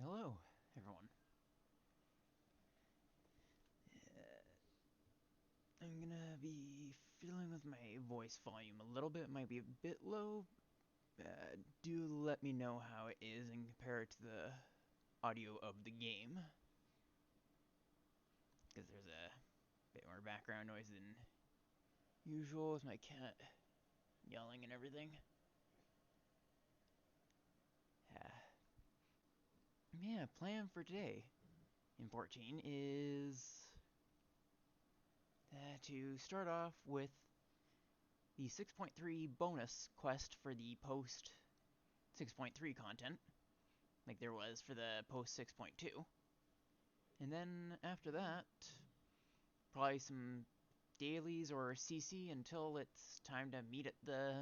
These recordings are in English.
Hello, everyone. I'm gonna be fiddling with my voice volume a little bit. It might be a bit low. Do let me know how it is and compare it to the audio of the game. Because there's a bit more background noise than usual with my cat yelling and everything. Yeah, plan for today in 14 is to start off with the 6.3 bonus quest for the post 6.3 content, like there was for the post 6.2. And then after that, probably some dailies or CC until it's time to meet at the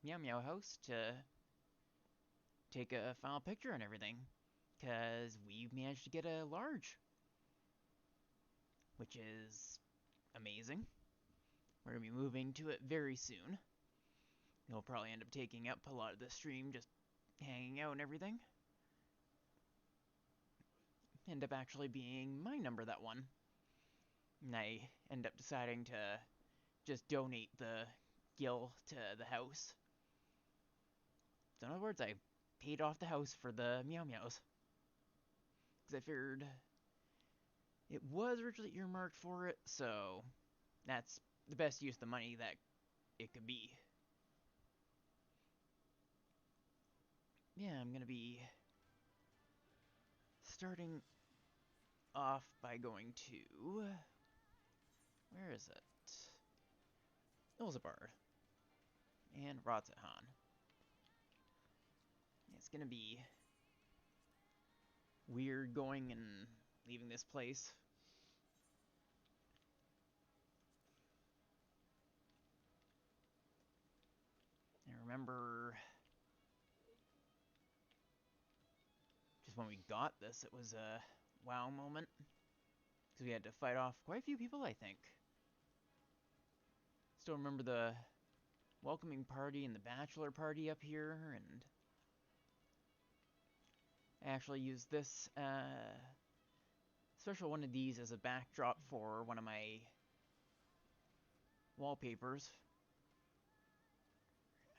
Meow Meow house to take a final picture and everything. Because we managed to get a large, which is amazing. We're going to be moving to it very soon. It'll probably end up taking up a lot of the stream, just hanging out and everything. End up actually being my number that won. And I end up deciding to just donate the gill to the house. So in other words, I paid off the house for the Meow Meows. Because I figured it was originally earmarked for it, so that's the best use of the money that it could be. Yeah, I'm going to be starting off by going to... Where is it? Ilzabard. And Ratzahan. It's going to be weird going and leaving this place. I remember just when we got this, it was a wow moment. Because we had to fight off quite a few people, I think. Still remember the welcoming party and the bachelor party up here, and I actually used this special one of these as a backdrop for one of my wallpapers.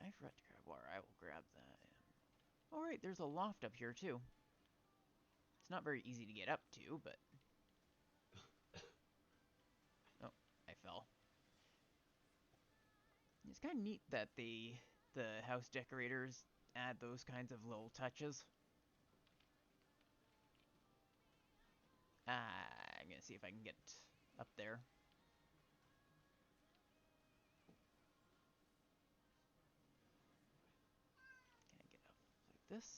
I forgot to grab water. I will grab that. Alright, there's a loft up here, too. It's not very easy to get up to, but... Oh, I fell. It's kind of neat that the house decorators add those kinds of little touches. I'm gonna see if I can get up there. Can I get up like this?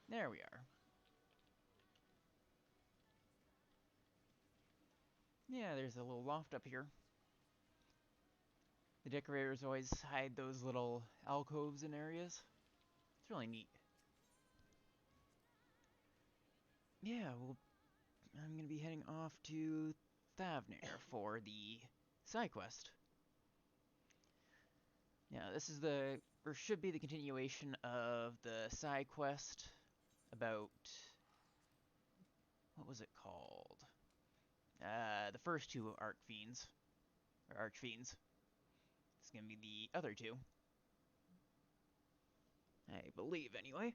There we are. Yeah, there's a little loft up here. The decorators always hide those little alcoves in areas. It's really neat. Yeah, well, I'm gonna be heading off to Thavnair for the side quest. Now, this is or should be the continuation of the side quest about, what was it called? The first two Archfiends, or Archfiends. It's gonna be the other two. I believe, anyway.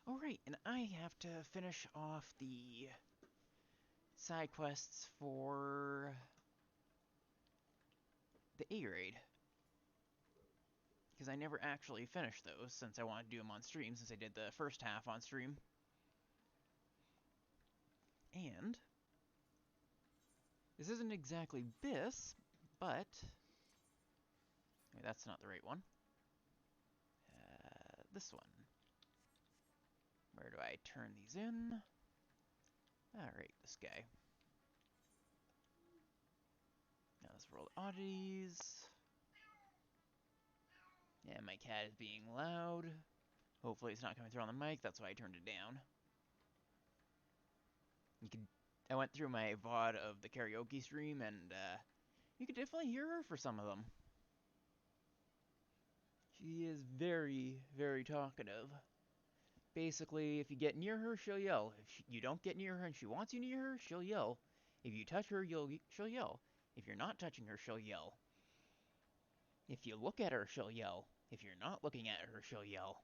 Alright, and I have to finish off the side quests for the A-Raid. Because I never actually finished those, since I wanted to do them on stream, since I did the first half on stream. And this isn't exactly Biss, but... Wait, that's not the right one. This one. Where do I turn these in? Alright, this guy. Now let's roll oddities. Yeah, my cat is being loud. Hopefully it's not coming through on the mic, that's why I turned it down. I went through my VOD of the karaoke stream, and you could definitely hear her for some of them. She is very, very talkative. Basically, if you get near her, she'll yell. If you don't get near her and she wants you near her, she'll yell. If you touch her, she'll yell. If you're not touching her, she'll yell. If you look at her, she'll yell. If you're not looking at her, she'll yell.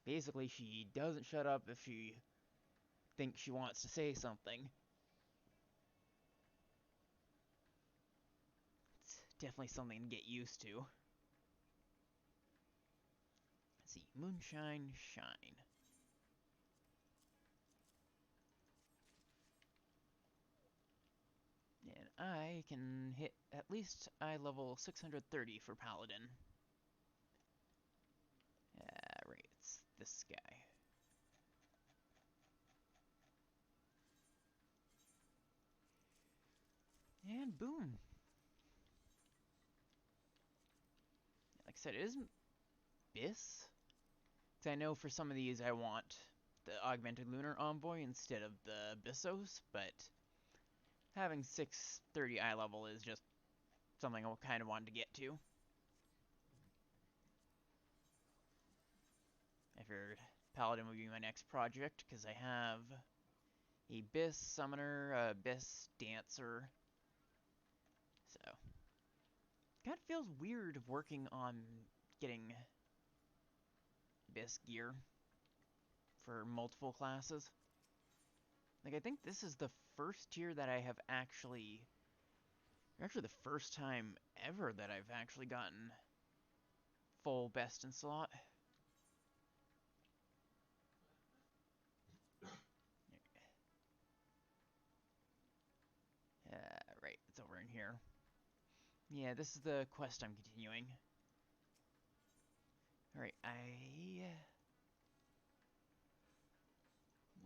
Basically, she doesn't shut up if she thinks she wants to say something. It's definitely something to get used to. Let's see, Moonshine Shine. And I can hit at least eye level 630 for Paladin. Right, it's this guy. And boom. Like I said, it isn't Biss. Because I know for some of these I want the Augmented Lunar Envoy instead of the Bissos, but having 630 eye level is just something I kind of wanted to get to. I figured Paladin would be my next project, because I have a Biss Summoner, a Biss Dancer. So, kind of feels weird working on getting Biss gear for multiple classes. Like, I think this is the first tier that I have actually the first time ever that I've actually gotten full best in slot. Right, it's over in here. Yeah, this is the quest I'm continuing. Alright, I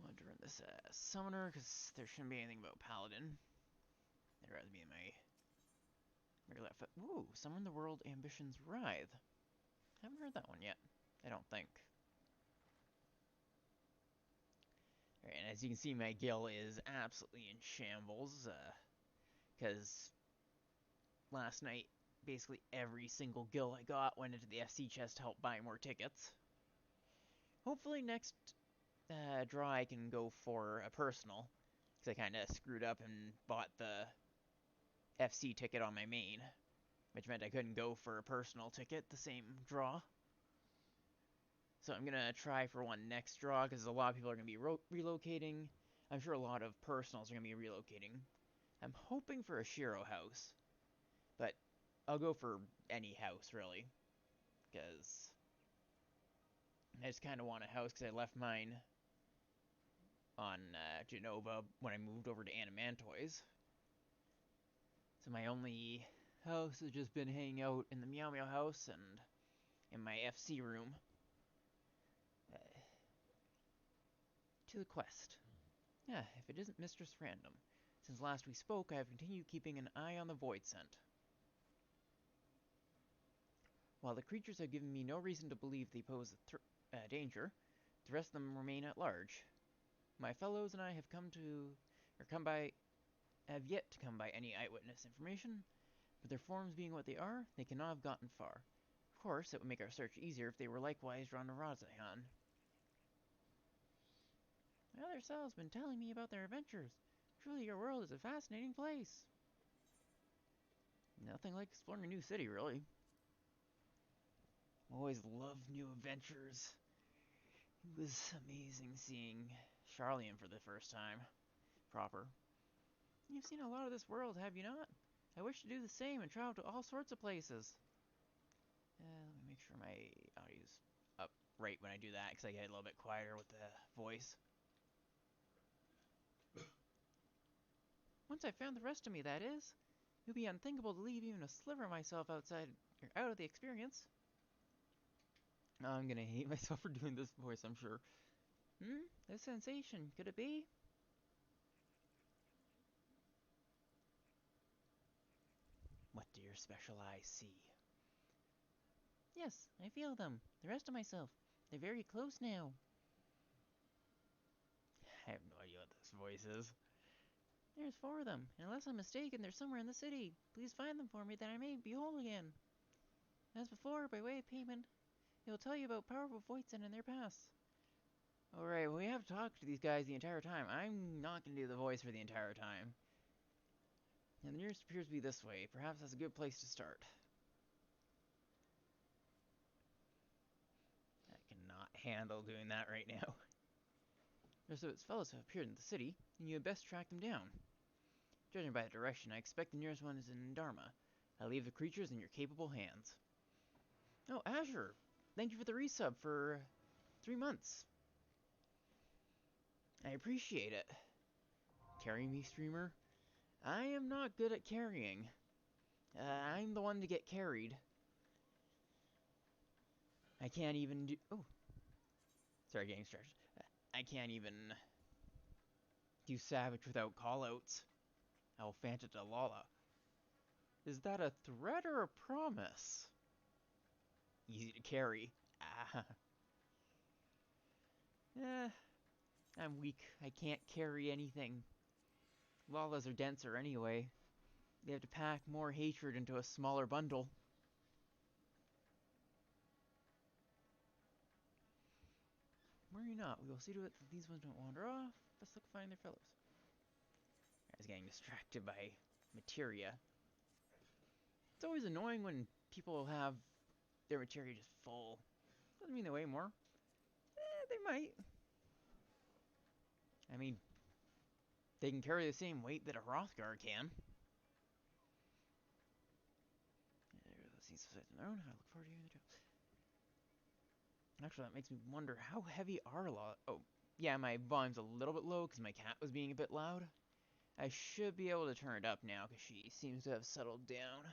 want to run this Summoner, because there shouldn't be anything about Paladin. I'd rather be in my regular outfit. Ooh, Summon the World Ambitions Writhe. Haven't heard that one yet, I don't think. Alright, and as you can see, my Gil is absolutely in shambles, because last night, basically every single Gil I got went into the FC chest to help buy more tickets. Hopefully next draw I can go for a personal, because I kind of screwed up and bought the FC ticket on my main, which meant I couldn't go for a personal ticket the same draw. So I'm going to try for one next draw, because a lot of people are going to be relocating. I'm sure a lot of personals are going to be relocating. I'm hoping for a Shiro house, but I'll go for any house, really, because I just kind of want a house, because I left mine on Genova when I moved over to Animantoys. So my only house has just been hanging out in the Meow Meow house and in my FC room. To the quest. Yeah, if it isn't Mistress Random. Since last we spoke, I have continued keeping an eye on the Void Scent. While the creatures have given me no reason to believe they pose a danger, the rest of them remain at large. My fellows and I have have yet to come by any eyewitness information, but their forms being what they are, they cannot have gotten far. Of course, it would make our search easier if they were likewise drawn to Razahan. My other selves been telling me about their adventures. Truly, your world is a fascinating place. Nothing like exploring a new city, really. Always loved new adventures. It was amazing seeing Charlian for the first time. Proper. You've seen a lot of this world, have you not? I wish to do the same and travel to all sorts of places. Let me make sure my audio's up right when I do that, because I get a little bit quieter with the voice. Once I've found the rest of me, that is. It would be unthinkable to leave even a sliver of myself outside or out of the experience. I'm gonna hate myself for doing this voice, I'm sure. This sensation, could it be? What do your special eyes see? Yes, I feel them. The rest of myself. They're very close now. I have no idea what this voice is. There's 4 of them, and unless I'm mistaken, they're somewhere in the city. Please find them for me that I may be whole again. As before, by way of payment, He'll tell you about powerful Voitzen and their past. Alright, well, we have talked to these guys the entire time. I'm not going to do the voice for the entire time. And the nearest appears to be this way. Perhaps that's a good place to start. I cannot handle doing that right now. There's those fellows who have appeared in the city, and you had best track them down. Judging by the direction, I expect the nearest one is in Dharma. I leave the creatures in your capable hands. Oh, Azure! Thank you for the resub for 3 months. I appreciate it. Carry me, streamer? I am not good at carrying. I'm the one to get carried. I can't even do... Oh. Sorry, getting stretched. I can't even do Savage without callouts. Alphanta Dalala. Is that a threat or a promise? Easy to carry. Ah. I'm weak. I can't carry anything. Lalas are denser anyway. They have to pack more hatred into a smaller bundle. Worry not. We will see to it that these ones don't wander off. Best look find their fellows. I was getting distracted by materia. It's always annoying when people have their materia just full. Doesn't mean they weigh more. They might. I mean, they can carry the same weight that a Hrothgar can. Let's see their own. I look forward to hearing the tales. Actually, that makes me wonder how heavy are Oh, yeah, my volume's a little bit low because my cat was being a bit loud. I should be able to turn it up now because she seems to have settled down.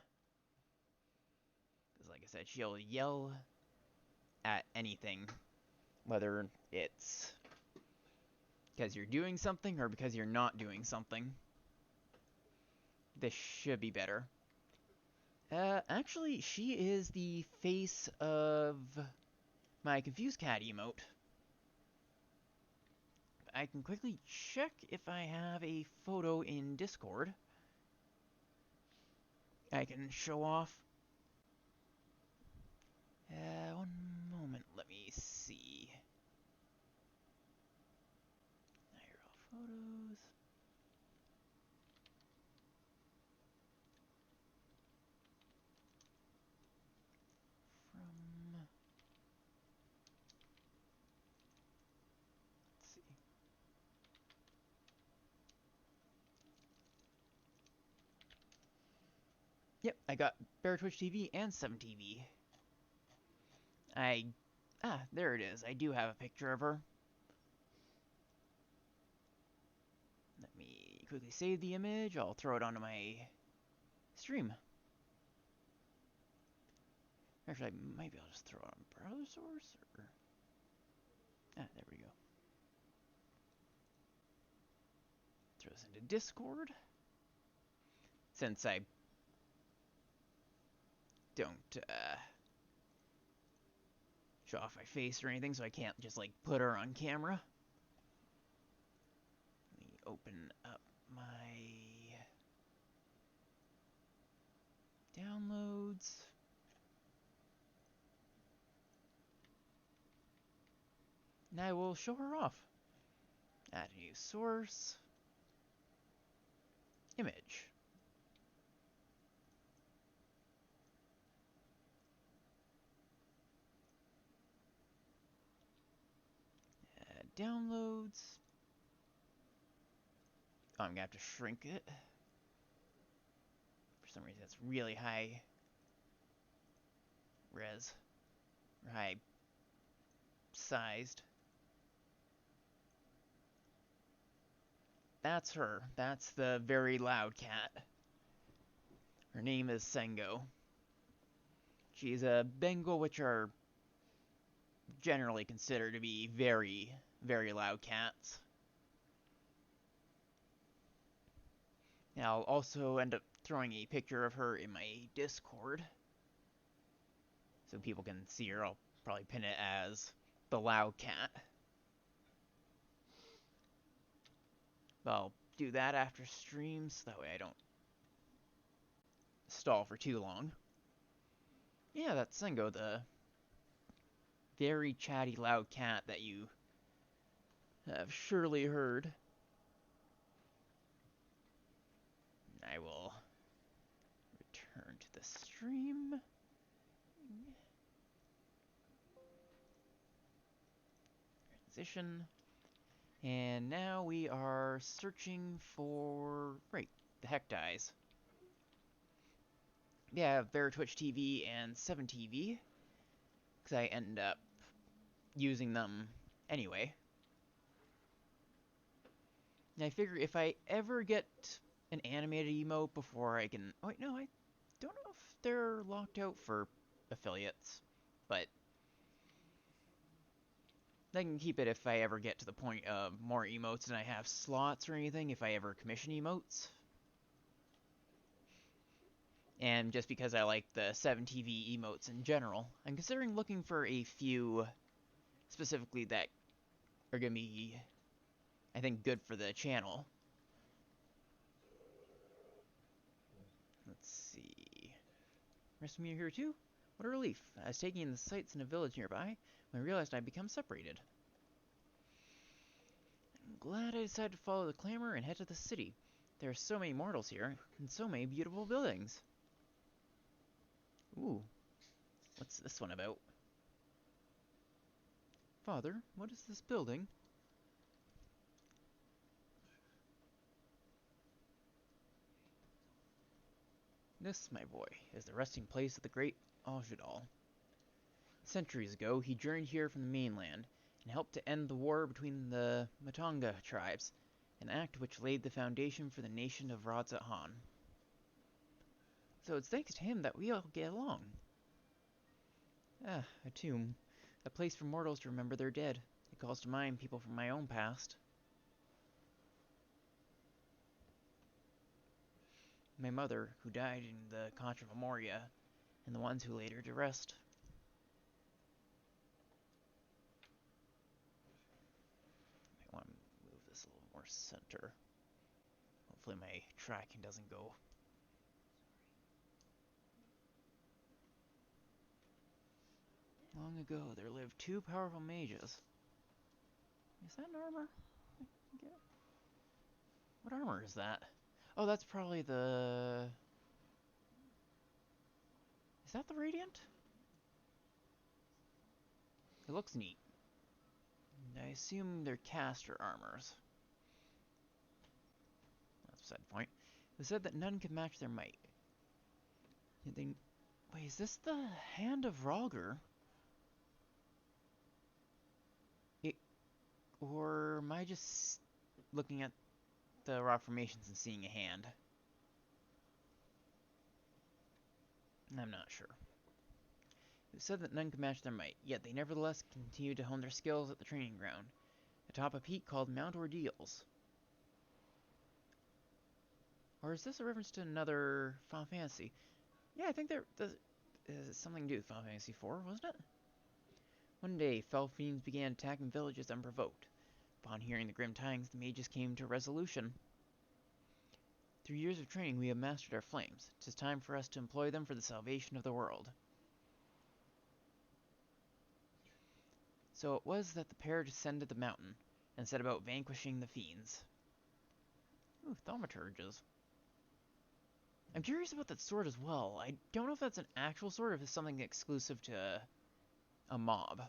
Because, like I said, she'll yell at anything, whether it's because you're doing something or because you're not doing something. This should be better. Actually, she is the face of my Confused Cat emote. I can quickly check if I have a photo in Discord. I can show off. One moment, let me see. Here are all photos. From... Let's see. Yep, I got Bear Twitch TV and 7TV. There it is. I do have a picture of her. Let me quickly save the image. I'll throw it onto my stream. Actually, maybe I'll just throw it on browser source, or... there we go. Throw this into Discord. Since I don't, show off my face or anything, so I can't just, like, put her on camera. Let me open up my downloads. And I will show her off. Add a new source. Image. Add downloads. Oh, I'm gonna have to shrink it. For some reason, it's really high res. Or high sized. That's her. That's the very loud cat. Her name is Sengo. She's a Bengal, which are generally considered to be very, very loud cats. And I'll also end up throwing a picture of her in my Discord, so people can see her. I'll probably pin it as the loud cat. But I'll do that after streams, so that way I don't stall for too long. Yeah, that's Sengo, the very chatty, loud cat that you have surely heard. I will return to the stream. Transition. And now we are searching for... Right, the heck dies. Yeah, Bear Twitch TV and 7TV. Because I end up using them anyway. And I figure if I ever get an animated emote before I can... Oh, wait, no, I don't know if they're locked out for affiliates. But I can keep it if I ever get to the point of more emotes and I have slots or anything, if I ever commission emotes. And just because I like the 7TV emotes in general, I'm considering looking for a few specifically that are going to be, I think, good for the channel. Let's see. Rest of me are here too? What a relief. I was taking in the sights in a village nearby when I realized I'd become separated. I'm glad I decided to follow the clamor and head to the city. There are so many mortals here, and so many beautiful buildings. Ooh. What's this one about? Father, what is this building? This, my boy, is the resting place of the great Ajudal. Centuries ago, he journeyed here from the mainland and helped to end the war between the Matonga tribes, an act which laid the foundation for the nation of Radzat-Han. So it's thanks to him that we all get along. Ah, a tomb. A place for mortals to remember their dead. It calls to mind people from my own past. My mother, who died in the Contra Memoria, and the ones who laid her to rest. I want to move this a little more center. Hopefully my tracking doesn't go. Long ago, there lived two powerful mages. Is that an armor? What armor is that? Oh, that's probably the... Is that the Radiant? It looks neat. I assume they're caster armors. That's beside the point. It said that none could match their might. Wait, is this the Hand of Rhalgr? Or am I just looking at the rock formations and seeing a hand? I'm not sure. It said that none could match their might, yet they nevertheless continued to hone their skills at the training ground, atop a peak called Mount Ordeals. Or is this a reference to another Final Fantasy? Yeah, I think there is something to do with Final Fantasy IV, wasn't it? One day, fell fiends began attacking villages unprovoked. Upon hearing the grim tidings, the mages came to a resolution. Through years of training, we have mastered our flames. 'Tis time for us to employ them for the salvation of the world. So it was that the pair descended the mountain, and set about vanquishing the fiends. Ooh, thaumaturges. I'm curious about that sword as well. I don't know if that's an actual sword or if it's something exclusive to a mob.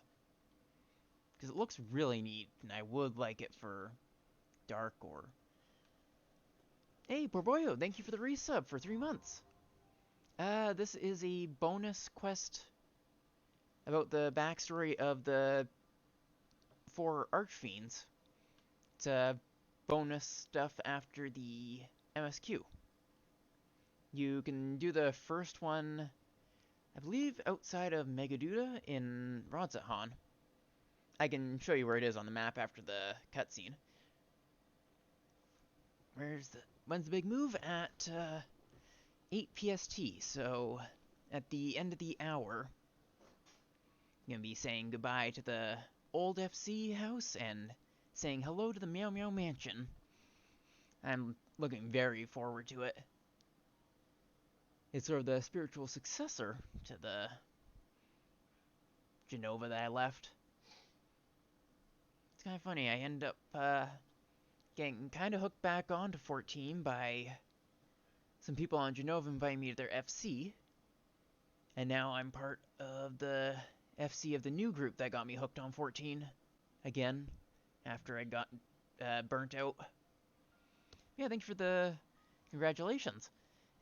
Because it looks really neat, and I would like it for Dark or... Hey, Borboyo, thank you for the resub for 3 months. This is a bonus quest about the backstory of the 4 Archfiends. It's bonus stuff after the MSQ. You can do the first one, I believe, outside of Megaduda in Radzat-Han. I can show you where it is on the map after the cutscene. When's the big move? At 8 PST, so at the end of the hour, I'm gonna be saying goodbye to the old FC house and saying hello to the Meow Meow mansion. I'm looking very forward to it. It's sort of the spiritual successor to the Genova that I left. It's kind of funny. I end up getting kind of hooked back onto 14 by some people on Genova inviting me to their FC, and now I'm part of the FC of the new group that got me hooked on 14 again after I got burnt out. Yeah, thank you for the congratulations.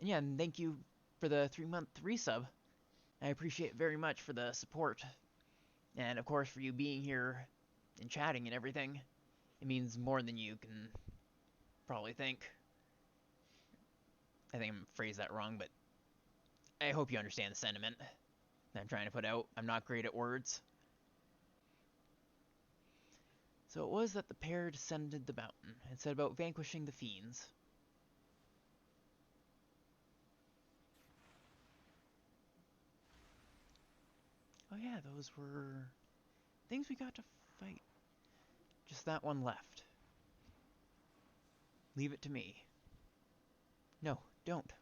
And yeah, and thank you for the 3-month resub. I appreciate it very much for the support. And of course for you being here and chatting and everything. It means more than you can probably think. I think I'm phrased that wrong, but I hope you understand the sentiment that I'm trying to put out. I'm not great at words. So it was that the pair descended the mountain and set about vanquishing the fiends. Oh yeah, those were things we got to fight. Just that one left. Leave it to me. No, don't.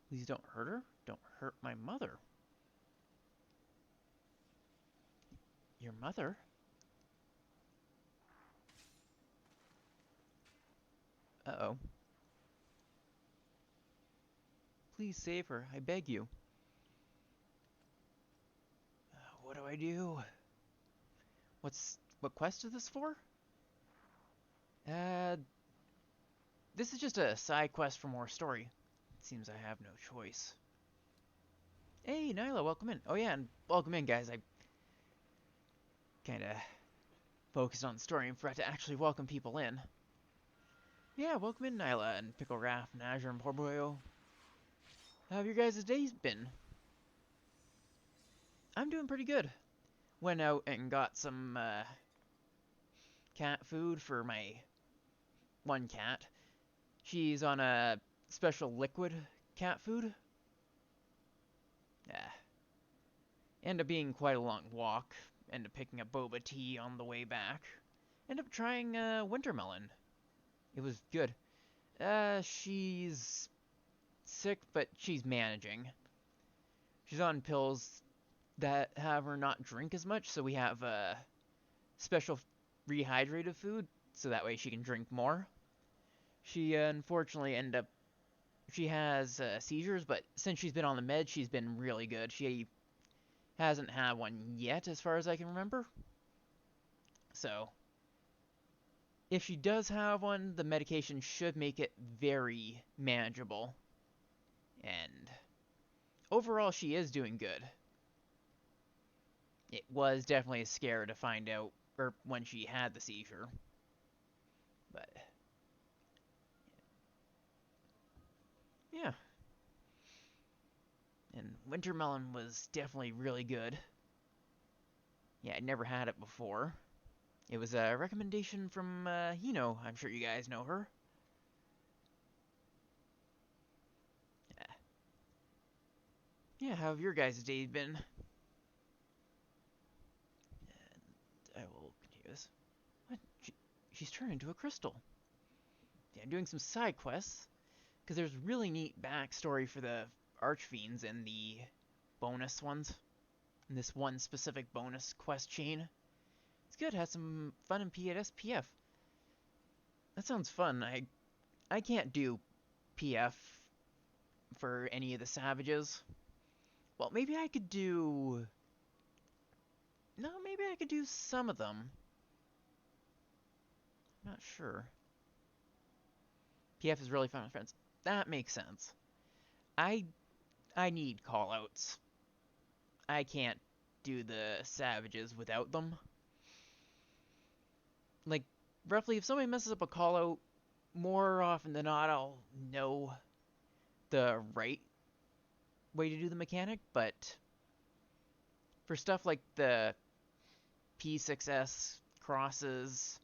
Please don't hurt her. Don't hurt my mother. Your mother? Uh-oh. Please save her, I beg you. What do I do? What quest is this for? This is just a side quest for more story. It seems I have no choice. Hey, Nyla, welcome in. Oh yeah, and welcome in, guys. I kinda focused on the story and forgot to actually welcome people in. Yeah, welcome in, Nyla, and Pickle Raff, and Azure, and Porboyo. How have your guys' days been? I'm doing pretty good. Went out and got some, cat food for my one cat. She's on a special liquid cat food. Ended up being quite a long walk. Ended up picking up boba tea on the way back. Ended up trying wintermelon. It was good. She's sick, but she's managing. She's on pills that have her not drink as much, so we have special rehydrated food, so that way she can drink more. She unfortunately she has seizures, but since she's been on the med, she's been really good. She hasn't had one yet, as far as I can remember. So, if she does have one, the medication should make it very manageable. And overall, she is doing good. It was definitely a scare to find out when she had the seizure. But, yeah. And wintermelon was definitely really good. Yeah, I'd never had it before. It was a recommendation from Hino. I'm sure you guys know her. Yeah, how have your guys' days been? And I will continue this. What? She's turned into a crystal. Yeah, I'm doing some side quests, because there's really neat backstory for the Archfiends in the bonus ones. In this one specific bonus quest chain. It's good, has some fun in SPF. That sounds fun. I can't do PF for any of the savages. Well, maybe I could do... No, maybe I could do some of them. I'm not sure. PF is really fun with friends. That makes sense. I need callouts. I can't do the savages without them. Like, roughly, if somebody messes up a callout, more often than not, I'll know the right way to do the mechanic, but for stuff like the P6S crosses,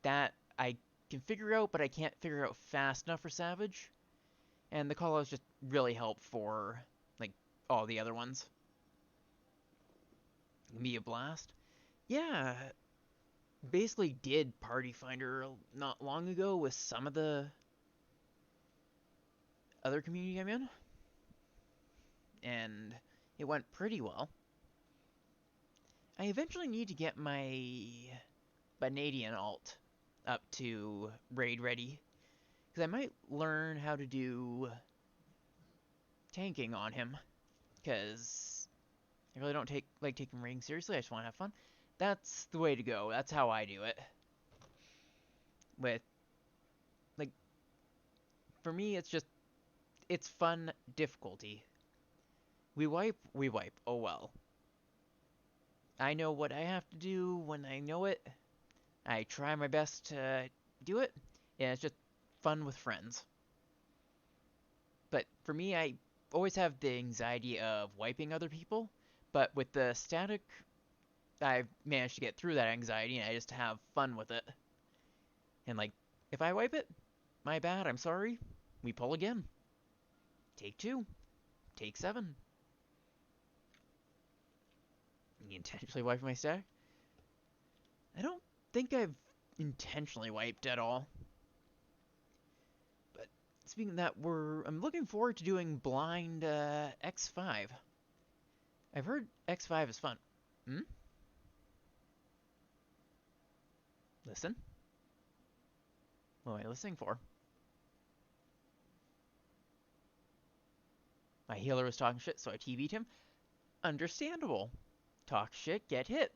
that I can figure out, but I can't figure out fast enough for Savage. And the callouts just really help for, like, all the other ones. Me a blast? Yeah, basically did Party Finder not long ago with some of the other community I'm in. And It went pretty well. I eventually need to get my Vanadian alt up to raid ready, because I might learn how to do tanking on him, because I really don't like taking raiding seriously. I just want to have fun. That's the way to go. That's how I do it. With, like, for me, it's fun difficulty. We wipe. Oh well. I know what I have to do when I know it. I try my best to do it, and it's just fun with friends. But for me, I always have the anxiety of wiping other people, but with the static, I've managed to get through that anxiety, and I just have fun with it. And like, if I wipe it, my bad, I'm sorry. We pull again. Take two. Take seven. You intentionally wipe my stack? I don't think I've intentionally wiped at all. But speaking of that, I'm looking forward to doing blind X5. I've heard X5 is fun. Hmm? Listen? What am I listening for? My healer was talking shit, so I TV'd him. Understandable. Talk shit, get hit.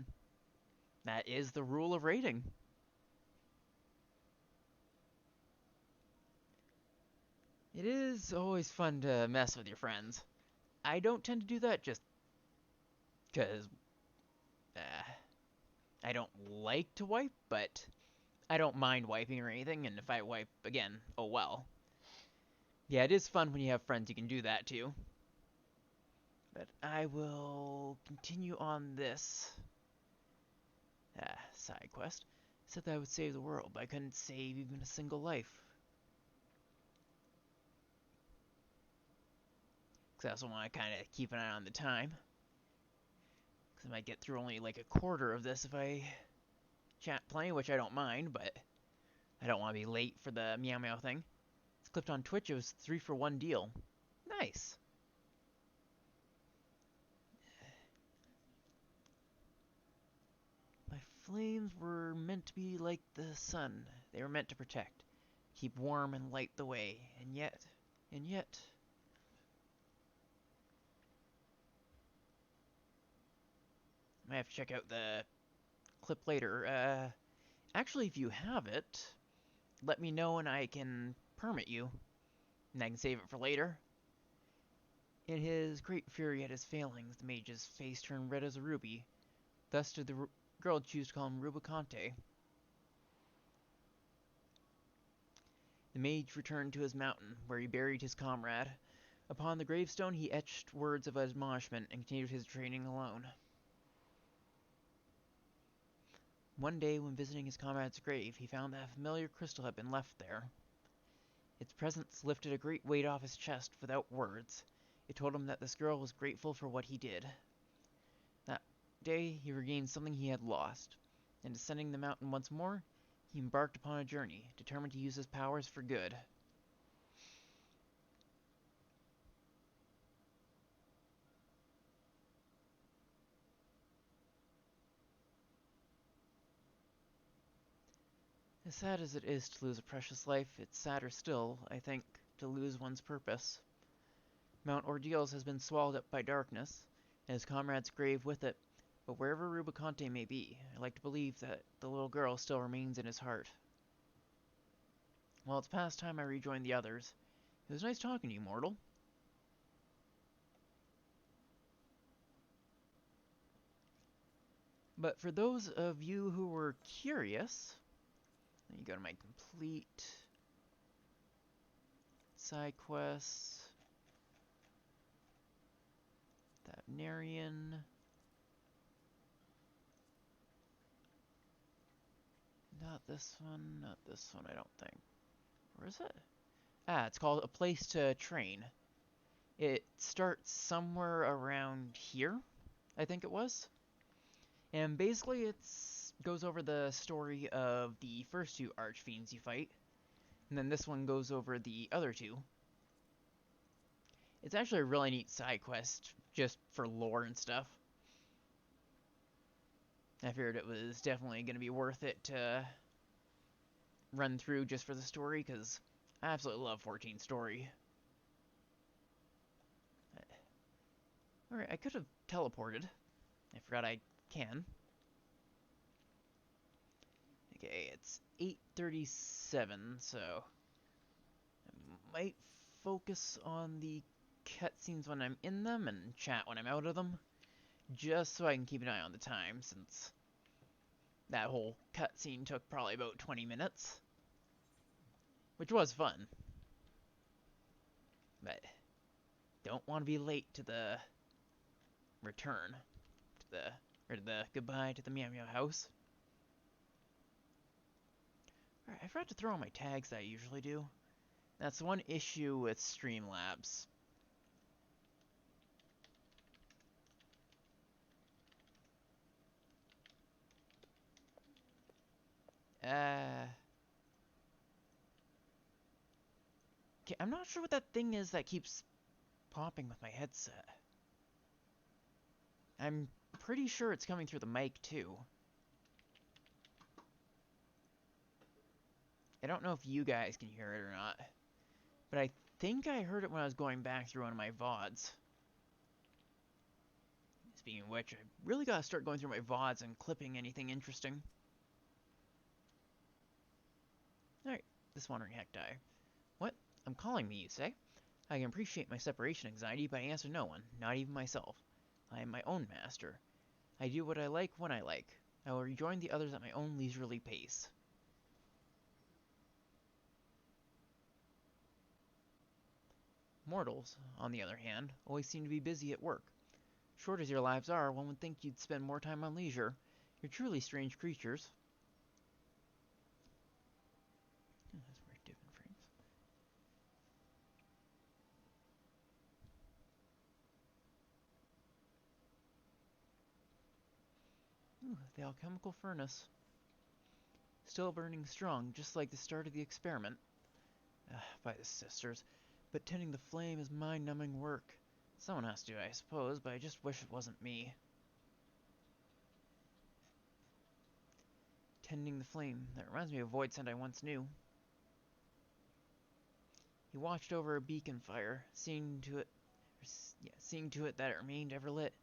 That is the rule of raiding. It is always fun to mess with your friends. I don't tend to do that just because I don't like to wipe, but I don't mind wiping or anything, and if I wipe again, oh well. Yeah, it is fun when you have friends you can do that too. But I will continue on this side quest. Said that I would save the world, but I couldn't save even a single life. Because I also want to kind of keep an eye on the time. Because I might get through only like a quarter of this if I chat plenty, which I don't mind, but I don't want to be late for the Meow Meow thing. It's clipped on Twitch, it was 3 for 1 deal. Nice. My flames were meant to be like the sun. They were meant to protect, keep warm and light the way. And yet... I might have to check out the clip later. Actually, if you have it, let me know and I can permit you. And I can save it for later. In his great fury at his failings, the mage's face turned red as a ruby. Thus did the girl choose to call him Rubicante. The mage returned to his mountain, where he buried his comrade. Upon the gravestone he etched words of admonishment and continued his training alone. One day, when visiting his comrade's grave, he found that a familiar crystal had been left there. Its presence lifted a great weight off his chest without words. It told him that this girl was grateful for what he did. That day, he regained something he had lost, and descending the mountain once more, he embarked upon a journey, determined to use his powers for good. As sad as it is to lose a precious life, it's sadder still, I think, to lose one's purpose. Mount Ordeals has been swallowed up by darkness, and his comrade's grave with it, but wherever Rubicante may be, I like to believe that the little girl still remains in his heart. Well, it's past time I rejoined the others. It was nice talking to you, mortal. But for those of you who were curious, let me go to my complete side quests. Thavnarian. Not this one, not this one, I don't think. Where is it? Ah, it's called A Place to Train. It starts somewhere around here, I think it was. And basically it goes over the story of the first two archfiends you fight. And then this one goes over the other two. It's actually a really neat side quest, just for lore and stuff. I figured it was definitely going to be worth it to run through just for the story, because I absolutely love 14's story. Alright, I could have teleported. I forgot I can. Okay, it's 8:37, so I might focus on the cutscenes when I'm in them and chat when I'm out of them, just so I can keep an eye on the time, since that whole cutscene took probably about 20 minutes, which was fun. But don't want to be late to the return, to the goodbye to the Meow Meow house. Alright, I forgot to throw on my tags that I usually do. That's one issue with Streamlabs. Okay, I'm not sure what that thing is that keeps popping with my headset. I'm pretty sure it's coming through the mic, too. I don't know if you guys can hear it or not, but I think I heard it when I was going back through one of my VODs. Speaking of which, I really gotta start going through my VODs and clipping anything interesting. Alright, this wandering cacti. What? I'm calling me, you say? I can appreciate my separation anxiety, but I answer no one, not even myself. I am my own master. I do what I like when I like. I will rejoin the others at my own leisurely pace. Mortals, on the other hand, always seem to be busy at work. Short as your lives are, one would think you'd spend more time on leisure. You're truly strange creatures. That's very different frames. Ooh, the alchemical furnace. Still burning strong, just like the start of the experiment. By the sisters. But tending the flame is mind-numbing work. Someone has to, I suppose, but I just wish it wasn't me. Tending the flame. That reminds me of a Voidsent I once knew. He watched over a beacon fire, seeing to it that it remained ever lit.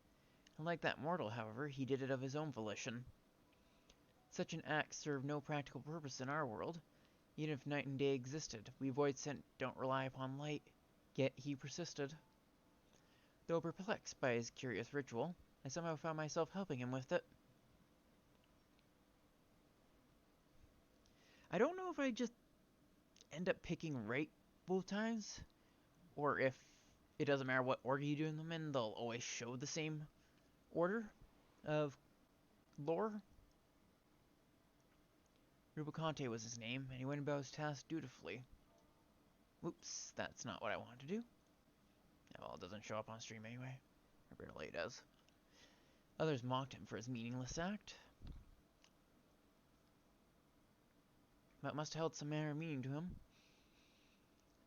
Unlike that mortal, however, he did it of his own volition. Such an act served no practical purpose in our world. Even if night and day existed, we Voidsent don't rely upon light. Yet he persisted. Though perplexed by his curious ritual, I somehow found myself helping him with it. I don't know if I just end up picking right both times, or if it doesn't matter what order you do them in, they'll always show the same order of lore. Rubicante was his name, and he went about his task dutifully. Oops, that's not what I wanted to do. Well, it doesn't show up on stream anyway. Or barely does. Others mocked him for his meaningless act, but it must have held some manner of meaning to him.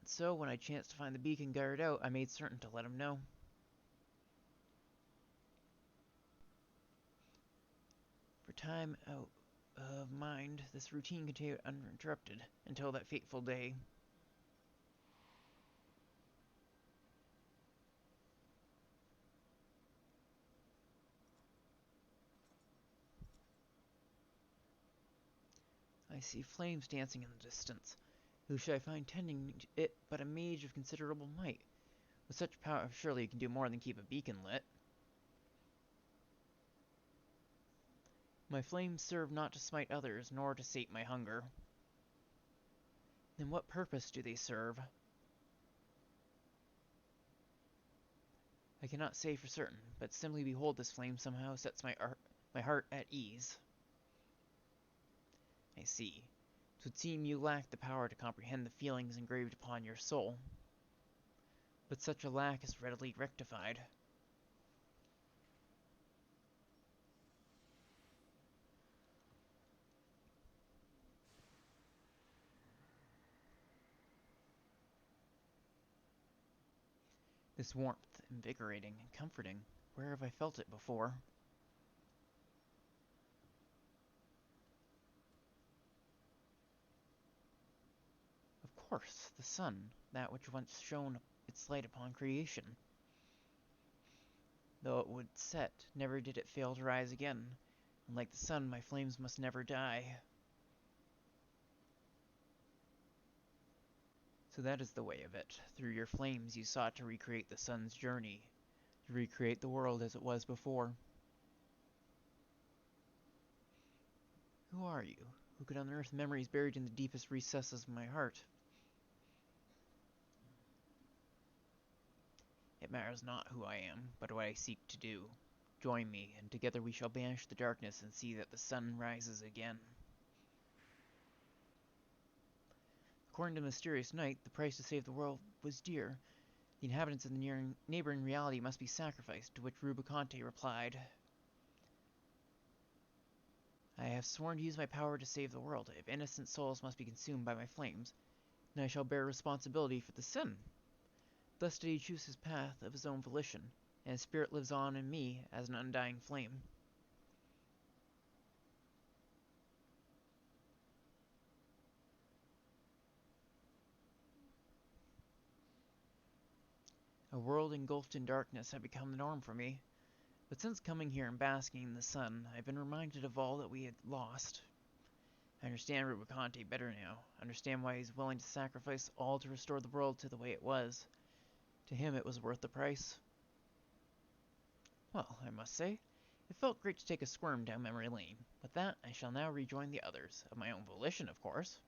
And so, when I chanced to find the beacon guard out, I made certain to let him know. For time out of mind, this routine continued uninterrupted until that fateful day. I see flames dancing in the distance. Who should I find tending it but a mage of considerable might? With such power, surely he can do more than keep a beacon lit. My flames serve not to smite others, nor to sate my hunger. Then what purpose do they serve? I cannot say for certain, but simply behold this flame somehow sets my heart at ease. I see. 'Twould seem you lack the power to comprehend the feelings engraved upon your soul. But such a lack is readily rectified. This warmth, invigorating and comforting. Where have I felt it before? Of course, the sun, that which once shone its light upon creation. Though it would set, never did it fail to rise again, and like the sun, my flames must never die. So that is the way of it. Through your flames you sought to recreate the sun's journey, to recreate the world as it was before. Who are you? Who could unearth memories buried in the deepest recesses of my heart? It matters not who I am, but what I seek to do. Join me, and together we shall banish the darkness and see that the sun rises again. According to the mysterious knight, the price to save the world was dear. The inhabitants of the neighboring reality must be sacrificed, to which Rubicante replied, I have sworn to use my power to save the world. If innocent souls must be consumed by my flames, then I shall bear responsibility for the sin. Thus did he choose his path of his own volition, and his spirit lives on in me as an undying flame. A world engulfed in darkness had become the norm for me, but since coming here and basking in the sun, I've been reminded of all that we had lost. I understand Rubicante better now, understand why he's willing to sacrifice all to restore the world to the way it was. To him it was worth the price. Well, I must say, it felt great to take a squirm down memory lane. With that, I shall now rejoin the others, of my own volition, of course.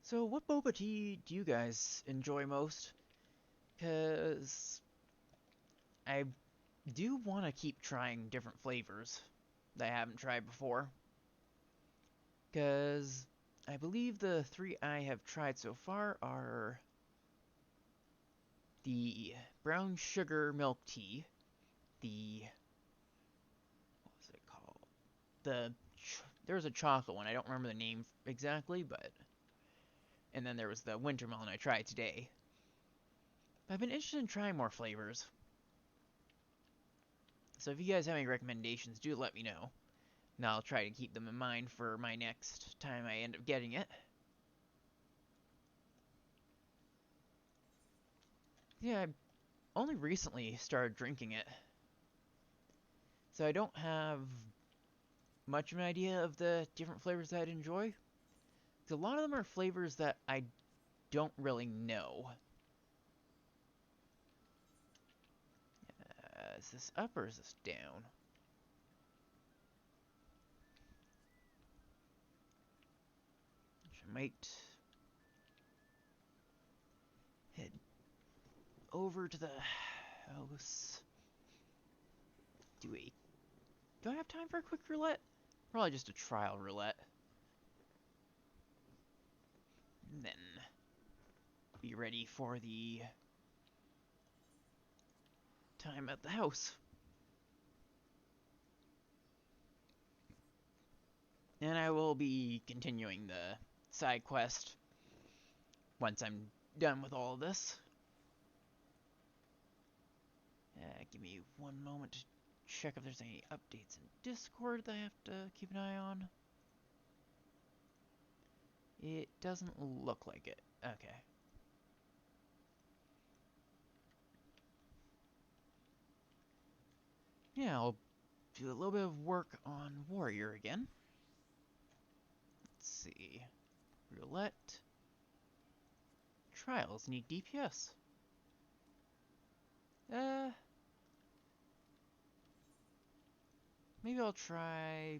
So, what boba tea do you guys enjoy most? Because I do want to keep trying different flavors that I haven't tried before. Because I believe the 3 I have tried so far are the brown sugar milk tea, the, what was it called? There was a chocolate one, I don't remember the name exactly, but, and then there was the winter melon I tried today. I've been interested in trying more flavors. So if you guys have any recommendations, do let me know. And I'll try to keep them in mind for my next time I end up getting it. Yeah, I only recently started drinking it. So I don't have much of an idea of the different flavors that I'd enjoy. Because a lot of them are flavors that I don't really know. Is this up or is this down? I might head over to the house. Do I have time for a quick roulette? Probably just a trial roulette. And then be ready for the time at the house. And I will be continuing the side quest once I'm done with all of this. Give me one moment to check if there's any updates in Discord that I have to keep an eye on. It doesn't look like it. Okay. Yeah, I'll do a little bit of work on Warrior again. Let's see. Roulette. Trials need DPS. Maybe I'll try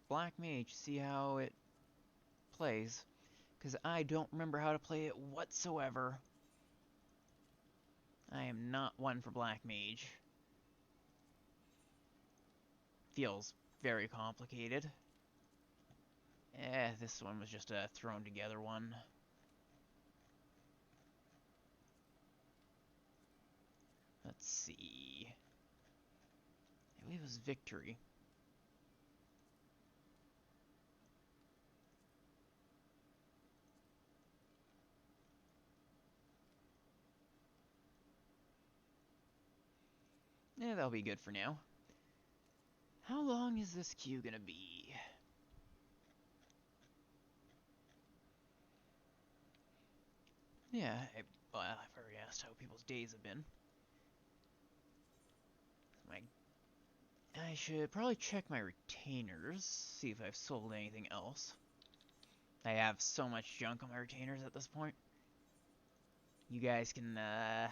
Black Mage, see how it plays. Because I don't remember how to play it whatsoever. I am not one for Black Mage. Feels very complicated. This one was just a thrown together one. Let's see. I believe it was Victory. Yeah, that'll be good for now. How long is this queue gonna be? Yeah, well, I've already asked how people's days have been. I should probably check my retainers, see if I've sold anything else. I have so much junk on my retainers at this point. You guys can, I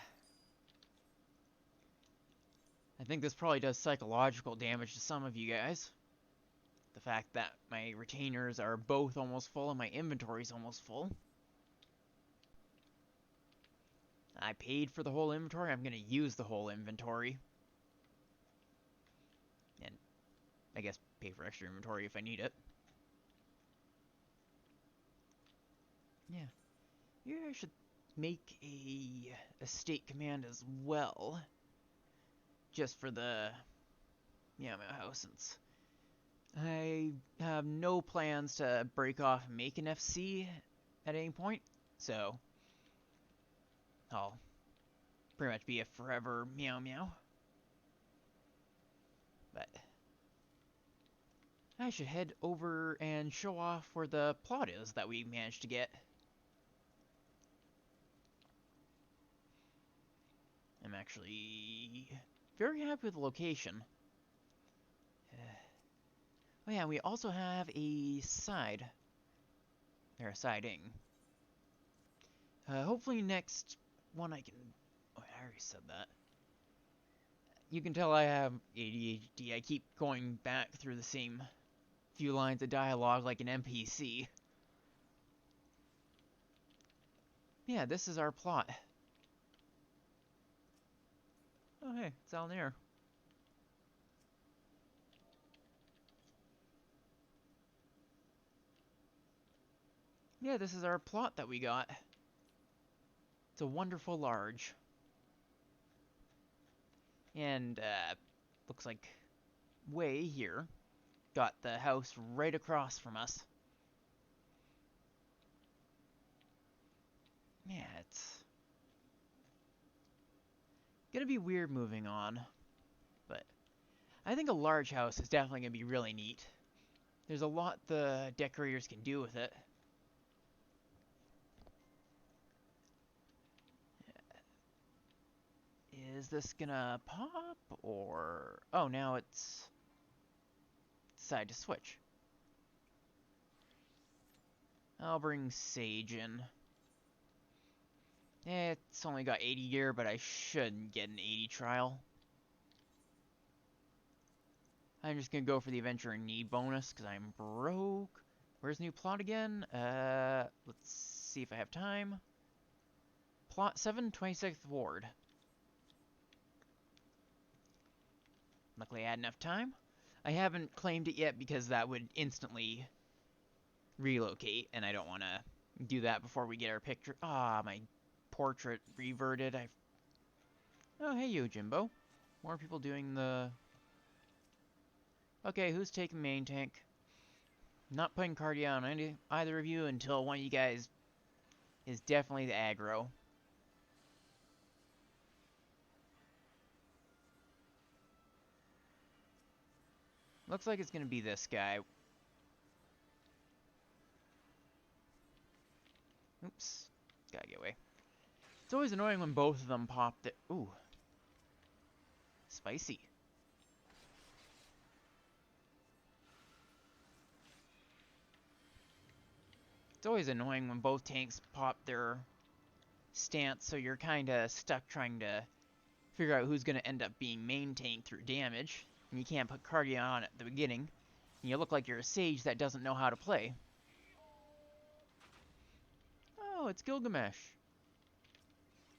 think this probably does psychological damage to some of you guys. The fact that my retainers are both almost full and my inventory's almost full. I paid for the whole inventory, I'm gonna use the whole inventory. And I guess pay for extra inventory if I need it. Yeah. Yeah, I should make a estate command as well. Just for the Meow Meow house, since I have no plans to break off and make an FC at any point, so I'll pretty much be a forever Meow Meow. But I should head over and show off where the plot is that we managed to get. I'm actually very happy with the location. Oh yeah, we also have a side. Or a siding. Hopefully next one I can... Oh, I already said that. You can tell I have ADHD. I keep going back through the same few lines of dialogue like an NPC. Yeah, this is our plot. Oh hey, it's down there. Yeah, this is our plot that we got. It's a wonderful large. And, looks like way here got the house right across from us. Yeah, it's gonna be weird moving on, but I think a large house is definitely gonna be really neat. There's a lot the decorators can do with it. Is this gonna pop, or... Oh, now it's... decided to switch. I'll bring Sage in. It's only got 80 gear, but I shouldn't get an 80 trial. I'm just gonna go for the Adventure and Need bonus, because I'm broke. Where's new plot again? Let's see if I have time. Plot 7, 26th Ward. Luckily I had enough time. I haven't claimed it yet because that would instantly relocate, and I don't want to do that before we get our picture. Ah, my portrait reverted. Oh, hey you, Jimbo. More people doing the... Okay, who's taking main tank? Not putting cardio on either of you until one of you guys is definitely the aggro. Looks like it's gonna be this guy. Oops. Gotta get away. It's always annoying when both of them pop the... Ooh. Spicy. It's always annoying when both tanks pop their stance, so you're kinda stuck trying to figure out who's gonna end up being main tank through damage. And you can't put cardio on at the beginning. And you look like you're a sage that doesn't know how to play. Oh, it's Gilgamesh.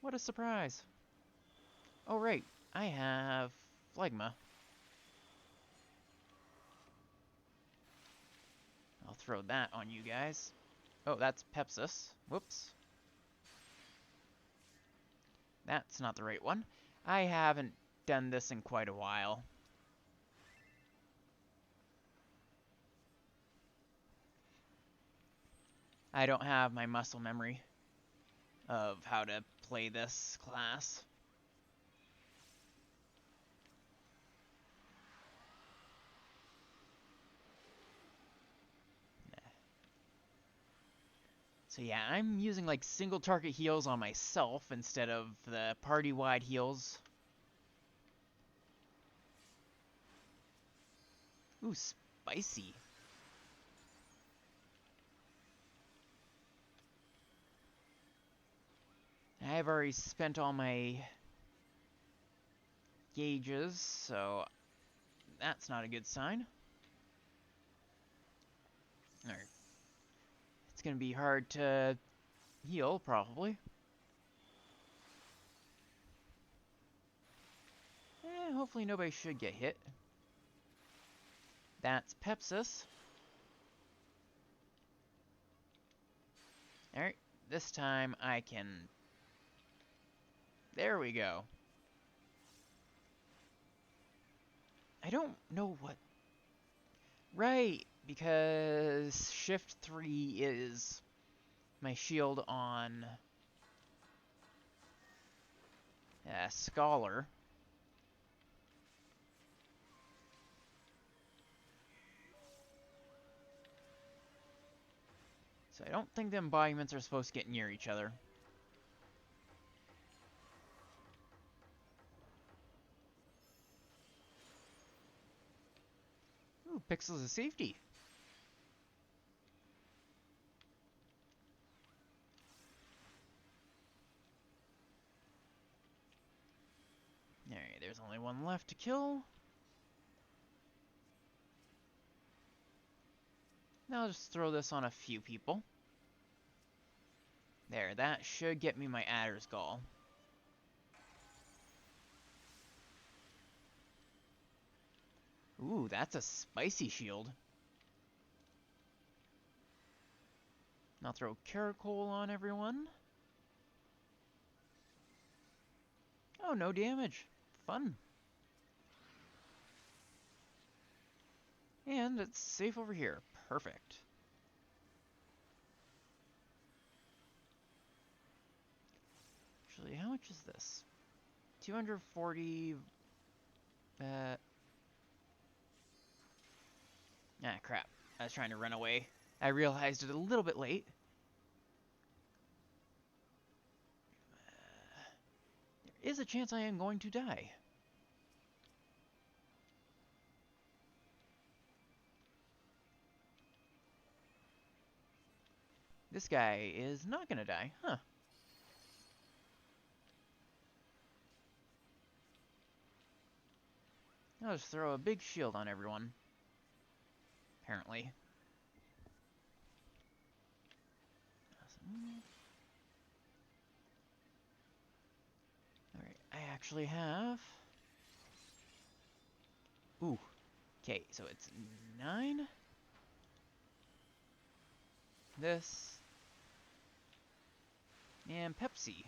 What a surprise. Oh, right. I have Phlegma. I'll throw that on you guys. Oh, that's Pepsis. Whoops. That's not the right one. I haven't done this in quite a while. I don't have my muscle memory of how to play this class. So yeah, I'm using like single target heals on myself instead of the party-wide heals. Ooh, spicy. I've already spent all my gauges, so that's not a good sign. Alright. It's gonna be hard to heal, probably. Hopefully nobody should get hit. That's Pepsis. Alright, this time I can... There we go. I don't know what... Right, because Shift 3 is my shield on Scholar. So I don't think the embodiments are supposed to get near each other. Ooh, Pixels of Safety. Alright, there's only one left to kill. Now I'll just throw this on a few people. There, that should get me my Adder's Gall. Ooh, that's a spicy shield. I'll throw Caracol on everyone. Oh, no damage. Fun. And it's safe over here. Perfect. Actually, how much is this? 240... Ah, crap. I was trying to run away. I realized it a little bit late. There is a chance I am going to die. This guy is not gonna die, huh? I'll just throw a big shield on everyone. Apparently. Alright, I actually have... Ooh. Okay, so it's 9. This. And Pepsi.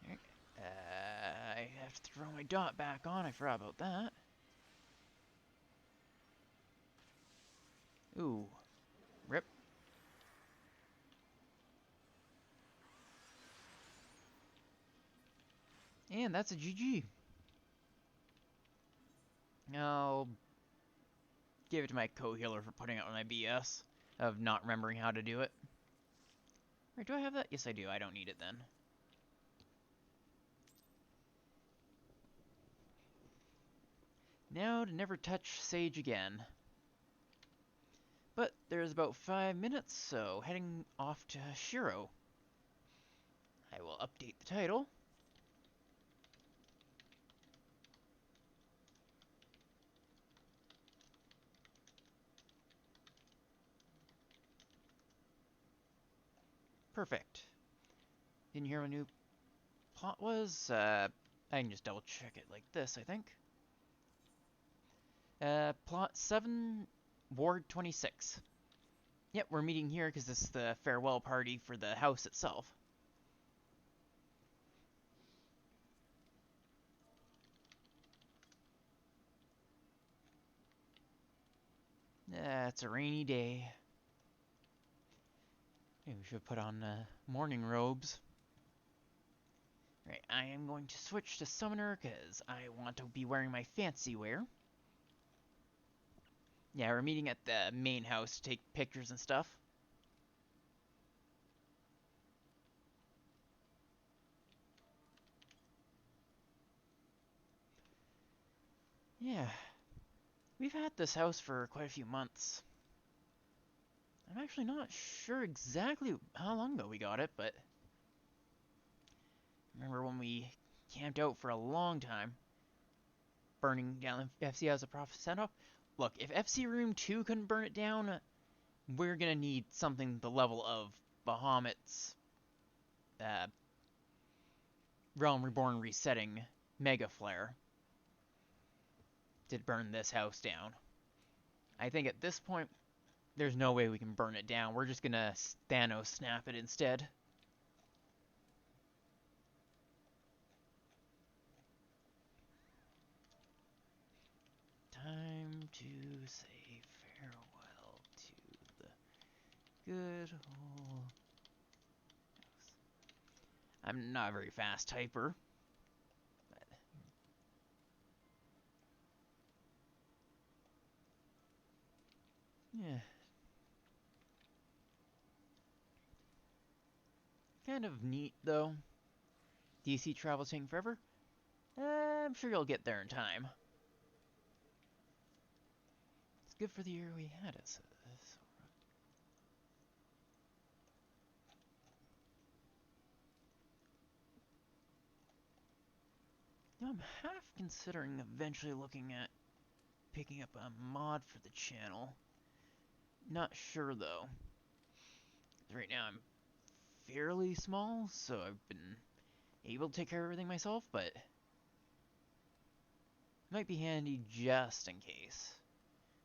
Alright. I have to throw my dot back on. I forgot about that. Ooh. Rip. And that's a GG. I'll give it to my co-healer for putting out my BS of not remembering how to do it. Right, do I have that? Yes, I do. I don't need it then. Now to never touch Sage again. But there's about 5 minutes, so heading off to Shiro. I will update the title. Perfect. Didn't hear what new plot was. I can just double check it like this, I think. Plot 7, Ward 26. Yep, we're meeting here because this is the farewell party for the house itself. It's a rainy day. Maybe we should put on morning robes. Right, I am going to switch to Summoner because I want to be wearing my fancy wear. Yeah, we're meeting at the main house to take pictures and stuff. Yeah, we've had this house for quite a few months. I'm actually not sure exactly how long ago we got it, but remember when we camped out for a long time, burning down FC as a profit send-off? Look, if FC Room 2 couldn't burn it down, we're gonna need something the level of Bahamut's uh, Realm Reborn Resetting Mega Flare to burn this house down. I think at this point, there's no way we can burn it down. We're just gonna Thanos snap it instead. Time to say farewell to the good old house. I'm not a very fast typer. But yeah. Kind of neat, though. DC travel's taking forever. I'm sure you'll get there in time. It's good for the year we had it. I'm half considering eventually looking at picking up a mod for the channel. Not sure though. Right now I'm fairly small, so I've been able to take care of everything myself, but it might be handy just in case.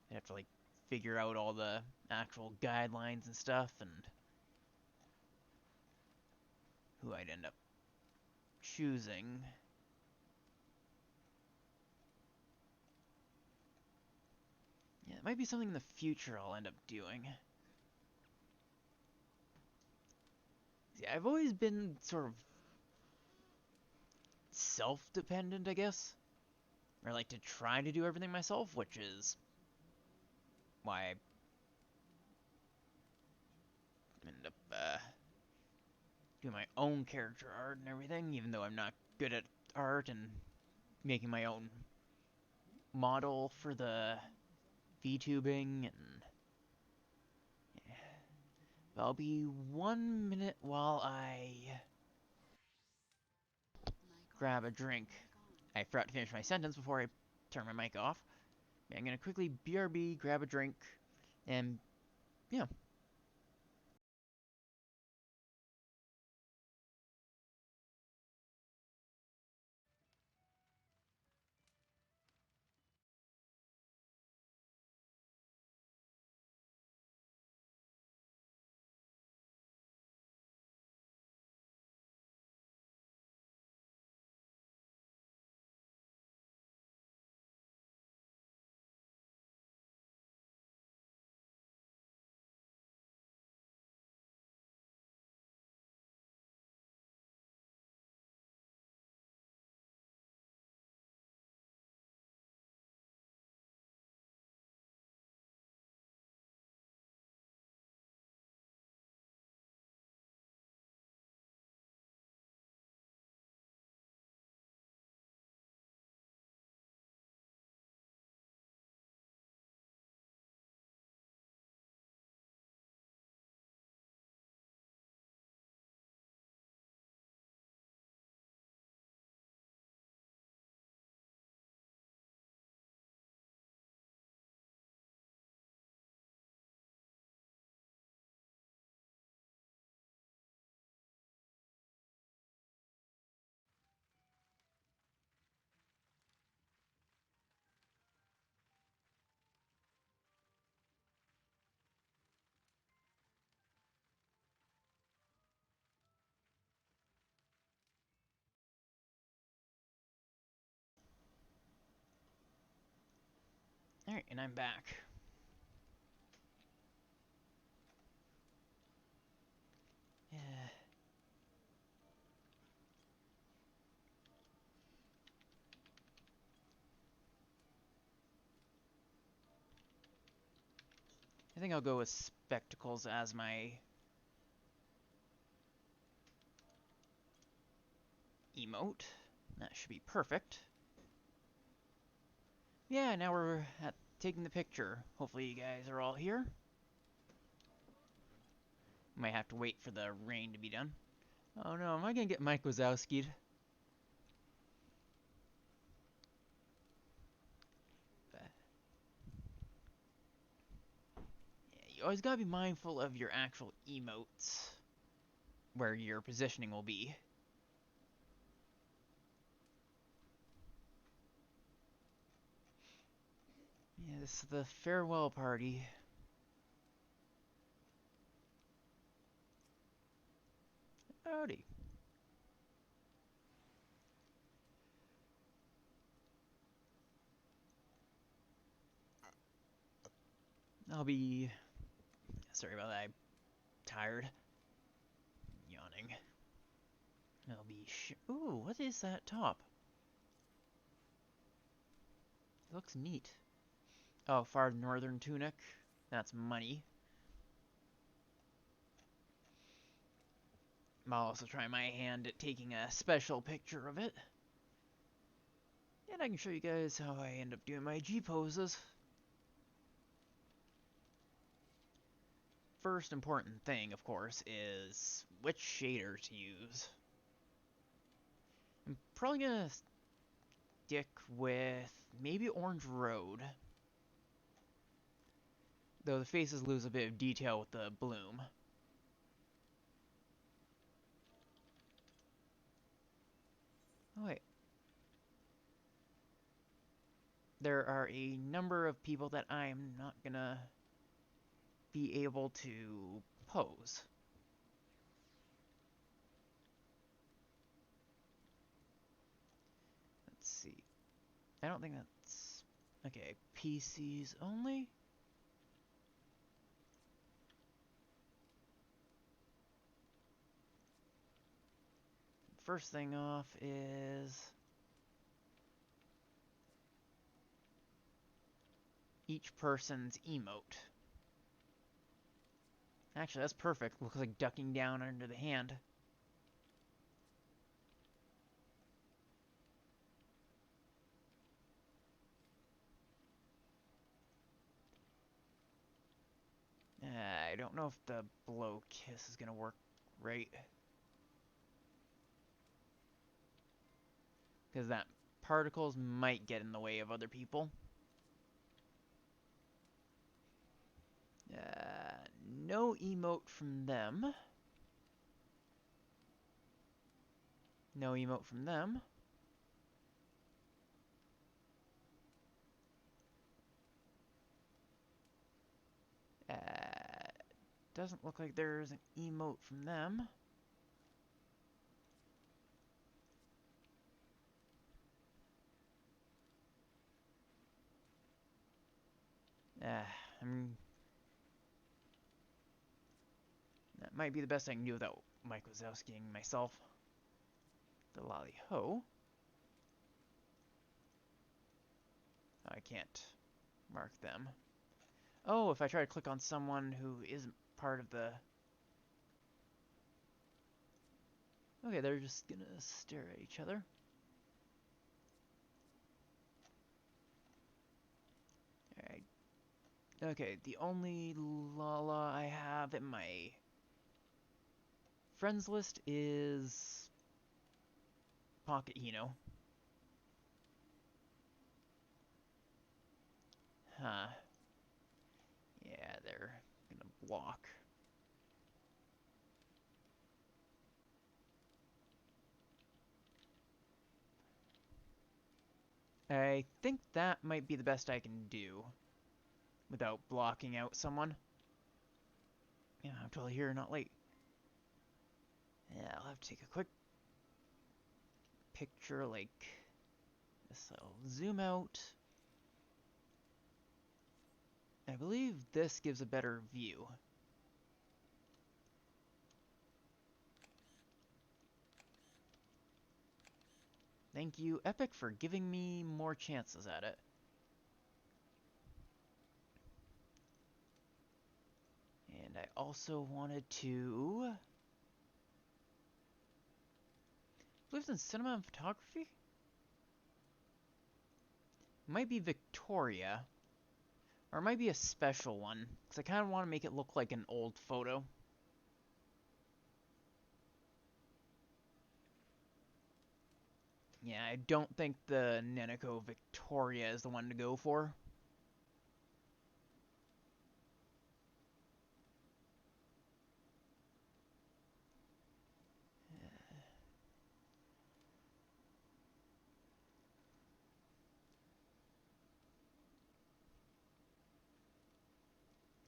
I have to like figure out all the actual guidelines and stuff and who I'd end up choosing. Yeah, it might be something in the future I'll end up doing. See, I've always been sort of self-dependent, I guess. Or like to try to do everything myself, which is why I end up doing my own character art and everything, even though I'm not good at art and making my own model for the VTubing and yeah. I'll be 1 minute while I grab a drink. I forgot to finish my sentence before I turn my mic off. I'm gonna quickly BRB, grab a drink, and yeah. Alright, and I'm back. Yeah. I think I'll go with spectacles as my emote. That should be perfect. Yeah, now we're at taking the picture. Hopefully you guys are all here. Might have to wait for the rain to be done. Oh no, am I gonna get Mike Wazowski'd? Yeah, you always gotta be mindful of your actual emotes, where your positioning will be. Yeah, this is the farewell party. Howdy. I'll be... Sorry about that, I'm tired. Yawning. I'll be Ooh, what is that top? It looks neat. Oh, far northern tunic. That's money. I'll also try my hand at taking a special picture of it. And I can show you guys how I end up doing my G poses. First important thing, of course, is which shader to use. I'm probably gonna stick with maybe Orange Road. Though the faces lose a bit of detail with the bloom. Oh wait. There are a number of people that I'm not gonna be able to pose. Let's see. I don't think that's... Okay, PCs only? First thing off is... each person's emote. Actually, that's perfect. Looks like ducking down under the hand. I don't know if the blow kiss is gonna work right. Because that particles might get in the way of other people. No emote from them. No emote from them. Doesn't look like there's an emote from them. I'm... That might be the best I can do without Mike Wazowskiing myself. The lolly ho. I can't mark them. Oh, if I try to click on someone who isn't part of the... Okay, they're just gonna stare at each other. Alright. Okay, the only Lala I have in my friends list is Pocket Hino. Huh. Yeah, they're gonna block. I think that might be the best I can do without blocking out someone. Yeah, I'm totally here, not late. Yeah, I'll have to take a quick picture like this. I'll zoom out. I believe this gives a better view. Thank you, Epic, for giving me more chances at it. also wanted to... I believe it's in cinema and photography? It might be Victoria. Or it might be a special one, because I kind of want to make it look like an old photo. Yeah, I don't think the Neneko Victoria is the one to go for.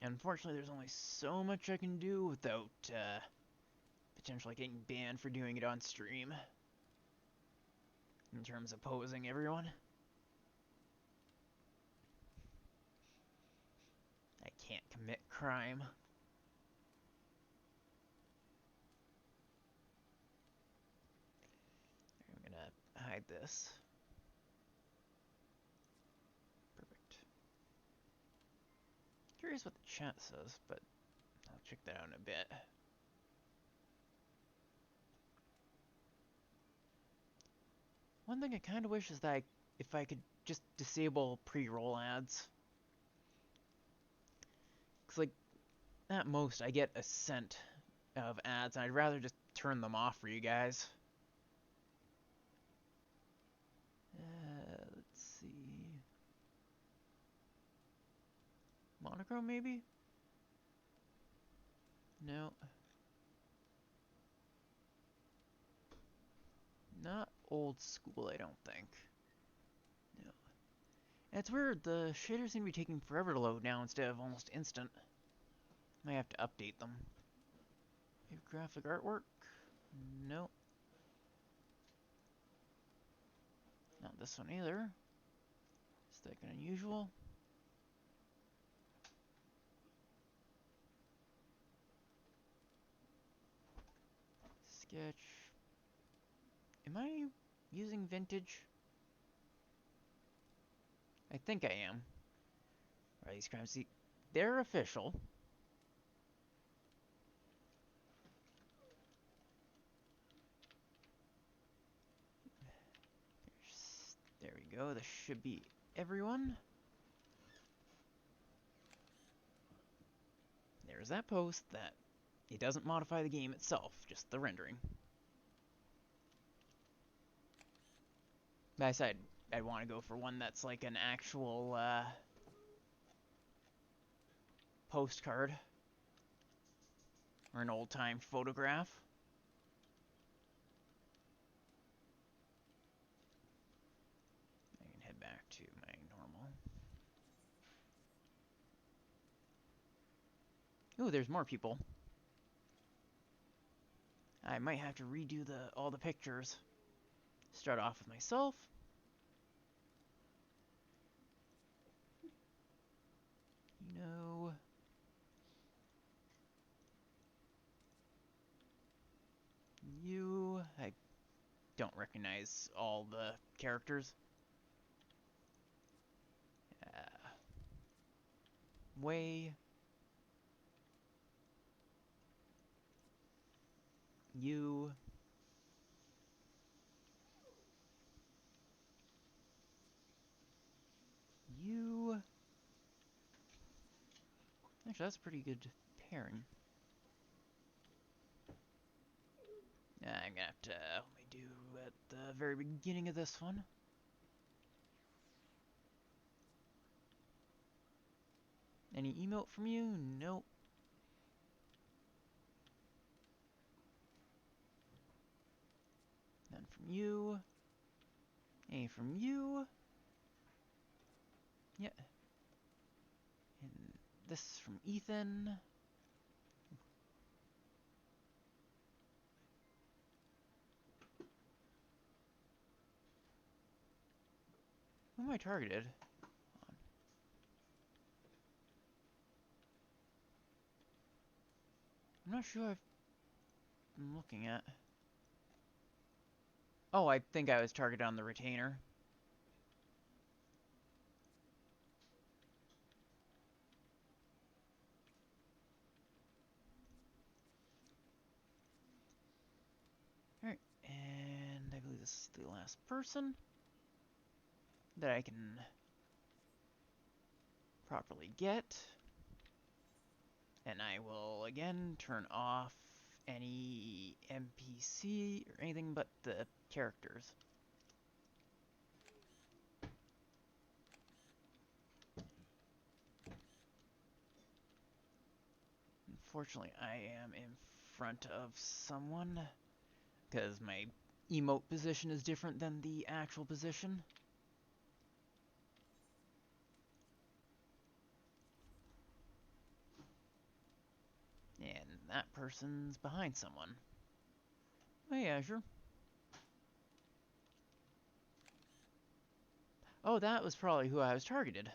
Unfortunately, there's only so much I can do without potentially getting banned for doing it on stream. In terms of posing everyone. I can't commit crime. I'm gonna hide this. Perfect. Curious what the chat says, but I'll check that out in a bit. One thing I kind of wish is that if I could just disable pre-roll ads. Because, like, at most I get a cent of ads, and I'd rather just turn them off for you guys. Let's see. Monochrome, maybe? No. Not old school, I don't think. No. And it's weird, the shaders seem to be taking forever to load now instead of almost instant. Might have to update them. Graphic artwork? No. Not this one either. Is that unusual? Sketch. Am I using vintage? I think I am. Are these crimes? See, they're official. There we go. This should be everyone. There's that post that it doesn't modify the game itself, just the rendering. I said I'd want to go for one that's like an actual postcard or an old-time photograph. I can head back to my normal. Ooh, there's more people. I might have to redo all the pictures. Start off with myself. No. You. I don't recognize all the characters. Way. You. You. Actually, that's a pretty good pairing. I'm gonna have to only do at the very beginning of this one. Any emote from you? Nope. None from you. Any from you? Yeah. And this from Ethan. Who am I targeted? I'm not sure I'm looking at. Oh, I think I was targeted on the retainer. Alright, and I believe this is the last person that I can properly get. And I will again turn off any NPC or anything but the characters. Unfortunately, I am in front of someone because my emote position is different than the actual position. And that person's behind someone. Oh yeah, sure. Oh, that was probably who I was targeted.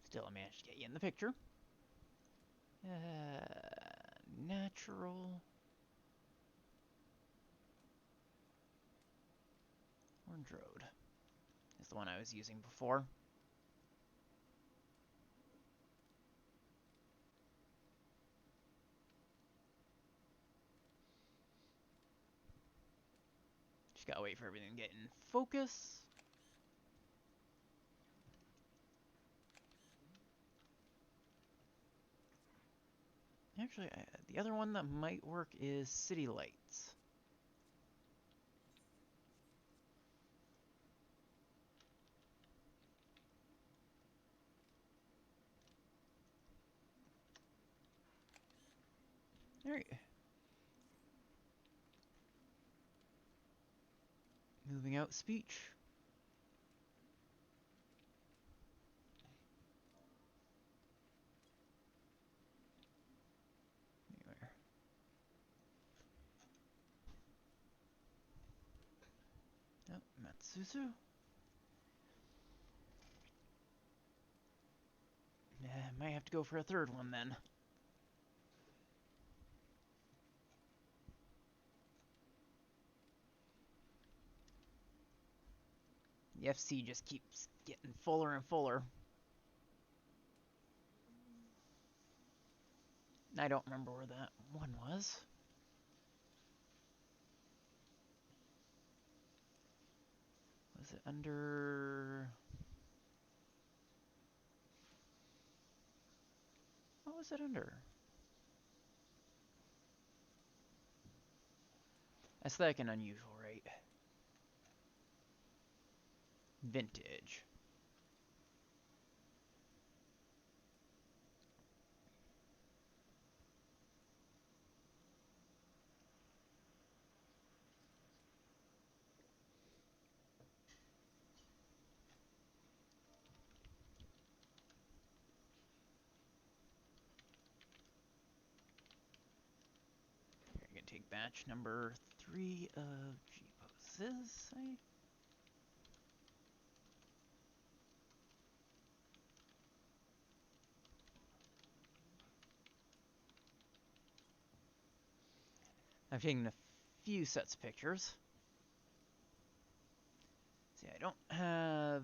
Still, I managed to get you in the picture. Natural. Orange Road is the one I was using before. Just gotta wait for everything to get in focus. Actually, the other one that might work is City Lights. Alright. Moving out speech. Anywhere. Oh, Matsusu. Might have to go for a third one then. The FC just keeps getting fuller and fuller. I don't remember where that one was. Was it under... What was it under? Aesthetic and unusual, right? Vintage. We're gonna take batch number 3 of G poses. I've taken a few sets of pictures. See, I don't have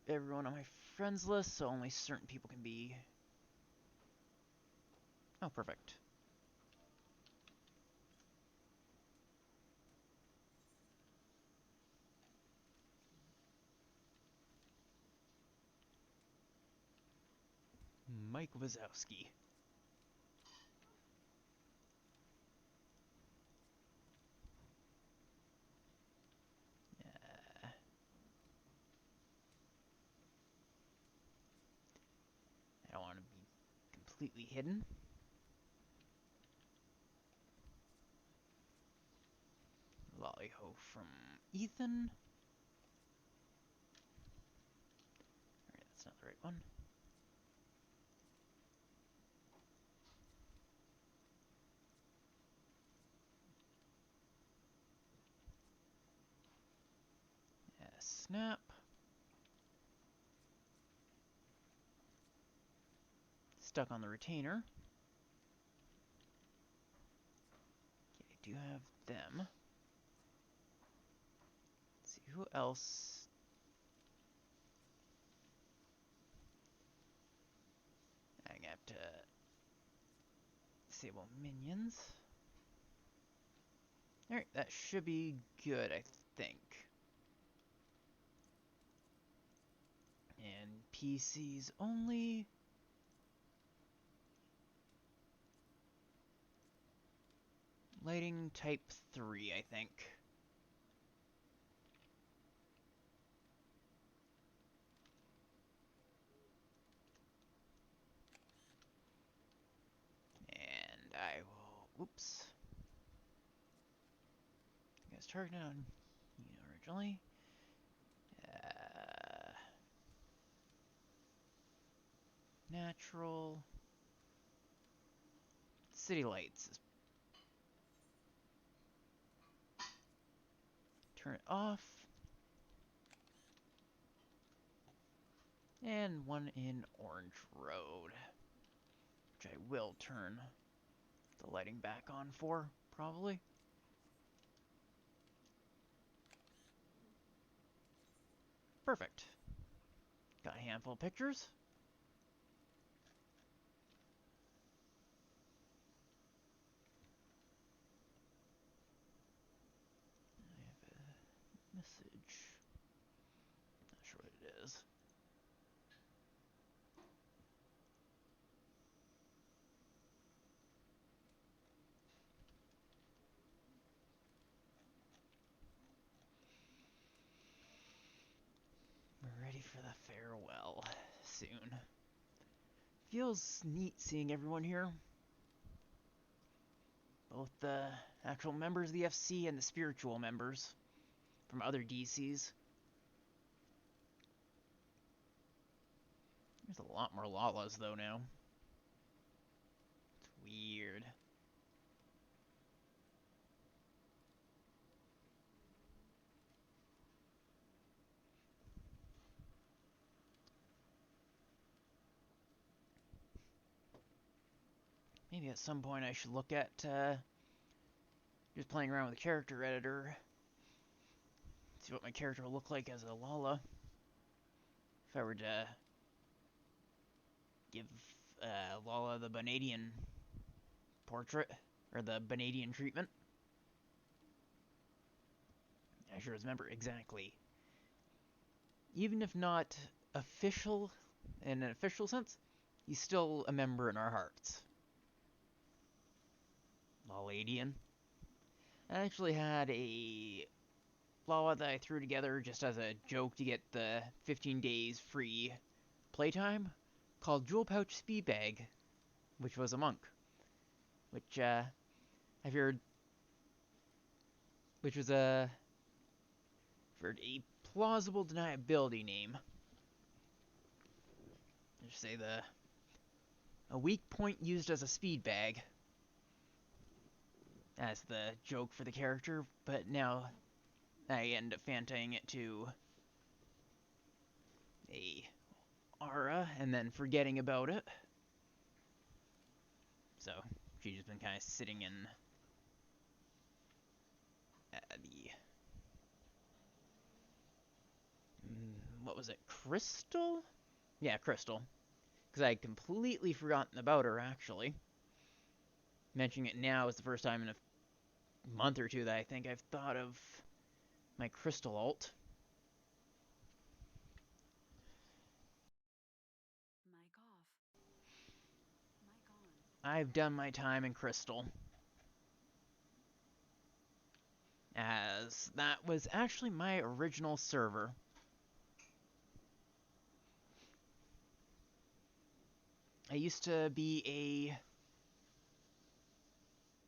everyone on my friends list, so only certain people can be... Oh, perfect. Mike Wazowski. I don't want to be completely hidden. Lollyho from Ethan. Alright, that's not the right one. Snap. Stuck on the retainer. Okay, I do have them. Let's see, who else? I'm gonna have to disable minions. Alright, that should be good, I think. And PCs only. Lighting type 3, I think. And I will, oops. I guess targeted on originally. Natural. City lights. Turn it off. And one in Orange Road, which I will turn the lighting back on for, probably. Perfect. Got a handful of pictures. I have a message. Not sure what it is. We're ready for the farewell soon. Feels neat seeing everyone here. Both the actual members of the FC and the spiritual members from other DCs. There's a lot more Lalas though now. It's weird. Maybe at some point I should look at just playing around with the character editor. See what my character will look like as a Lala. If I were to give Lala the Banadian portrait, or the Banadian treatment. I sure remember exactly. Even if not official, in an official sense, he's still a member in our hearts. Laladian. I actually had a Lala that I threw together just as a joke to get the 15 days free playtime, called Jewel Pouch Speedbag, which was a monk. Which, I've heard, which was a plausible deniability name. Just say a weak point used as a speed bag as the joke for the character, but now I end up fantying it to a aura and then forgetting about it. So she's just been kind of sitting in the what was it, Crystal? Yeah, Crystal. Because I had completely forgotten about her, actually. Mentioning it now is the first time in a month or two that I think I've thought of my Crystal alt. Mic off. Mic on. I've done my time in Crystal, as that was actually my original server. I used to be a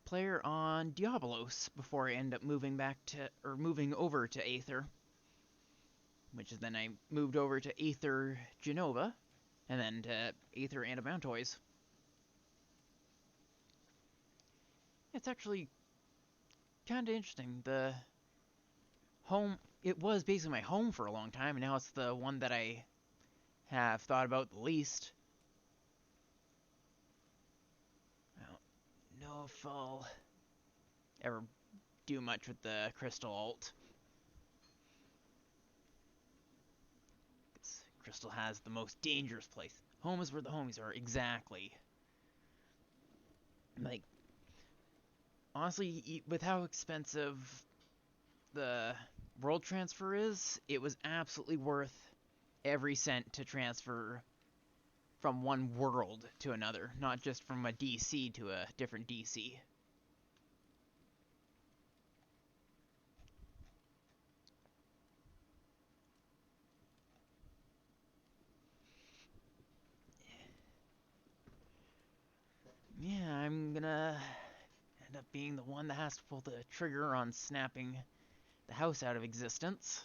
player on Diabolos before I ended up moving over to Aether, which is then I moved over to Aether Genova, and then to Aether Adamantoise. It's actually kind of interesting. The home, it was basically my home for a long time, and now it's the one that I have thought about the least. I don't know if I'll ever do much with the Crystal alt. Crystal has the most dangerous place. Home is where the homies are, exactly. Like, honestly, with how expensive the world transfer is, it was absolutely worth every cent to transfer from one world to another, not just from a DC to a different DC. Yeah, I'm gonna end up being the one that has to pull the trigger on snapping the house out of existence.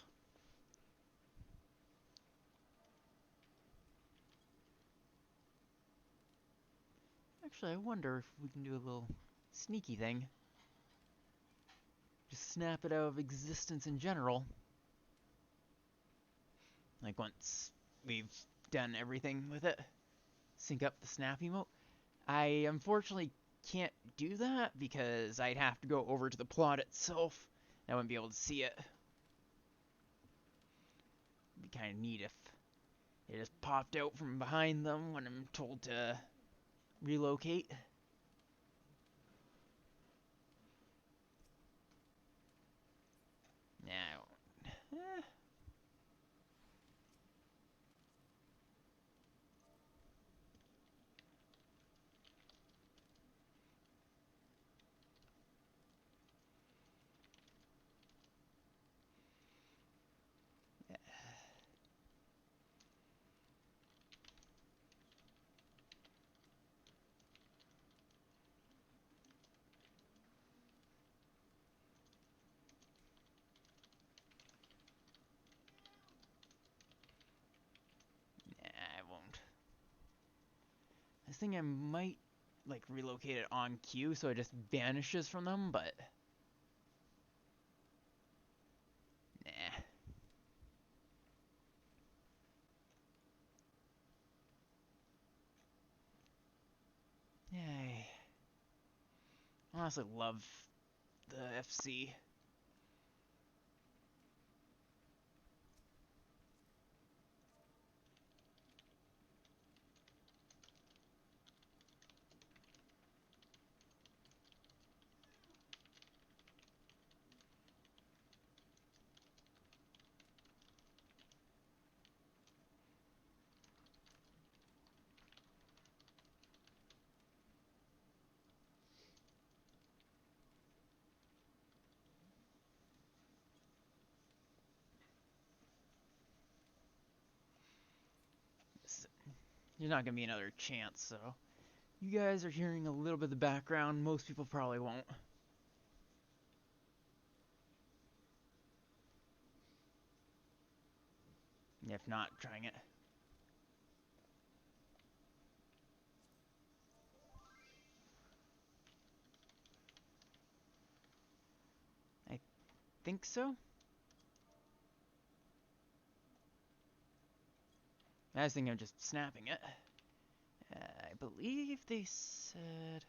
Actually, I wonder if we can do a little sneaky thing. Just snap it out of existence in general. Like once we've done everything with it. Sync up the snap emote. I unfortunately can't do that because I'd have to go over to the plot itself. I wouldn't be able to see it. It'd be kind of neat if it just popped out from behind them when I'm told to relocate. Now, I won't. This thing I might like relocate it on cue so it just vanishes from them, but nah. Yay. I honestly love the FC. There's not gonna be another chance, so you guys are hearing a little bit of the background. Most people probably won't. If not, trying it. I think so. I was thinking of just snapping it. I believe they said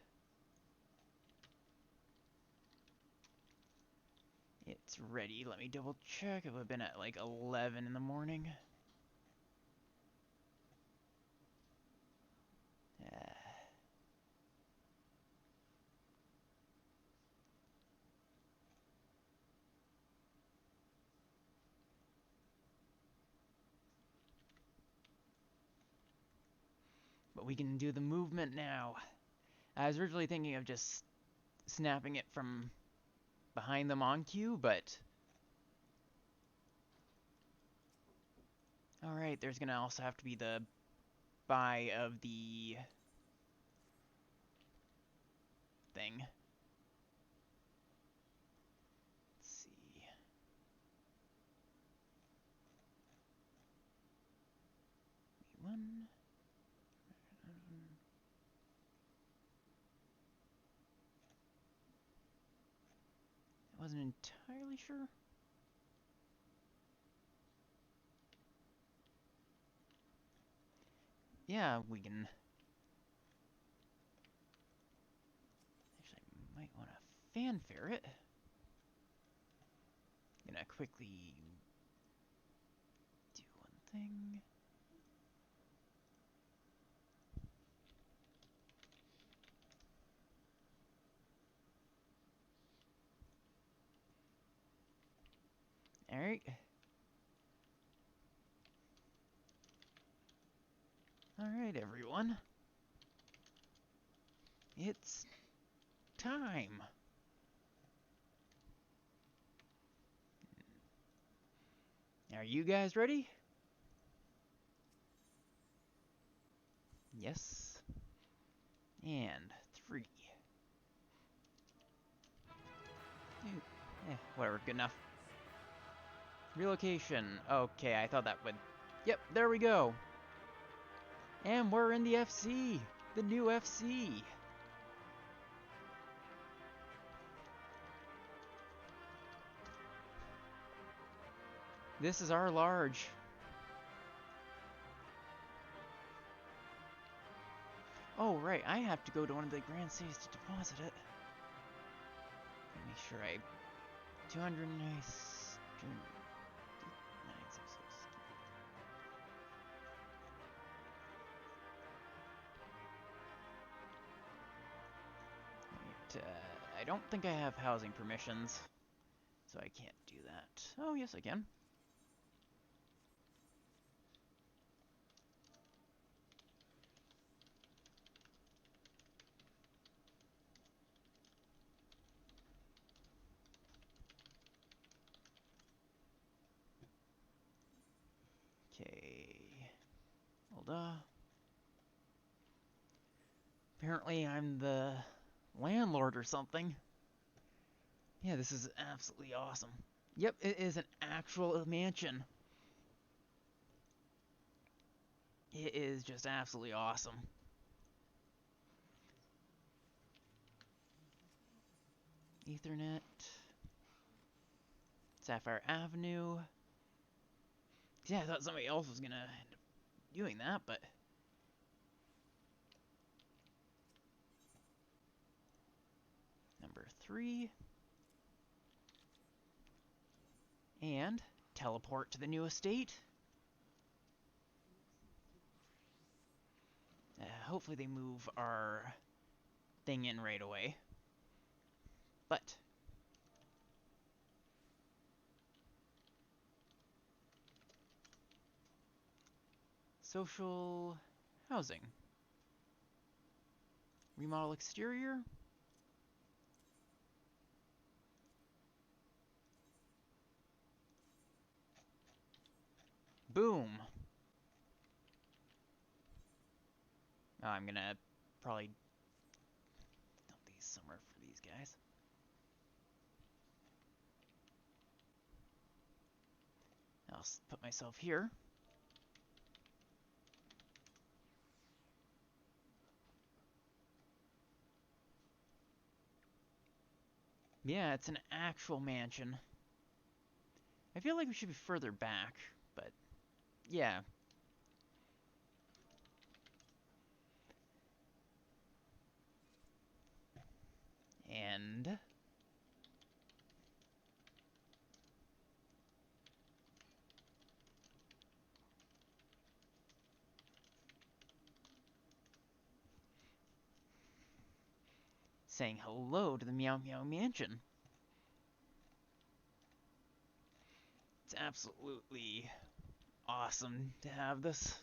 it's ready. Let me double check. It would have been at like 11 in the morning. But we can do the movement now. I was originally thinking of just snapping it from behind them on cue, but alright, there's gonna also have to be the buy of the thing. Let's see. One. I wasn't entirely sure. Yeah, we can. Actually, I might want to fanfare it. Gonna quickly do one thing. Alright. Alright, everyone. It's time. Are you guys ready? Yes. And 3. Whatever, good enough. Relocation. Okay, I thought that would... Yep, there we go. And we're in the FC. The new FC. This is our large. Oh, right, I have to go to one of the grand cities to deposit it. Make sure I... 200 nice... 966. Right, I don't think I have housing permissions, so I can't do that. Oh, yes, I can. Okay. Hold on. Apparently I'm the landlord or something. Yeah, this is absolutely awesome. Yep, it is an actual mansion. It is just absolutely awesome. Ethernet. Sapphire Avenue. Yeah, I thought somebody else was gonna end up doing that, but... Number 3. And teleport to the new estate. Hopefully they move our thing in right away. But... Social housing. Remodel exterior. Boom. Oh, I'm gonna probably dump these somewhere for these guys. I'll put myself here. Yeah, it's an actual mansion. I feel like we should be further back, but yeah. And... saying hello to the Meow Meow Mansion. It's absolutely awesome to have this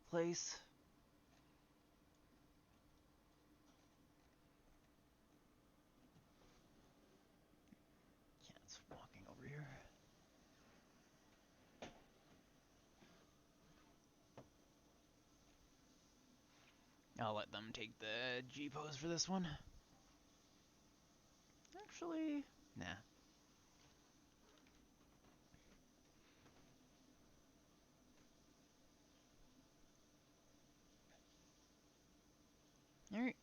place. Cat's walking over here. I'll let them take the G-pose for this one. Actually, nah. Alright.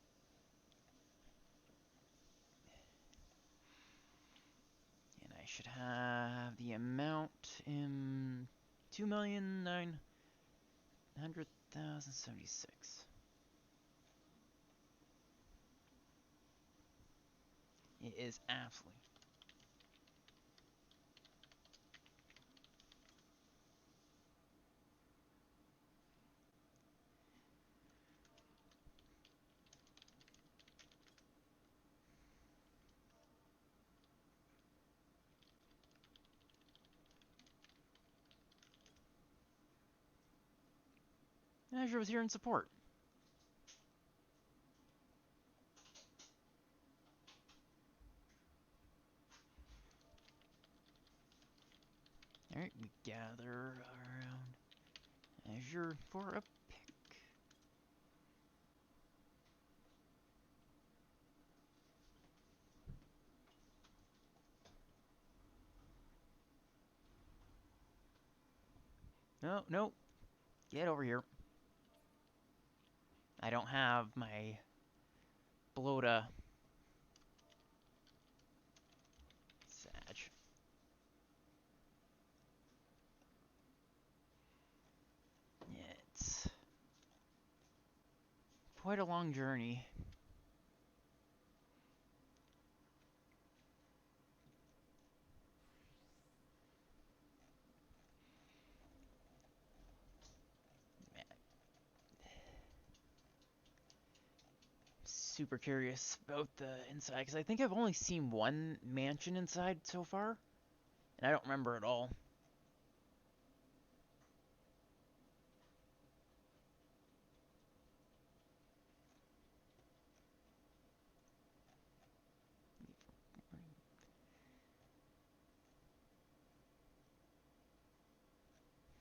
And I should have the amount in 2,900,076. It is absolutely... Azure was here in support. Alright, we gather around Azure for a pick. No, no. Get over here. I don't have my Blota Sag. It's quite a long journey. Super curious about the inside because I think I've only seen one mansion inside so far, and I don't remember at all.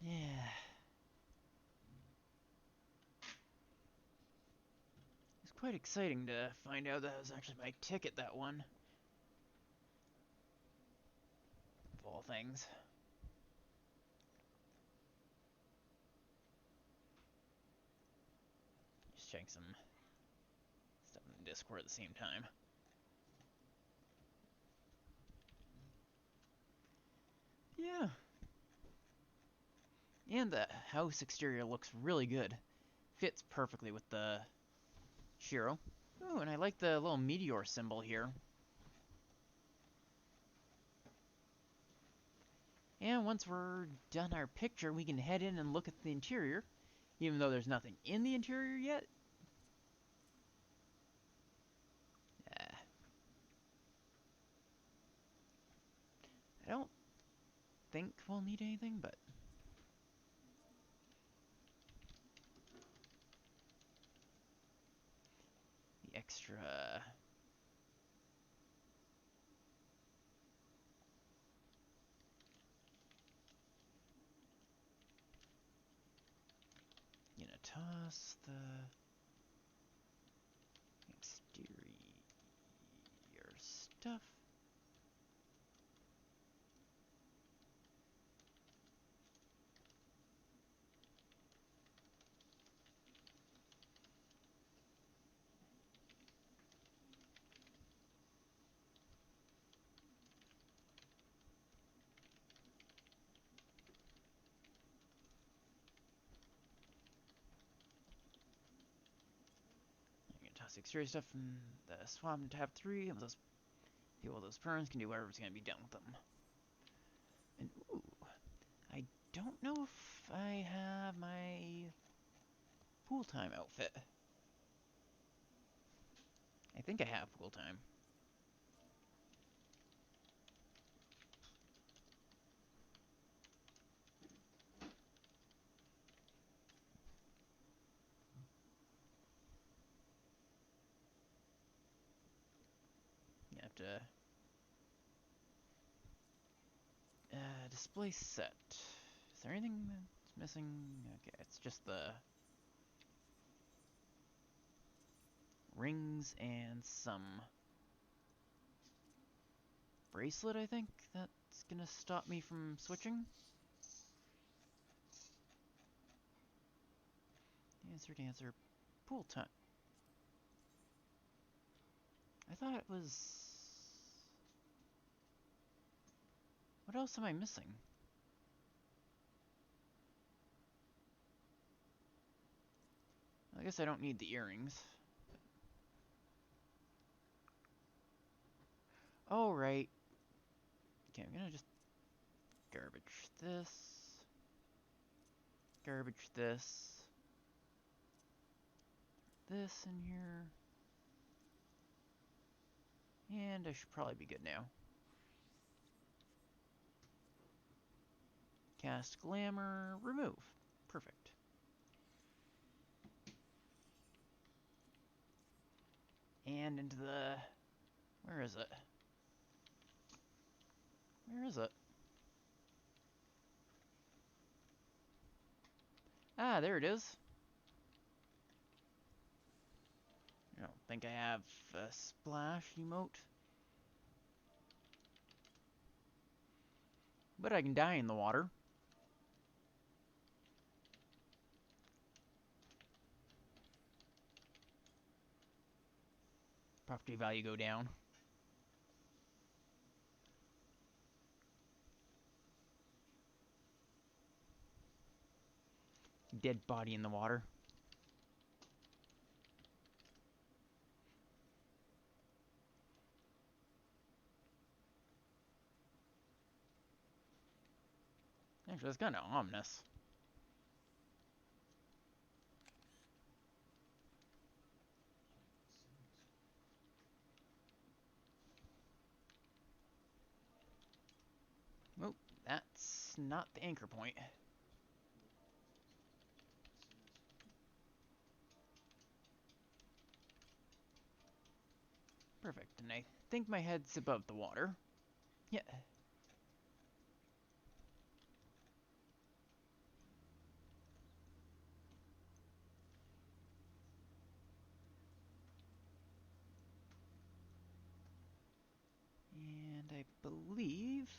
Yeah. It's quite exciting to find out that was actually my ticket, that one. Of all things. Just checking some stuff in the Discord at the same time. Yeah. And the house exterior looks really good. Fits perfectly with the Shiro. Ooh, and I like the little meteor symbol here. And once we're done our picture, we can head in and look at the interior, even though there's nothing in the interior yet. I don't think we'll need anything, but the extra gonna toss the exterior stuff. I'm gonna toss the exterior stuff from the swap to tab 3, and those people with those perms can do whatever's gonna be done with them. And ooh, I don't know if I have my pool time outfit. I think I have pool time. You have to display set. Is there anything that's missing? Okay, it's just the rings and some bracelet, I think, that's gonna stop me from switching. Dancer, pool time. I thought it was... What else am I missing? I guess I don't need the earrings. Oh, right. Okay, I'm gonna just garbage this. Garbage this. This in here. And I should probably be good now. Cast Glamour, remove. Perfect. And into the... Where is it? Where is it? Ah, there it is. I don't think I have a splash emote. But I can die in the water. Property value go down. Dead body in the water. Actually, that's kind of ominous. Oh, that's not the anchor point. Perfect, and I think my head's above the water. Yeah. And I believe...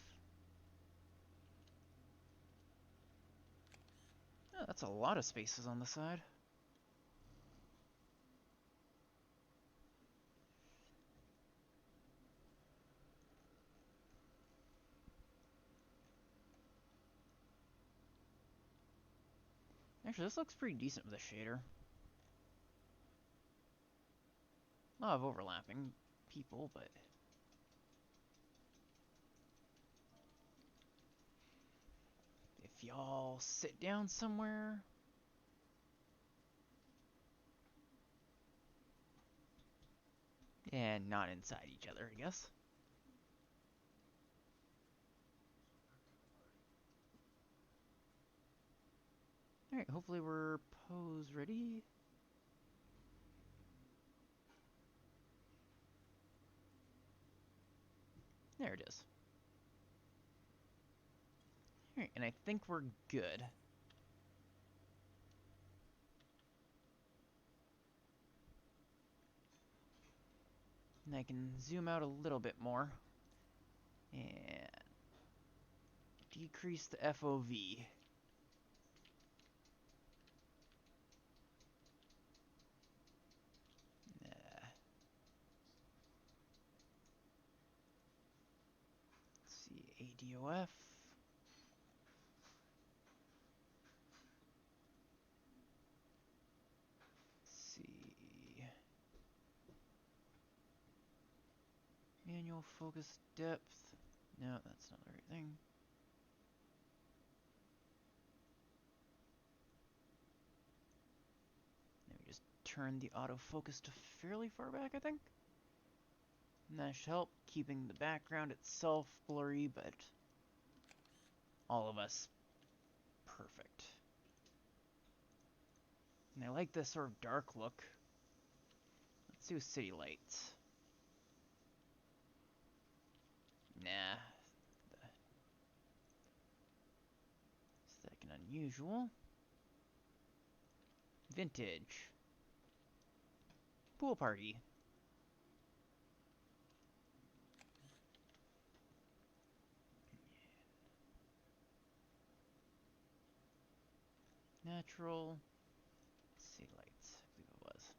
Oh, that's a lot of spaces on the side. Actually, this looks pretty decent with a shader. A lot of overlapping people, but... If y'all sit down somewhere... And not inside each other, I guess. Alright, hopefully we're pose ready. There it is. Alright, and I think we're good. And I can zoom out a little bit more. And decrease the FOV. Let's see, ADOF. Let's see. Manual focus depth. No, that's not the right thing. Let me just turn the autofocus to fairly far back, I think. And that should help, keeping the background itself blurry, but all of us perfect. And I like this sort of dark look. Let's do city lights. Nah. Second unusual. Vintage. Pool party. Natural. City lights, I believe it was.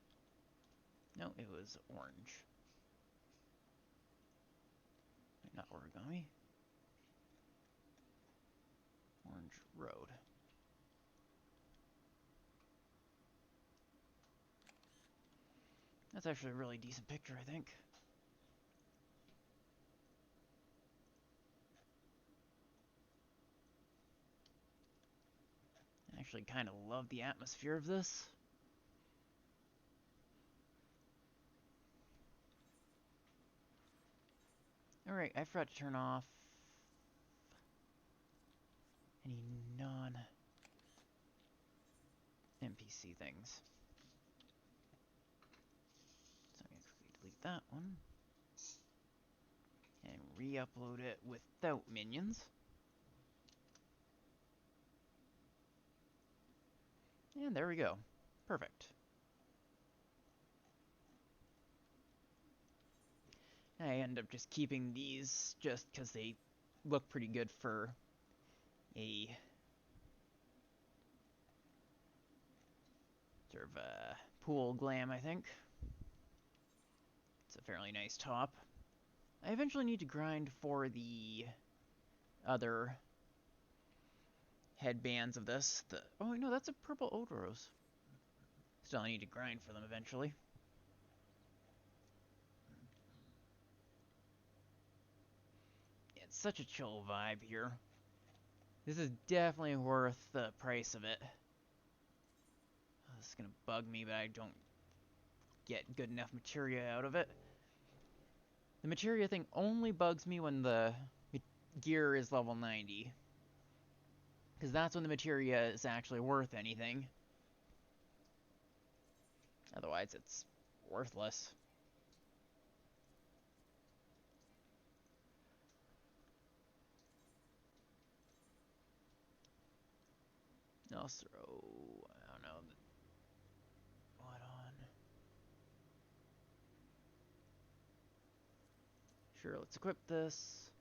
No, it was orange. Not origami. Orange road. That's actually a really decent picture, I think. I actually kind of love the atmosphere of this. Alright, I forgot to turn off any non-NPC things. So I'm going to quickly that one. And re-upload it without minions. And there we go. Perfect. I end up just keeping these just because they look pretty good for a sort of a pool glam, I think. It's a fairly nice top. I eventually need to grind for the other headbands of this. Oh, no, that's a purple Odorose. Still, I need to grind for them eventually. It's such a chill vibe here. This is definitely worth the price of it. This is gonna bug me, but I don't get good enough materia out of it. The materia thing only bugs me when the gear is level 90. Because that's when the materia is actually worth anything. Otherwise, it's worthless. I'll throw, I don't know, what on? Sure, let's equip this.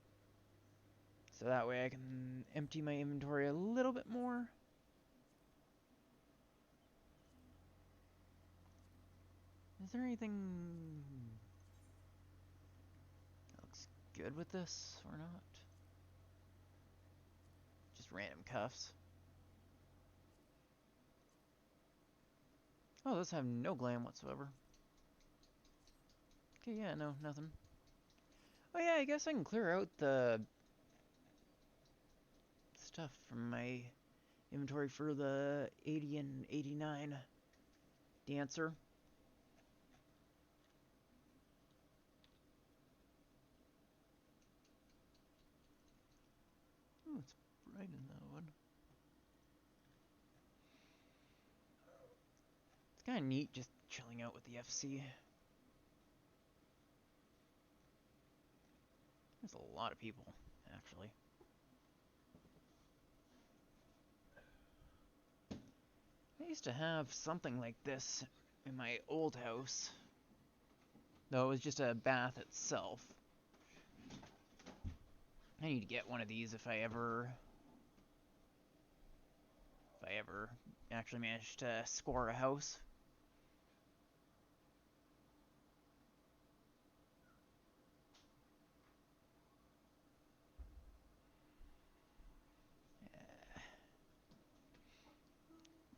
So that way I can empty my inventory a little bit more. Is there anything that looks good with this or not? Just random cuffs. Oh, those have no glam whatsoever. Okay, yeah, no, nothing. Oh yeah, I guess I can clear out the stuff from my inventory for the 80 and 89 dancer. Oh, it's bright in that one. It's kind of neat just chilling out with the FC. There's a lot of people, actually. I used to have something like this in my old house, though it was just a bath itself. I need to get one of these if I ever actually manage to score a house.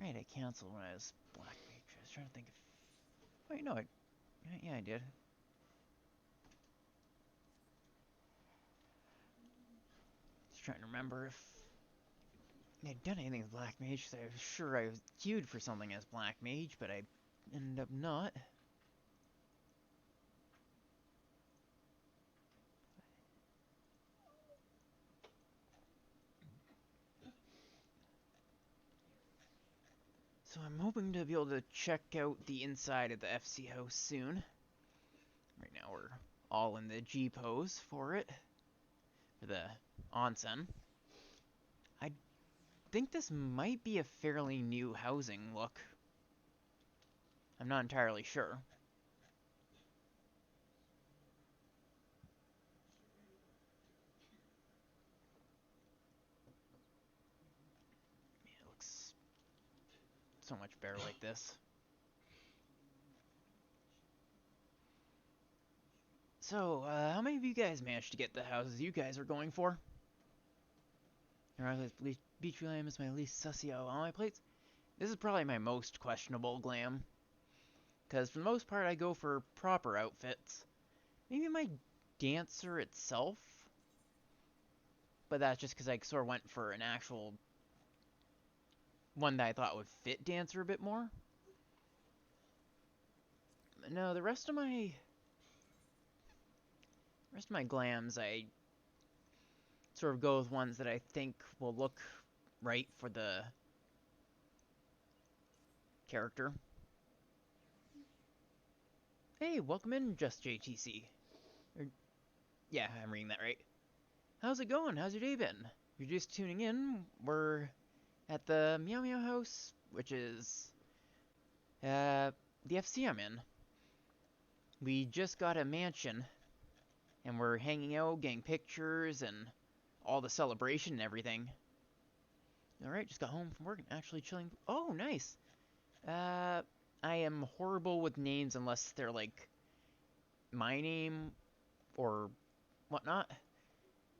Right, I canceled when I was Black Mage. I was trying to think if... Wait, no, yeah, I did. Just trying to remember if I'd done anything with Black Mage, because I was sure I was queued for something as Black Mage, but I ended up not. So I'm hoping to be able to check out the inside of the FC house soon. Right now we're all in the G pose for it. For the onsen. I think this might be a fairly new housing look. I'm not entirely sure. It looks so much better like this. So, how many of you guys managed to get the houses you guys are going for? Beach Glam is my least sussy out of all my plates. This is probably my most questionable glam. Because for the most part, I go for proper outfits. Maybe my dancer itself. But that's just because I sort of went for an actual one that I thought would fit dancer a bit more. No, the rest of my glams, I sort of go with ones that I think will look right for the character. Hey, welcome in, Just JTC. Or, yeah, I'm reading that right. How's it going? How's your day been? If you're just tuning in, we're at the Meow Meow house, which is the FC I'm in. We just got a mansion, and we're hanging out, getting pictures, and all the celebration and everything. Alright, just got home from work and actually chilling. Oh, nice. Uh, I am horrible with names unless they're like my name or whatnot.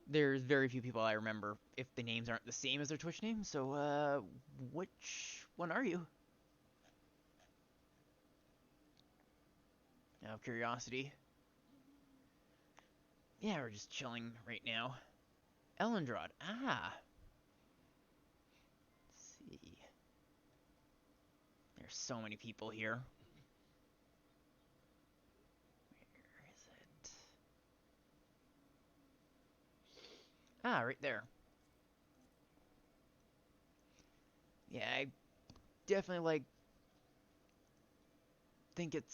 There's very few people I remember if the names aren't the same as their Twitch name. So, which one are you? Out of curiosity. Yeah, we're just chilling right now. Ellendrad. Ah. Let's see. There's so many people here. Where is it? Ah, right there. Yeah, I definitely think it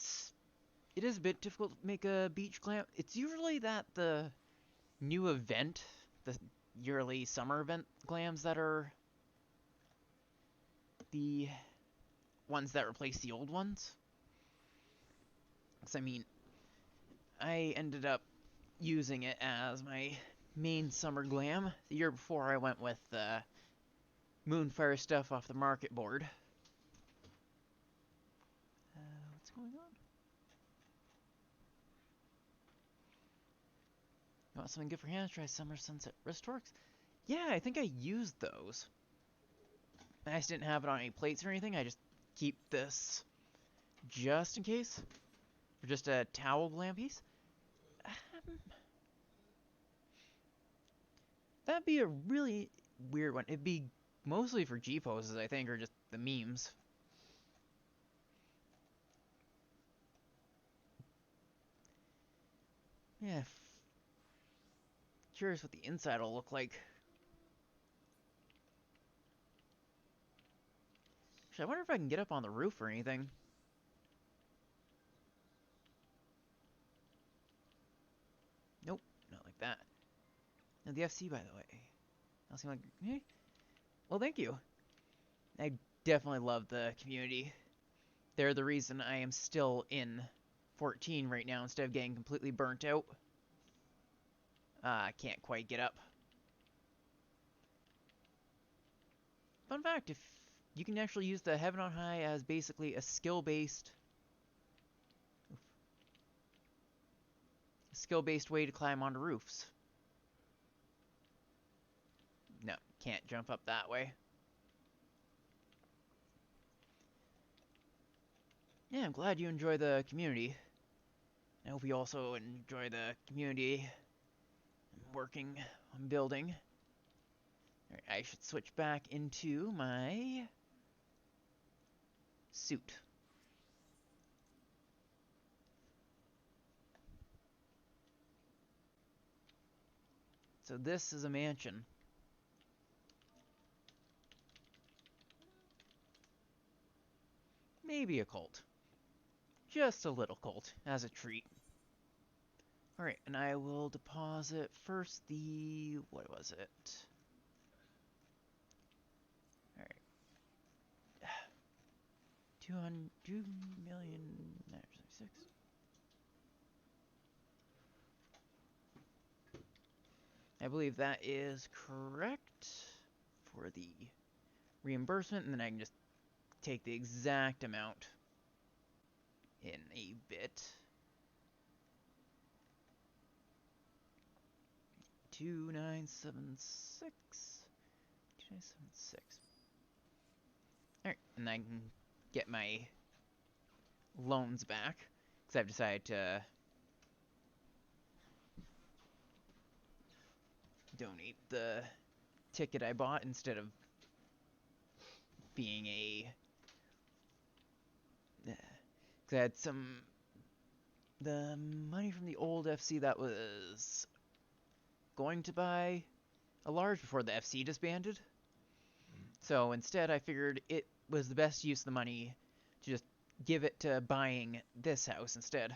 is a bit difficult to make a beach glam. It's usually that the new event, the yearly summer event glams that are the ones that replace the old ones. Because, I mean, I ended up using it as my main summer glam. The year before, I went with Moonfire stuff off the market board. What's going on? You want something good for hands? Try Summer Sunset Wrist Torques. Yeah, I think I used those. I just didn't have it on any plates or anything. I just keep this just in case. For just a towel glam piece. That'd be a really weird one. It'd be mostly for G poses, I think, or just the memes. Yeah. Curious what the inside will look like. Actually, I wonder if I can get up on the roof or anything. Nope, not like that. Now the FC, by the way. I'll seem like, eh? Well, thank you. I definitely love the community. They're the reason I am still in 14 right now instead of getting completely burnt out. I can't quite get up. Fun fact, if you can actually use the Heaven on High as basically a skill-based way to climb onto roofs. No, can't jump up that way. Yeah, I'm glad you enjoy the community. I hope you also enjoy the community I'm working on building. Alright, I should switch back into my suit. So this is a mansion. Maybe a cult. Just a little cult, as a treat. Alright, and I will deposit first the... what was it? Alright. 2,976. I believe that is correct for the reimbursement, and then I can just take the exact amount in a bit. 2,976. 2,976. Alright, and I can get my loans back, because I've decided to donate the ticket I bought instead of being a... because I had some... the money from the old FC that was going to buy a large before the FC disbanded. So instead, I figured it was the best use of the money to just give it to buying this house instead.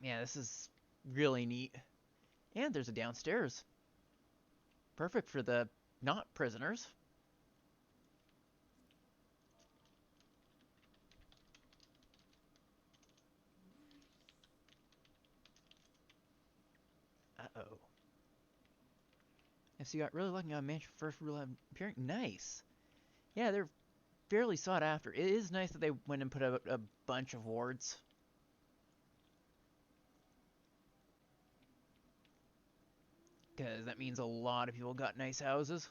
Yeah, this is really neat. And there's a downstairs. Perfect for the not prisoners. Uh-oh. FC got really lucky on mansion first rule appearing. Nice. Yeah, they're fairly sought after. It is nice that they went and put a bunch of wards. Because that means a lot of people got nice houses.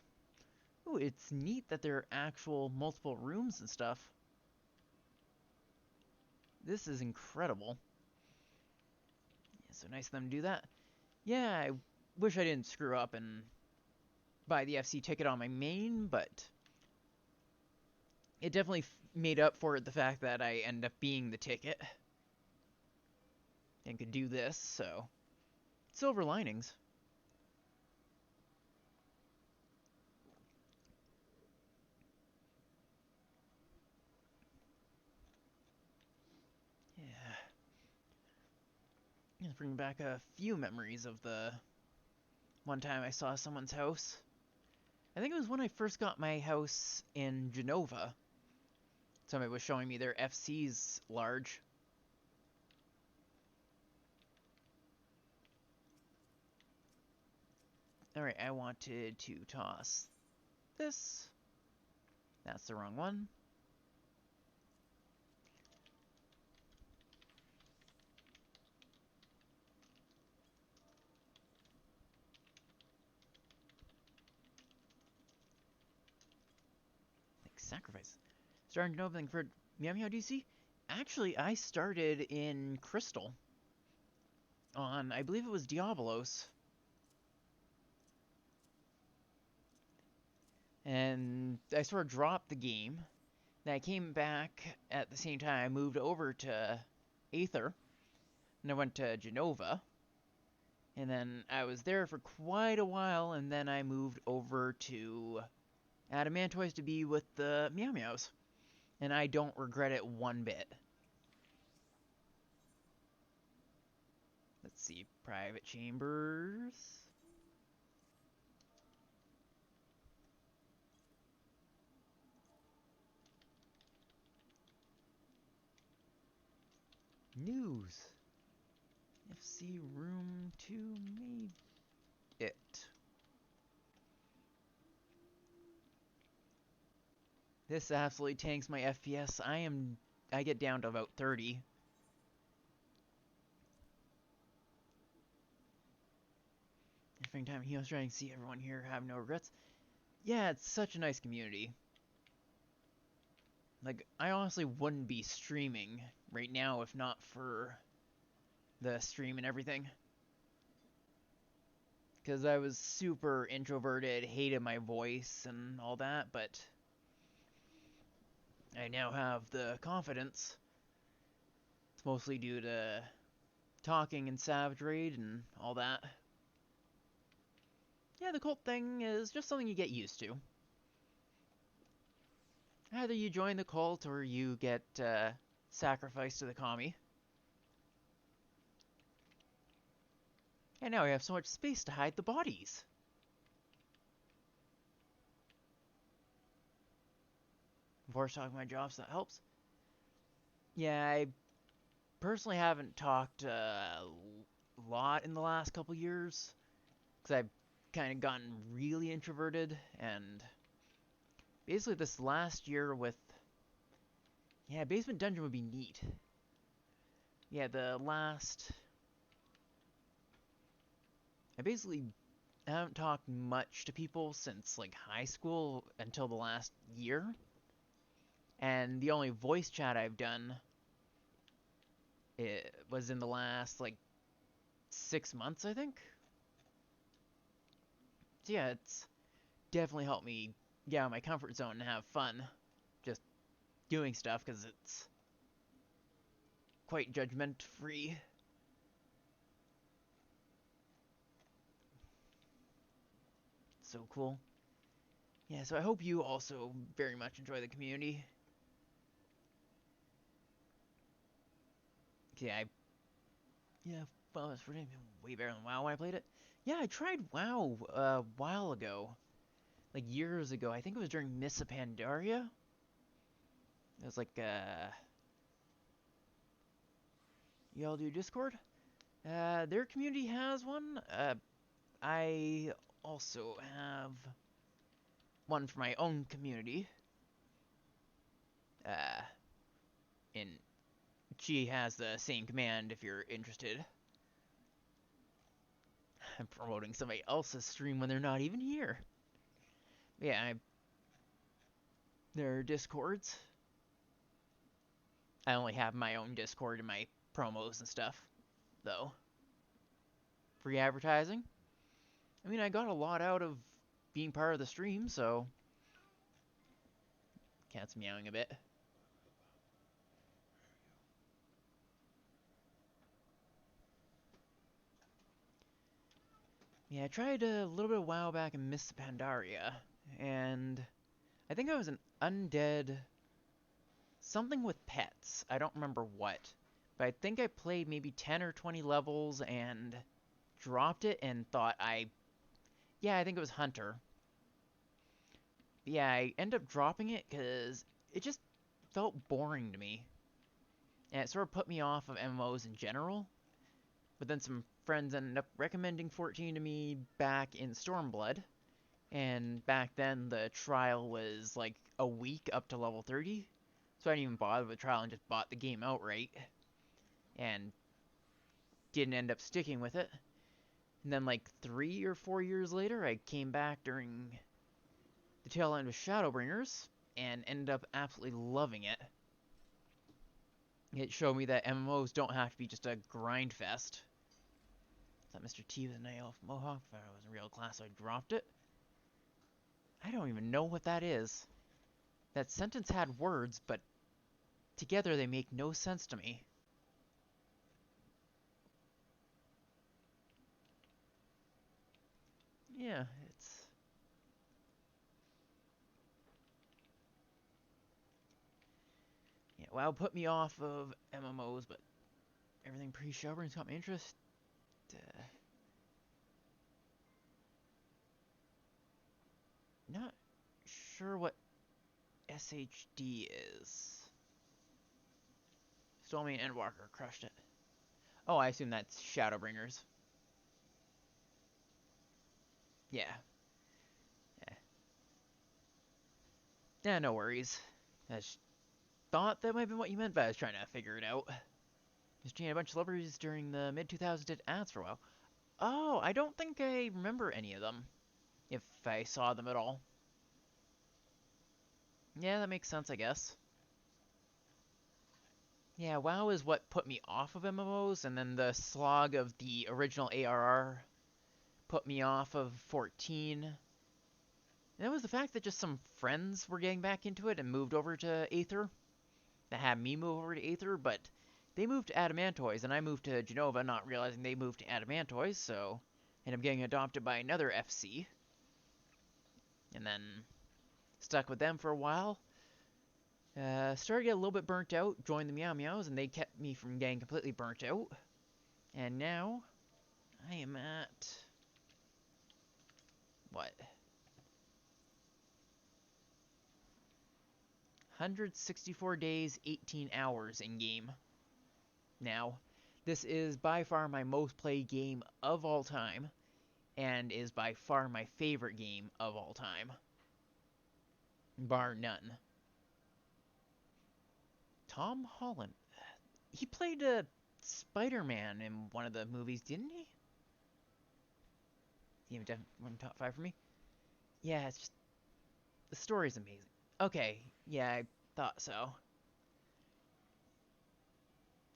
Ooh, it's neat that there are actual multiple rooms and stuff. This is incredible. Yeah, so nice of them to do that. Yeah, I wish I didn't screw up and buy the FC ticket on my main, but it definitely made up for it the fact that I end up being the ticket and could do this, so silver linings. Yeah. Let's bring back a few memories of the one time I saw someone's house. I think it was when I first got my house in Genova. Somebody was showing me their FC's large. Alright, I wanted to toss this. That's the wrong one. Like sacrifice. Starting to know everything for Meow Meow DC? Actually, I started in Crystal. On, I believe it was Diabolos. And I sort of dropped the game. Then I came back at the same time. I moved over to Aether. And I went to Genova. And then I was there for quite a while. And then I moved over to Adamantoise to be with the Meow Meows. And I don't regret it one bit. Let's see. Private chambers. News. FC room 2 made it. This absolutely tanks my FPS. I get down to about 30. Every time he was trying to see everyone here have no regrets. Yeah, it's such a nice community. Like, I honestly wouldn't be streaming right now if not for the stream and everything. Because I was super introverted, hated my voice and all that, but I now have the confidence. It's mostly due to talking in Savage Raid and all that. Yeah, the cult thing is just something you get used to. Either you join the cult or you get sacrificed to the commie. And now we have so much space to hide the bodies. Before talking my job, so that helps. Yeah, I personally haven't talked a lot in the last couple years. Because I've kind of gotten really introverted. And basically this last year with... Yeah, Basement Dungeon would be neat. Yeah, the last... I basically haven't talked much to people since like high school until the last year. And the only voice chat I've done it was in the last like 6 months, I think. So yeah, it's definitely helped me get out of my comfort zone and have fun just doing stuff because it's quite judgment free. So cool. Yeah, so I hope you also very much enjoy the community. Yeah, Yeah, well, it's really way better than WoW when I played it. Yeah, I tried WoW a while ago, like years ago. I think it was during Miss Pandaria. It was like, y'all do Discord? Their community has one. I also have one for my own community. Uh, and she has the same command if you're interested. I'm promoting somebody else's stream when they're not even here. Yeah, their Discords. I only have my own Discord and my promos and stuff, though. Free advertising. I mean, I got a lot out of being part of the stream, so cat's meowing a bit. Yeah, I tried a little bit of WoW back in Miss Pandaria, and I think I was an undead something with pets. I don't remember what, but I think I played maybe 10 or 20 levels and dropped it and thought yeah, I think it was Hunter. Yeah, I ended up dropping it because it just felt boring to me. And it sort of put me off of MMOs in general. But then some friends ended up recommending 14 to me back in Stormblood. And back then the trial was like a week up to level 30. So I didn't even bother with the trial and just bought the game outright. And didn't end up sticking with it. And then like 3 or 4 years later, I came back during the tail end of Shadowbringers and ended up absolutely loving it. It showed me that MMOs don't have to be just a grind fest. I thought Mr. T was a night elf mohawk, but I was in real class, so I dropped it. I don't even know what that is. That sentence had words, but together they make no sense to me. Yeah, it's... Yeah, WoW put me off of MMOs, but everything pre-Shadowbringers got my interest. Uh, Not sure what SHD is. Stormy and Endwalker crushed it. Oh, I assume that's Shadowbringers. Yeah. Yeah, yeah, no worries. I just thought that might have been what you meant, but I was trying to figure it out. Just a bunch of celebrities during the mid-2000s did ads for a while. Oh, I don't think I remember any of them. If I saw them at all. Yeah, that makes sense, I guess. Yeah, WoW is what put me off of MMOs, and then the slog of the original ARR put me off of 14. And it was the fact that just some friends were getting back into it and moved over to Aether. That had me move over to Aether, but they moved to Adamantoise, and I moved to Genova, not realizing they moved to Adamantoise, so ended up getting adopted by another FC. And then stuck with them for a while. Started to get a little bit burnt out, joined the Meow Meows, and they kept me from getting completely burnt out. And now, I am at... what? 164 days, 18 hours in game. Now, this is by far my most played game of all time, and is by far my favorite game of all time. Bar none. Tom Holland. He played Spider-Man in one of the movies, didn't he? He even one top 5 for me. Yeah, it's just the story's amazing. Okay, yeah, I thought so.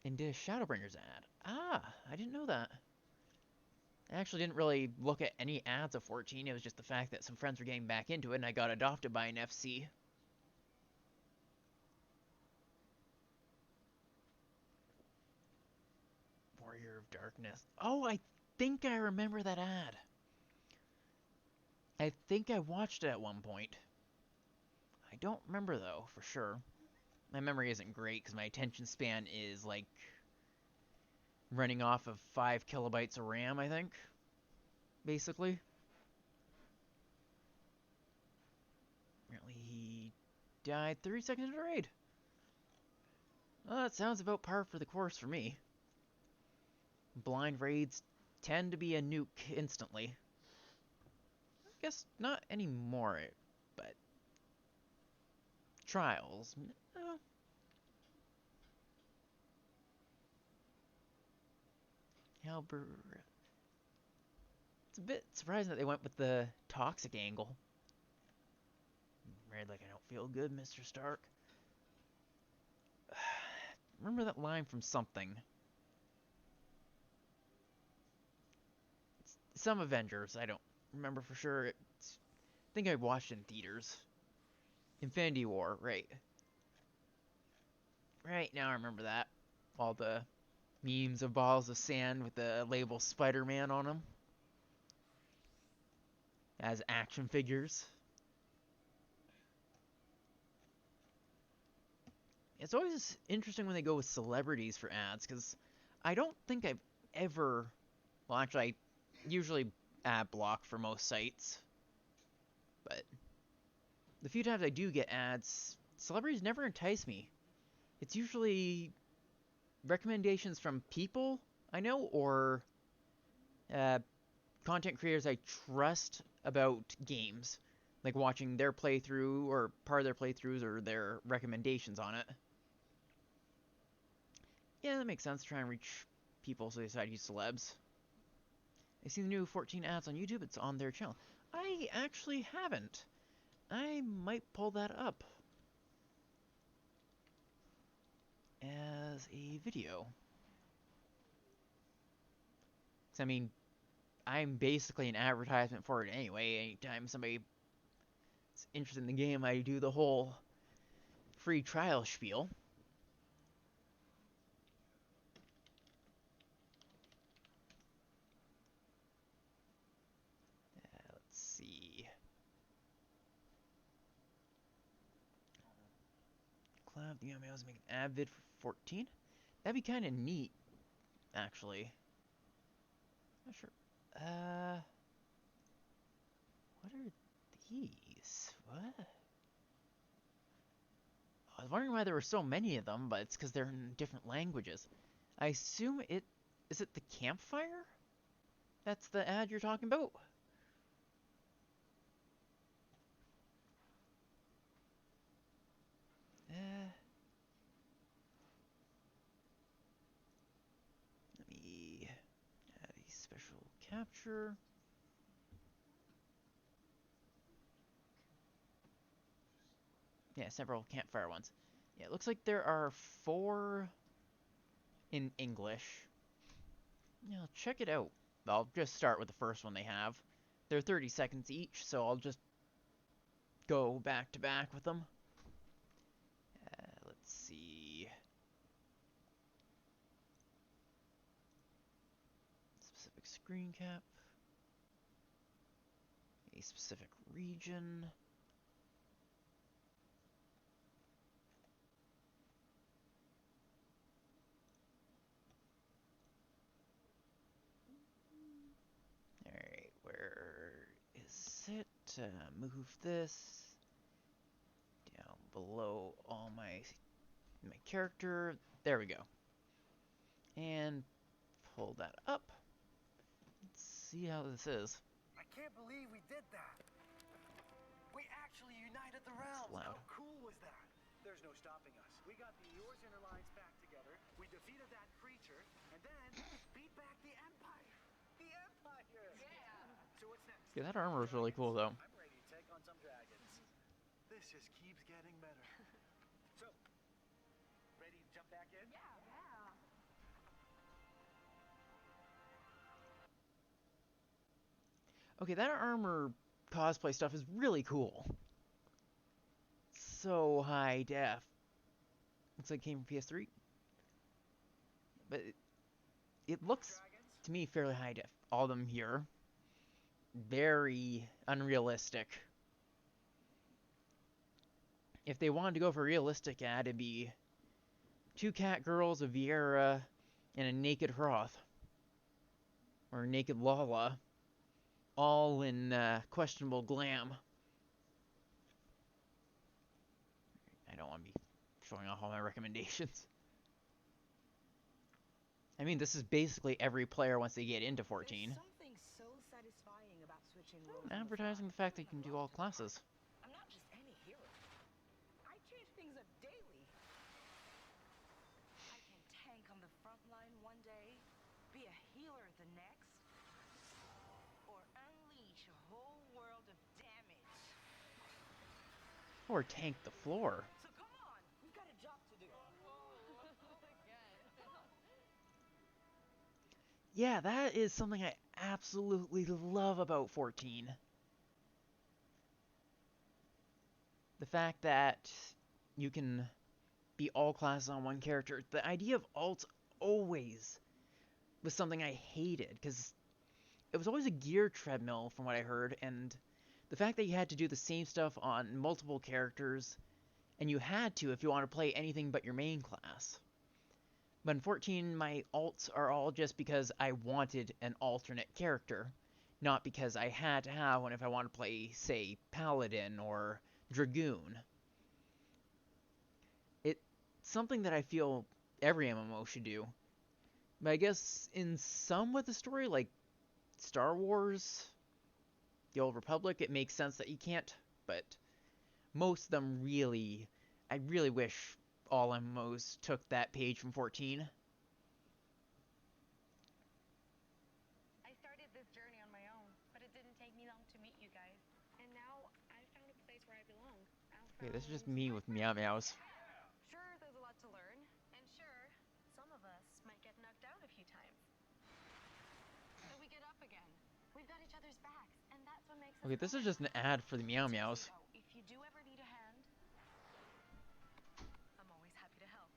And did a Shadowbringers ad. Ah, I didn't know that. I actually didn't really look at any ads of 14. It was just the fact that some friends were getting back into it, and I got adopted by an FC. Warrior of Darkness. Oh, I think I remember that ad. I think I watched it at one point. I don't remember, though, for sure. My memory isn't great, because my attention span is, like, running off of 5 kilobytes of RAM, I think, basically. Apparently he died 30 seconds into the raid. Well, that sounds about par for the course for me. Blind raids tend to be a nuke instantly. I guess not anymore, but trials. Halber. It's a bit surprising that they went with the toxic angle. Red, like, I don't feel good, Mr. Stark. Remember that line from something? It's some Avengers, I don't remember for sure. I think I watched it in theaters. Infinity War, right. Right, now I remember that. All the memes of balls of sand with the label Spider-Man on them. As action figures. It's always interesting when they go with celebrities for ads, because I don't think I've ever... Well, actually, I usually ad block for most sites. But the few times I do get ads, celebrities never entice me. It's usually recommendations from people I know, or uh, content creators I trust about games. Like watching their playthrough, or part of their playthroughs, or their recommendations on it. Yeah, that makes sense. Try and reach people so they decide to use celebs. I see the new 14 ads on YouTube. It's on their channel. I actually haven't. I might pull that up as a video. 'Cause, I mean, I'm basically an advertisement for it anyway. Anytime somebody is interested in the game, I do the whole free trial spiel. Let's see. Cloud, the Meow Meow is making an ad vid for 14? That'd be kind of neat, actually. Not sure. What are these? What? I was wondering why there were so many of them, but it's because they're in different languages. I assume it... Is it the campfire? That's the ad you're talking about? Let me add a special capture. Yeah, several campfire ones. Yeah, it looks like there are 4 in English. Yeah, check it out. I'll just start with the first one they have. They're 30 seconds each, so I'll just go back to back with them. Let's see. Specific screen cap. A specific region. Alright, where is it? Move this down below all my character. There we go. And pull that up. Let's see how this is. I can't believe we did that. We actually united the realms. Loud. How cool was that? There's no stopping us. We got the yours inner lines back together. We defeated that creature, and then beat back the Empire. The Empire! Yeah! So what's next? Yeah, that armor is really cool, though. I'm ready to take on some dragons. This just keeps getting better. So, ready to jump back in? Yeah. Okay, that armor cosplay stuff is really cool. So high def. Looks like it came from PS3. But it looks, to me, fairly high def. All of them here. Very unrealistic. If they wanted to go for a realistic ad, it'd be 2 cat girls, a Viera, and a naked Hroth, or naked Lala, all in questionable glam. I don't want to be showing off all my recommendations. I mean, this is basically every player once they get into 14. There's something so satisfying about switching roles on the Advertising the fly. fact that you can do all classes. I'm not just any hero. I change things up daily. I can tank on the front line one day, be a healer the next, or unleash a whole world of damage. Or tank the floor. So come on, we've got a job to do. Yeah, that is something I absolutely love about 14. The fact that you can be all classes on one character. The idea of alts always was something I hated, because it was always a gear treadmill from what I heard, and the fact that you had to do the same stuff on multiple characters, and you had to if you want to play anything but your main class. But in 14, my alts are all just because I wanted an alternate character, not because I had to have one if I want to play, say, Paladin or Dragoon. It's something that I feel every MMO should do. But I guess in some with the story, like Star Wars, The Old Republic, it makes sense that you can't, but most of them really, I really wish all MMOs took that page from 14. I started this journey on my own, but it didn't take me long to meet you guys. And now I found a place where I belong. Okay, this is just me with Meow Meows. Sure, there's a lot to learn, and sure, some of us might get knocked down a few times. But we get up again. We've got each other's backs, and that's what makes us. Okay, this is just an ad for the Meow Meows. If you do ever need a hand, I'm always happy to help.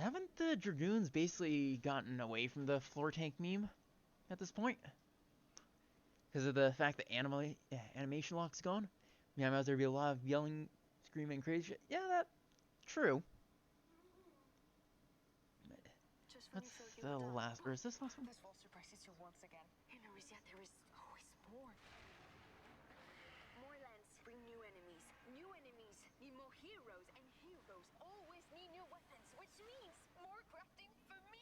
Haven't the Dragoons basically gotten away from the floor tank meme at this point? Because of the fact that animation lock's gone? Meow Meows, there'd be a lot of yelling, screaming, crazy shit. Yeah, that's true. What's the last, or is this last one? This will surprises you once again. And there is there is always more. More lands bring new enemies. New enemies need more heroes, and heroes always need new weapons, which means more crafting for me.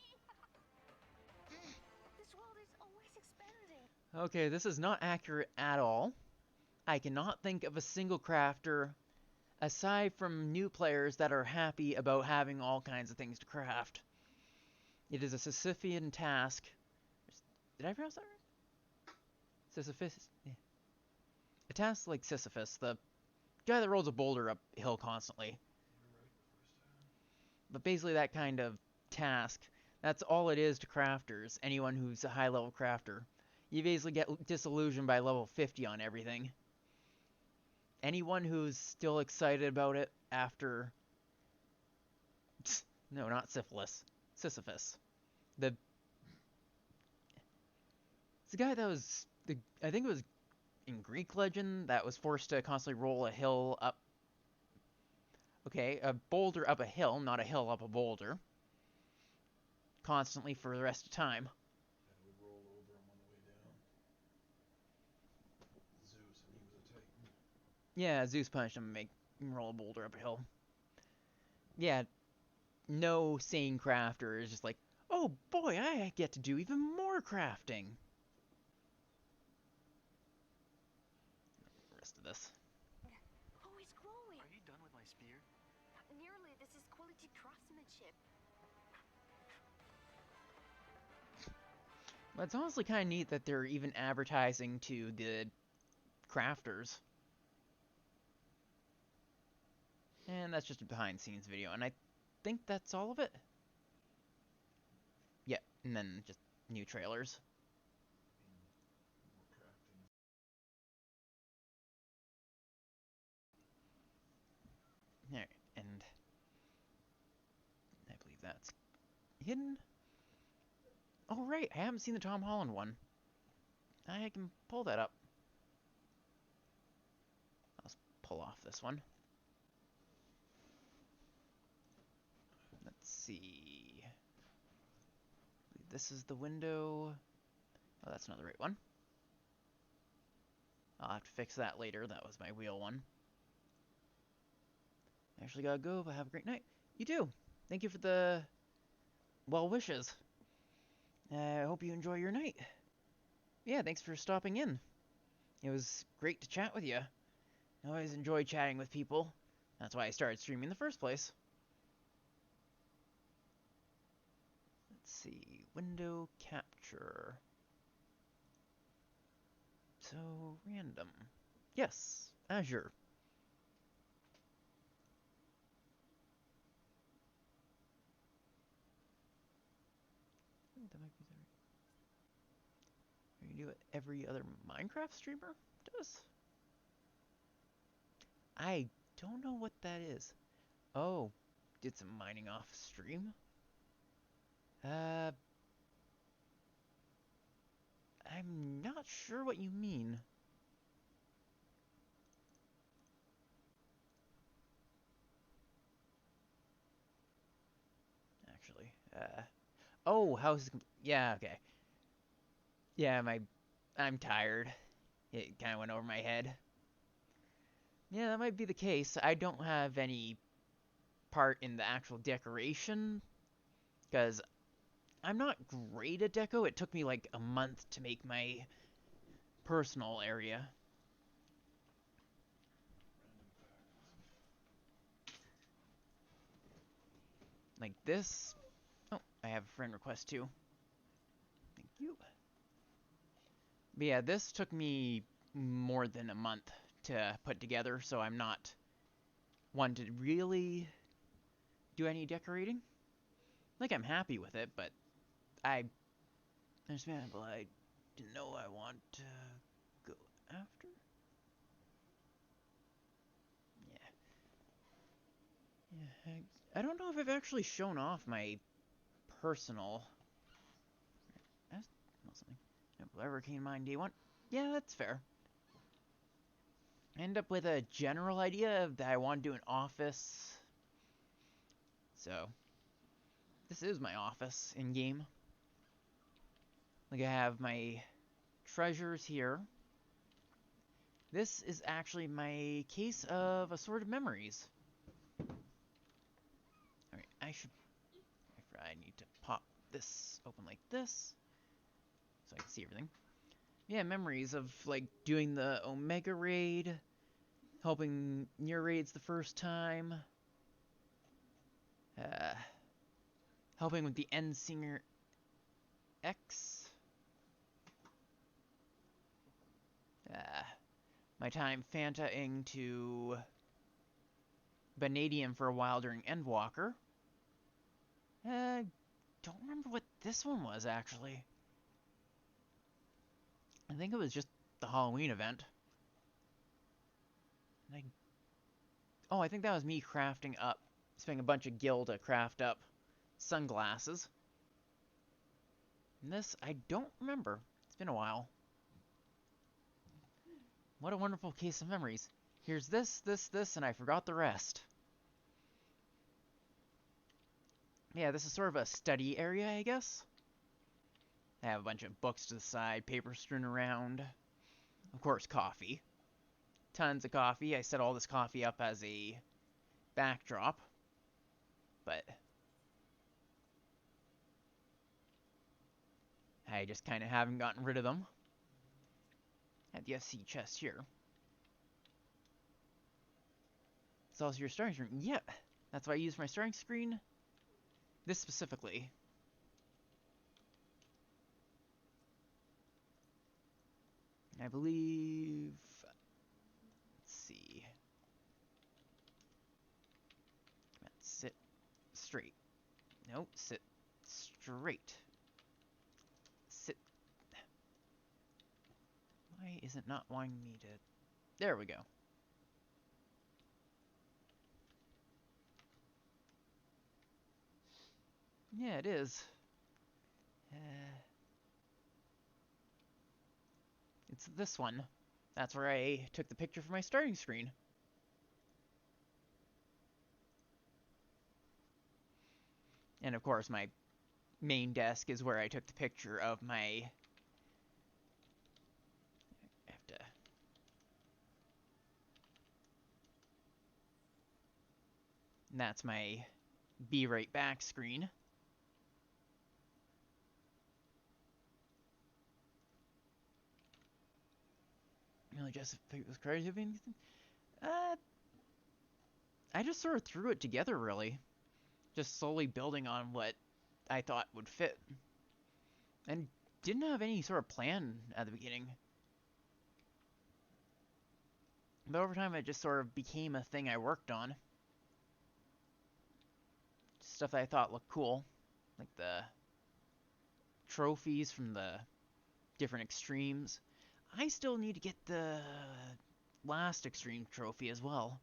This world is always expanding. Okay, this is not accurate at all. I cannot think of a single crafter, aside from new players, that are happy about having all kinds of things to craft. It is a Sisyphean task. Did I pronounce that right? Sisyphus? Yeah. A task like Sisyphus, the guy that rolls a boulder uphill constantly. But basically that kind of task, that's all it is to crafters, anyone who's a high-level crafter. You basically get disillusioned by level 50 on everything. Anyone who's still excited about it after... No, not syphilis. Sisyphus. It's the guy that was... I think it was in Greek legend that was forced to constantly roll a hill up... Okay, a boulder up a hill, not a hill up a boulder. Constantly for the rest of time. And would roll over him on the way down. Zeus, and he was a titan. Yeah, Zeus punished him and make him roll a boulder up a hill. Yeah, no sane crafter is just like, oh boy, I get to do even more crafting. The rest of this. Oh, it's glowing. Are you done with my spear? Nearly. This is quality craftsmanship. But it's honestly kind of neat that they're even advertising to the crafters. And that's just a behind scenes video, and I think that's all of it. Yeah, and then just new trailers. More crafting. Alright, and I believe that's hidden. Oh right, I haven't seen the Tom Holland one. I can pull that up. I'll pull off this one. Let's see. This is the window. Oh, that's not the right one. I'll have to fix that later. That was my wheel one. I actually gotta go, but have a great night. You too. Thank you for the well wishes. I hope you enjoy your night. Yeah, thanks for stopping in. It was great to chat with you. I always enjoy chatting with people. That's why I started streaming in the first place. Let's see. Window capture. So random. Yes, Azure. That might be the right. You do what every other Minecraft streamer does? I don't know what that is. Oh, did some mining off stream? I'm not sure what you mean. Actually, oh, how's yeah, okay. Yeah, I'm tired. It kind of went over my head. Yeah, that might be the case. I don't have any part in the actual decoration because I'm not great at deco. It took me like a month to make my personal area. Like this. Oh, I have a friend request too. Thank you. But yeah, this took me more than a month to put together, so I'm not one to really do any decorating. Like, I'm happy with it, but I understand, but I didn't know I want to go after. Yeah. Yeah, I don't know if I've actually shown off my personal. That's something. Whatever came to mind day one. Yeah, that's fair. I end up with a general idea of that I want to do an office. So, this is my office in game. Like, I have my treasures here. This is actually my case of assorted memories. Alright, I need to pop this open like this so I can see everything. Yeah, memories of like doing the Omega raid, helping near raids the first time, helping with the End Singer X, my time Fanta-ing to Vanadium for a while during Endwalker. Don't remember what this one was actually. I think it was just the Halloween event. I think that was me crafting up, spending a bunch of gil to craft up sunglasses. And this, I don't remember. It's been a while. What a wonderful case of memories. Here's this, and I forgot the rest. Yeah, this is sort of a study area, I guess. I have a bunch of books to the side, paper strewn around. Of course, coffee. Tons of coffee. I set all this coffee up as a backdrop. But I just kind of haven't gotten rid of them. At the SC chest here. It's also your starting screen. Yep, that's why I use my starting screen. This specifically. I believe. Let's see. Sit straight. Nope, sit straight. Sit. Why is it not wanting me to. There we go. Yeah, it is. It's this one. That's where I took the picture for my starting screen. And of course, my main desk is where I took the picture of my... I have to... And that's my Be Right Back screen. Really just think it was crazy. I just sort of threw it together, really. Just slowly building on what I thought would fit. And didn't have any sort of plan at the beginning. But over time, it just sort of became a thing I worked on. Stuff that I thought looked cool. Like the trophies from the different extremes. I still need to get the last extreme trophy as well.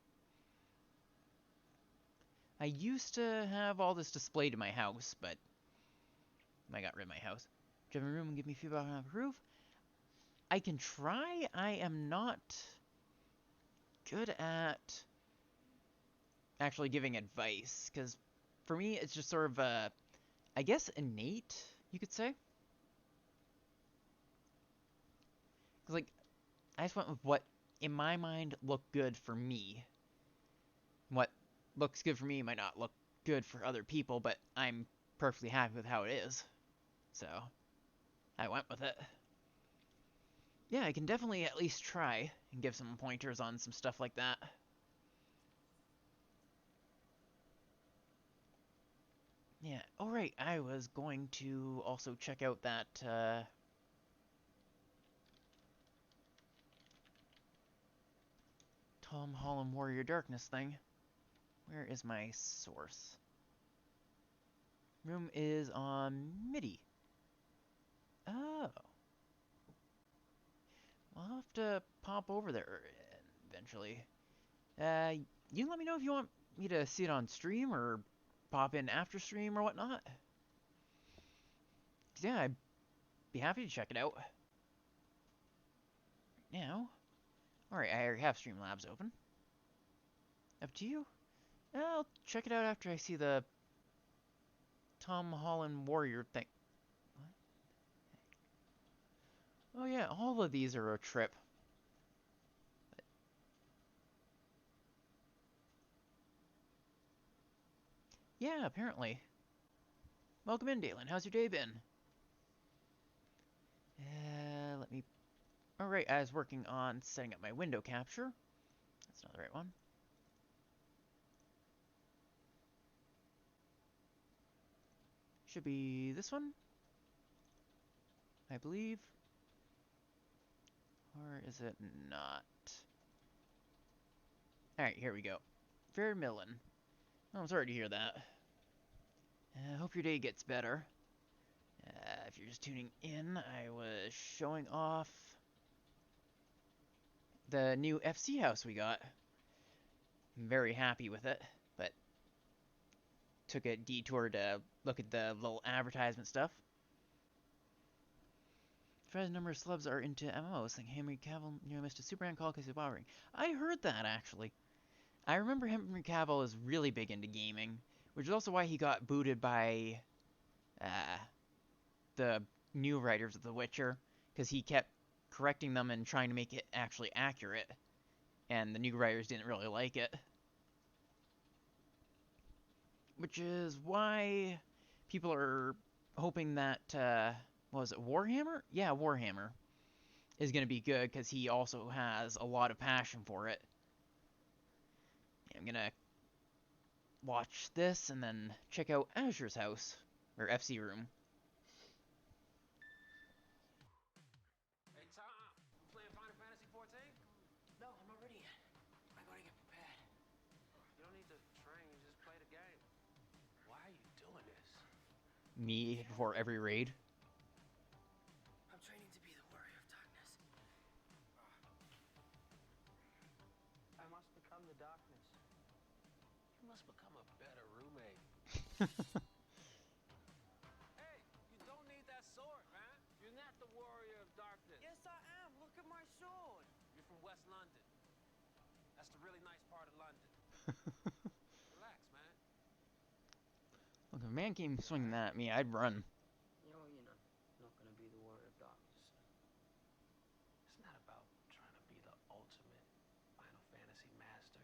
I used to have all this displayed in my house, but I got rid of my house. Do you have a room and give me feedback on the roof? I can try. I am not good at actually giving advice, because for me, it's just sort of, I guess, innate, you could say. Because, like, I just went with what, in my mind, looked good for me. What looks good for me might not look good for other people, but I'm perfectly happy with how it is. So, I went with it. Yeah, I can definitely at least try and give some pointers on some stuff like that. Yeah, oh right, I was going to also check out that, Tom Holland Warrior Darkness thing. Where is my source? Room is on MIDI. Oh. I'll have to pop over there eventually. You can let me know if you want me to see it on stream or pop in after stream or whatnot. 'Cause yeah, I'd be happy to check it out. Right now. Alright, I already have Streamlabs open. Up to you. I'll check it out after I see the Tom Holland Warrior thing. What? Oh yeah, all of these are a trip. Yeah, apparently. Welcome in, Dalen. How's your day been? Let me... Alright, I was working on setting up my window capture. That's not the right one. Should be this one, I believe. Or is it not? Alright, here we go. Fairmillan. Oh, I'm sorry to hear that. I hope your day gets better. If you're just tuning in, I was showing off the new FC house we got. I'm very happy with it, but took a detour to look at the little advertisement stuff. Surprising number of celebs are into MMOs. Think Henry Cavill nearly missed a Superman call because he's bothering. I heard that, actually. I remember Henry Cavill is really big into gaming, which is also why he got booted by the new writers of The Witcher, because he kept correcting them and trying to make it actually accurate, and the new writers didn't really like it. Which is why people are hoping that, what was it, Warhammer? Yeah, Warhammer is going to be good, because he also has a lot of passion for it. I'm going to watch this and then check out Azure's house, or FC room. Hey, Tom, you playing Final Fantasy 14? No, I'm not ready yet. I gotta get prepared. You don't need to train, just play the game. Why are you doing this? Me before every raid. I'm training to be the warrior of darkness. I must become the darkness. You must become a better roommate. Hey, you don't need that sword, man. You're not the warrior of darkness. Yes, I am. Look at my sword. You're from West London. That's the really nice part of London. Relax, man. Welcome man came swinging that at me, I'd run. Yeah, well, not gonna be the warrior of darkness. It's not about trying to be the ultimate Final Fantasy master.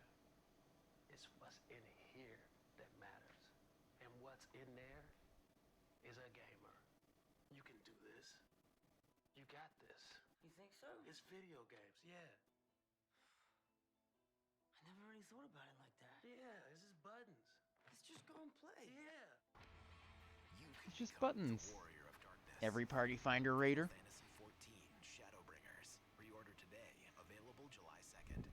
It's what's in here that matters. And what's in there is a gamer. You can do this. You got this. You think so? It's video games, yeah. I never really thought about it like that. Yeah, this is buttons. Let's just go and play. Yeah. It's just buttons. Every party finder raider. Fantasy 14 Shadowbringers. Pre-order today. Available July 2nd.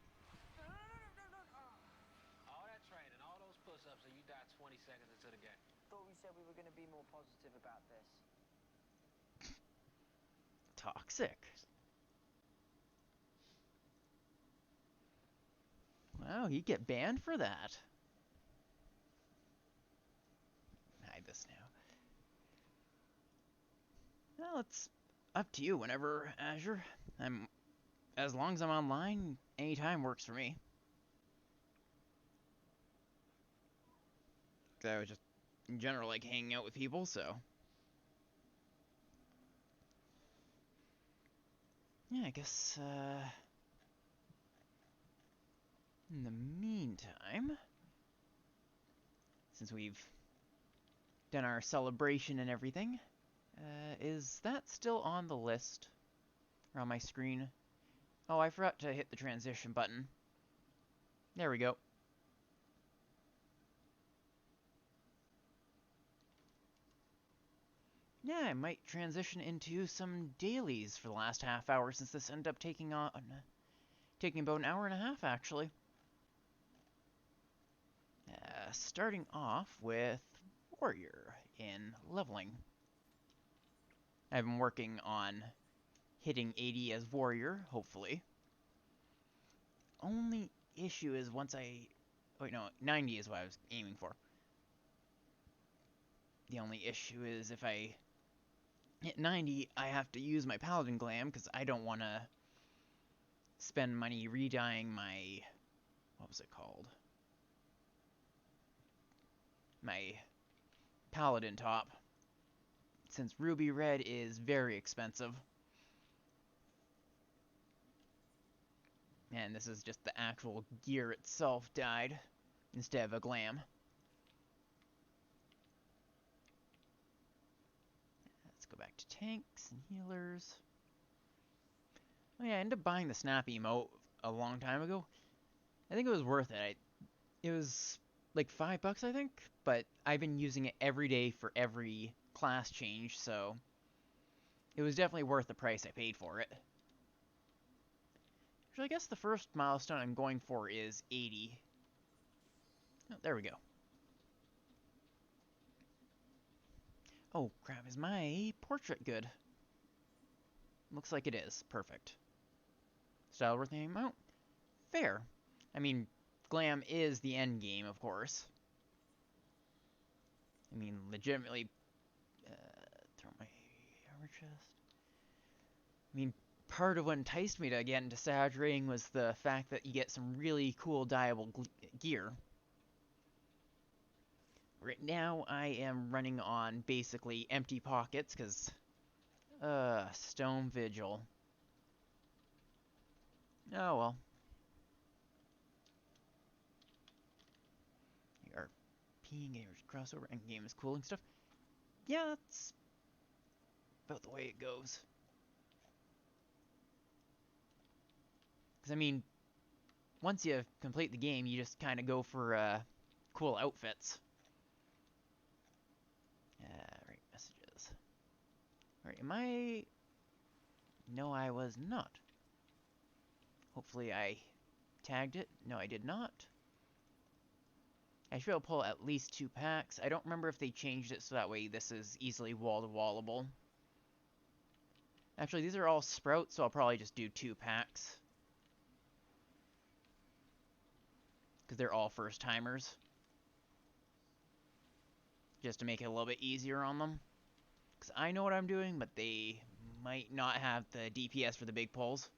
All that training, all those push-ups, and you die 20 seconds into the game. Thought we said we were going to be more positive about this. Toxic. Wow, he'd get banned for that. Hide this now. Well, it's up to you whenever, Azure. As long as I'm online, anytime works for me. Cause I was just, in general, like hanging out with people, so. Yeah, I guess, in the meantime, since we've done our celebration and everything, is that still on the list? Or on my screen? Oh, I forgot to hit the transition button. There we go. Yeah, I might transition into some dailies for the last half hour since this ended up taking about an hour and a half actually. Starting off with Warrior in leveling. I've been working on hitting 80 as Warrior, hopefully. Only issue is once wait, no, 90 is what I was aiming for. The only issue is if I hit 90, I have to use my Paladin Glam because I don't want to spend money re-dyeing my... what was it called? My Paladin top. Since Ruby Red is very expensive. And this is just the actual gear itself dyed instead of a glam. Let's go back to tanks and healers. Oh yeah, I ended up buying the Snap emote a long time ago. I think it was worth it. It was like $5, I think, but I've been using it every day for every class change, so it was definitely worth the price I paid for it. So I guess the first milestone I'm going for is 80. Oh, there we go. Oh, crap, is my portrait good? Looks like it is. Perfect. Style worth the amount? Fair. I mean, glam is the end game, of course. I mean, legitimately, throw my armor chest. I mean, part of what enticed me to get into saturating was the fact that you get some really cool dyeable gear. Right now, I am running on basically empty pockets, because, Stone Vigil. Oh well. RP, gamers crossover, and game is cooling stuff. Yeah, that's about the way it goes. Because, I mean, once you complete the game, you just kind of go for, cool outfits. Right, messages. Alright, am I... No, I was not. Hopefully I tagged it. No, I did not. I should be able to pull at least 2 packs. I don't remember if they changed it so that way this is easily wall-to-wallable. Actually, these are all sprouts, so I'll probably just do 2 packs. Because they're all first-timers. Just to make it a little bit easier on them. Because I know what I'm doing, but they might not have the DPS for the big pulls.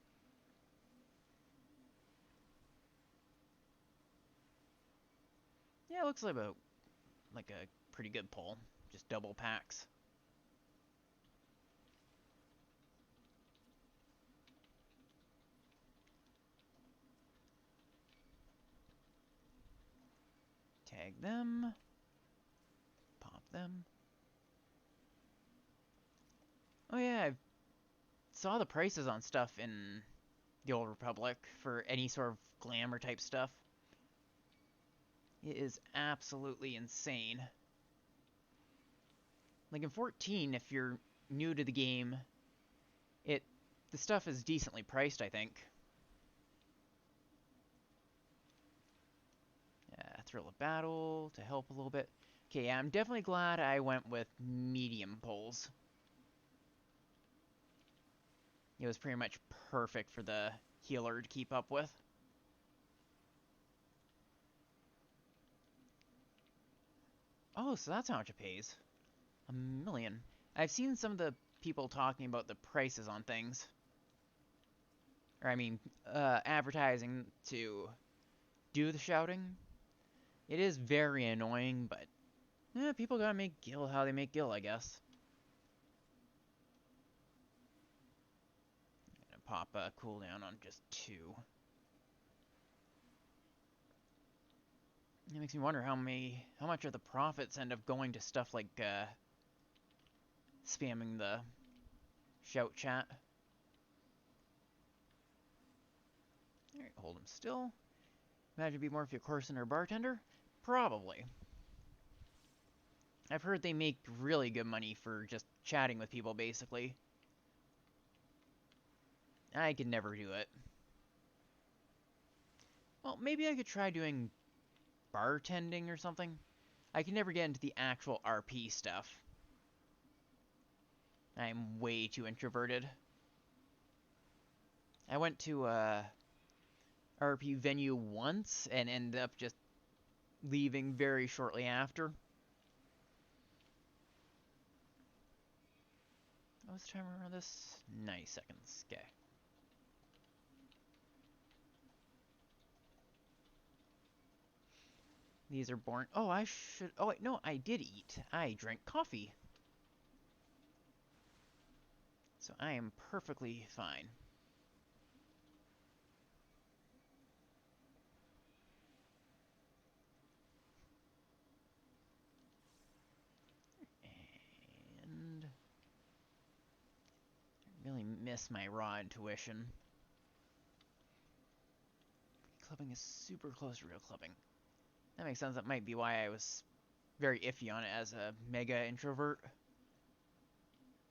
Yeah, it looks like a pretty good pull. Just double packs. Tag them. Pop them. Oh yeah, I saw the prices on stuff in the Old Republic for any sort of glamour type stuff. It is absolutely insane. Like in 14, if you're new to the game, the stuff is decently priced, I think. Thrill of Battle to help a little bit. Okay, yeah, I'm definitely glad I went with medium pulls. It was pretty much perfect for the healer to keep up with. Oh, so that's how much it pays. $1 million. I've seen some of the people talking about the prices on things. Or, I mean, advertising to do the shouting. It is very annoying, but people gotta make Gil how they make Gil, I guess. I'm gonna pop a cooldown on just 2. It makes me wonder how much of the profits end up going to stuff like spamming the shout chat. Alright, hold him still. Imagine it'd be more if you're a Corson or bartender? Probably. I've heard they make really good money for just chatting with people, basically. I could never do it. Well, maybe I could try doing bartending or something. I can never get into the actual RP stuff. I'm way too introverted. I went to a RP venue once and ended up just leaving very shortly after. What's the timer on this? 90 seconds. Okay. These are born. Oh, I should. Oh, wait, no, I did eat. I drank coffee. So I am perfectly fine. And I really miss my raw intuition. Clubbing is super close to real clubbing. That makes sense. That might be why I was very iffy on it as a mega introvert.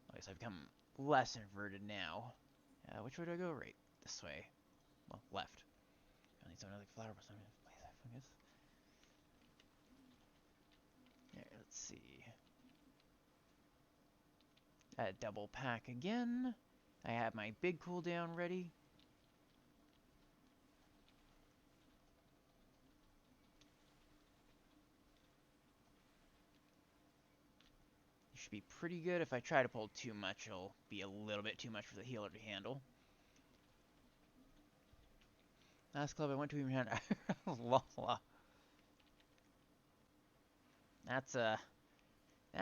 At least I've become less introverted now. Which way do I go? Right. This way. Well, left. I need some other flower or something. There, let's see. Double pack again. I have my big cooldown ready. Should be pretty good. If I try to pull too much, it'll be a little bit too much for the healer to handle. Last club I went to even had Lola. That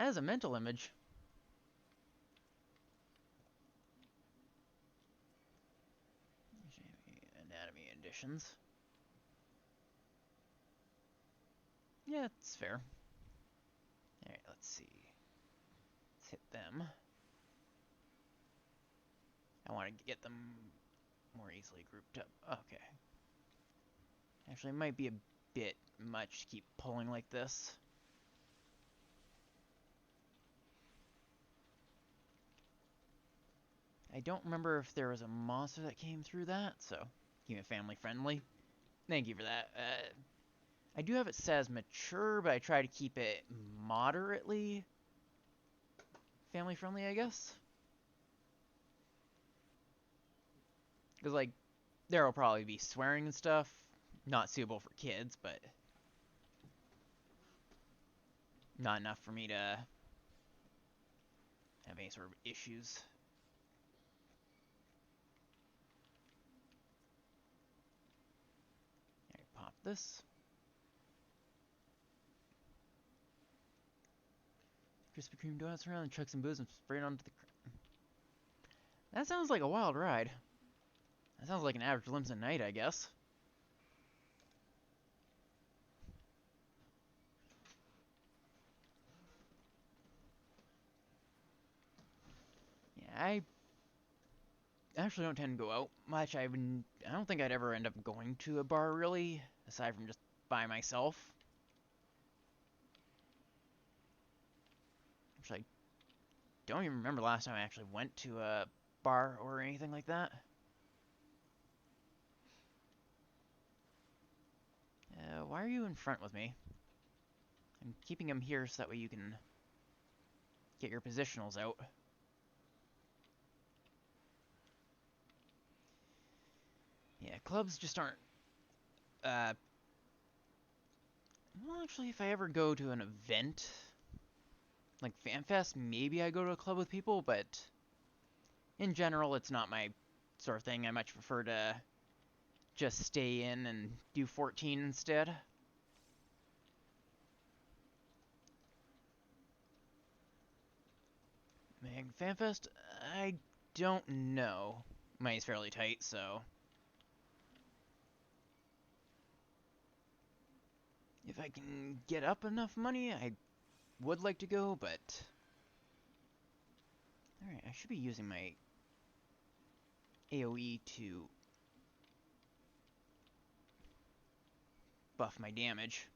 is a mental image. Anatomy additions. Yeah, it's fair. Alright, let's see. Let's hit them. I want to get them more easily grouped up. Okay. Actually, it might be a bit much to keep pulling like this. I don't remember if there was a monster that came through that, so keep it family friendly. Thank you for that. I do have it set as mature, but I try to keep it moderately family friendly, I guess. Because, like, there will probably be swearing and stuff. Not suitable for kids, but not enough for me to have any sort of issues. Alright, pop this. Krispy Kreme donuts around and chuck some booze and spray it onto the That sounds like a wild ride. That sounds like an average Limson night, I guess. Yeah, I actually don't tend to go out much. I don't think I'd ever end up going to a bar, really, aside from just by myself. Actually, I don't even remember the last time I actually went to a bar or anything like that. Why are you in front with me? I'm keeping him here so that way you can get your positionals out. Yeah, clubs just aren't, well, actually, if I ever go to an event, like FanFest, maybe I go to a club with people, but in general, it's not my sort of thing. I much prefer to just stay in and do 14 instead. Man, FanFest, I don't know. Money's fairly tight, so if I can get up enough money, I would like to go, but alright, I should be using my AoE to buff my damage.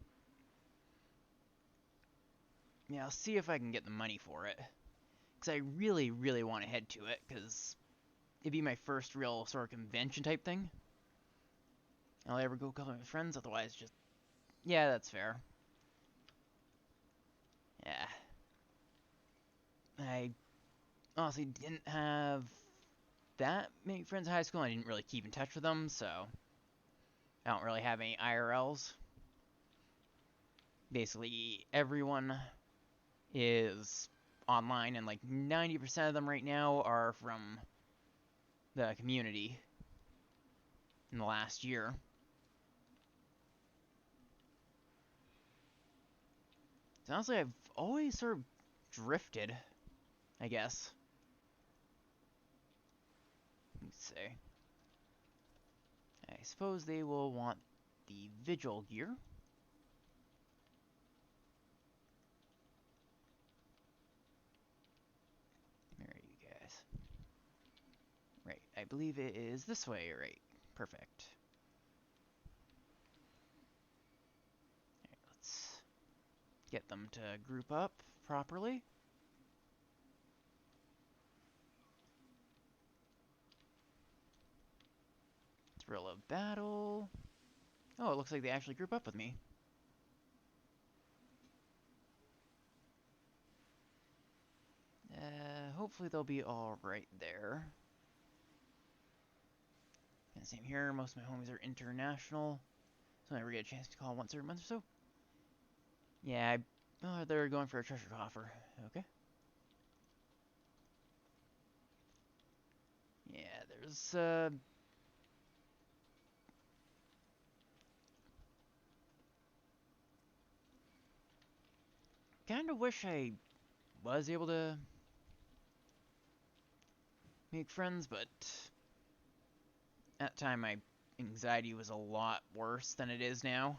Yeah, I'll see if I can get the money for it. Because I really, really want to head to it, because it'd be my first real sort of convention type thing. I'll ever go with my friends, otherwise just... Yeah, that's fair. Yeah. I honestly didn't have that many friends in high school. I didn't really keep in touch with them, so I don't really have any IRLs. Basically, everyone is online, and like 90% of them right now are from the community in the last year. So honestly, I've always sort of drifted, I guess. Let's see. I suppose they will want the Vigil gear. Where are you guys? Right, I believe it is this way, right? Perfect. Alright, let's get them to group up properly. Thrill of battle. Oh, it looks like they actually group up with me. Hopefully they'll be alright there. And same here, most of my homies are international, so I never get a chance to call once every month or so. Yeah, they're going for a treasure coffer. Okay. Yeah, there's, kinda wish I was able to make friends, but at the time my anxiety was a lot worse than it is now.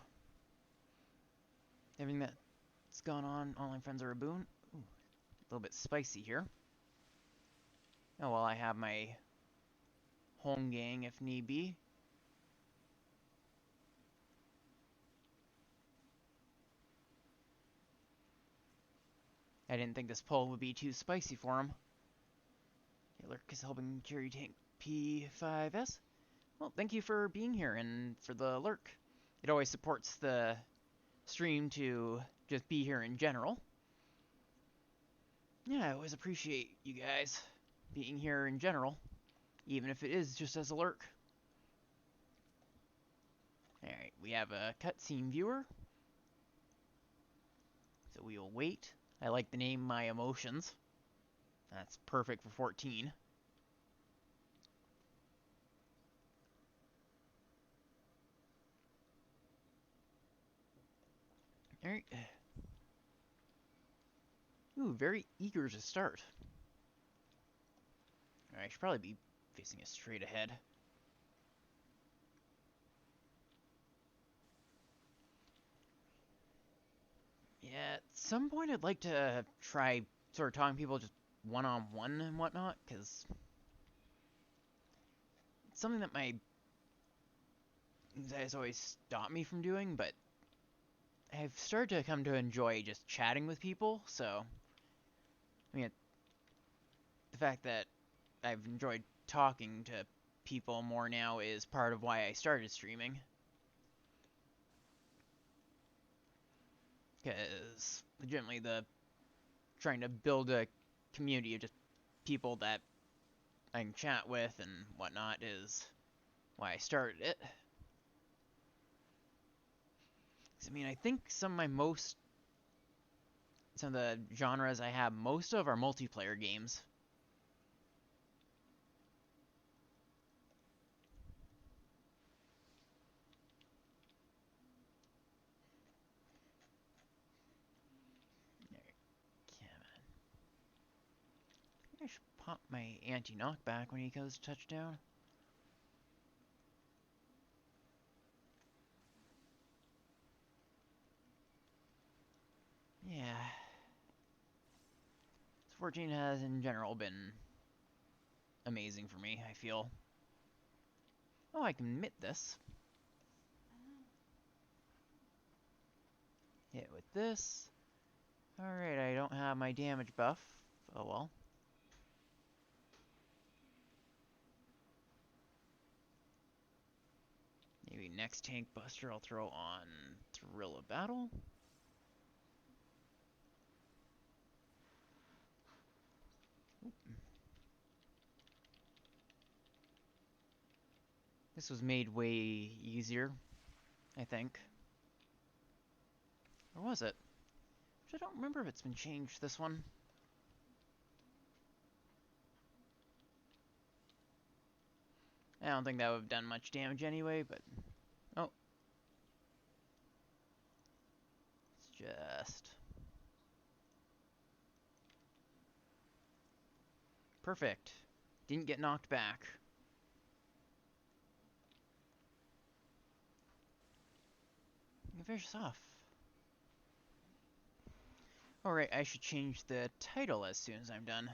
Everything that's gone on, online friends are a boon. Ooh, a little bit spicy here. Oh well, I have my home gang if need be. I didn't think this poll would be too spicy for him. Lurk is helping carry tank P5S. Well, thank you for being here and for the lurk. It always supports the stream to just be here in general. Yeah, I always appreciate you guys being here in general, even if it is just as a lurk. Alright, we have a cutscene viewer. So we will wait. I like the name My Emotions. That's perfect for 14. Alright. Ooh, very eager to start. I should probably be facing it straight ahead. Yeah, at some point I'd like to try sort of talking to people just one-on-one and whatnot, because it's something that my anxiety's always stopped me from doing, but I've started to come to enjoy just chatting with people, so I mean, the fact that I've enjoyed talking to people more now is part of why I started streaming. Because legitimately trying to build a community of just people that I can chat with and whatnot is why I started it. I mean, I think some of the genres I have most of are multiplayer games. I should pop my anti-knockback when he goes touchdown. Yeah. 14 has in general been amazing for me, I feel. Oh, I can admit this. Hit with this. Alright, I don't have my damage buff. Oh well. Maybe next tank buster I'll throw on Thrill of Battle. Oop. This was made way easier, I think. Or was it? I don't remember if it's been changed, this one. I don't think that would have done much damage anyway, but... Oh. It's just... Perfect. Didn't get knocked back. Finish this off. Alright, I should change the title as soon as I'm done.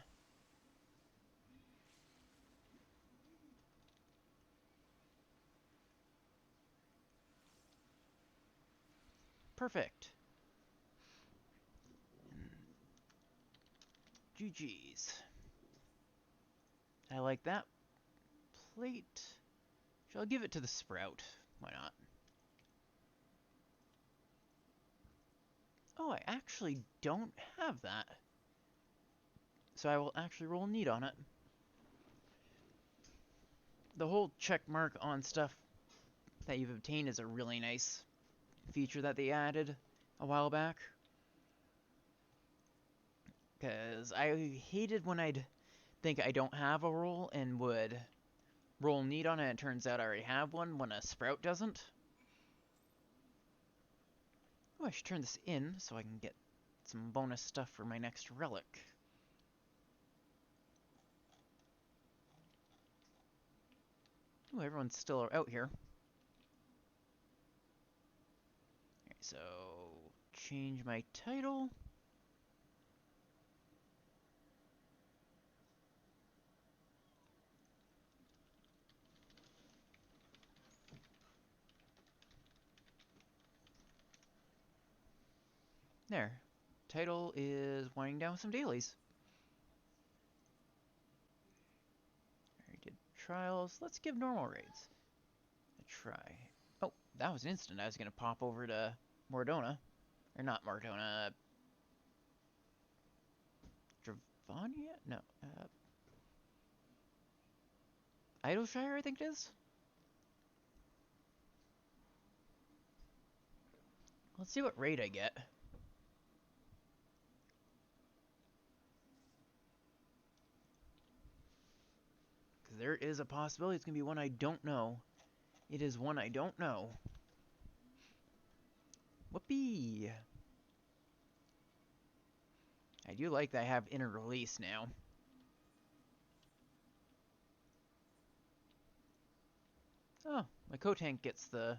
Perfect. GG's. I like that. Plate. Shall I give it to the Sprout? Why not? Oh, I actually don't have that. So I will actually roll need on it. The whole check mark on stuff that you've obtained is a really nice feature that they added a while back. Because I hated when I'd think I don't have a roll and would roll need on it, and it turns out I already have one when a Sprout doesn't. Oh, I should turn this in so I can get some bonus stuff for my next relic. Oh, everyone's still out here. Alright, so change my title. There. Title is winding down with some dailies. I did trials. Let's give normal raids a try. Oh, that was instant. I was going to pop over to Mordona. Or not Mordona. Dravania? No. Idleshire, I think it is? Let's see what raid I get. Because there is a possibility it's going to be one I don't know. It is one I don't know. Whoopee! I do like that I have inner release now. Oh, my co-tank gets the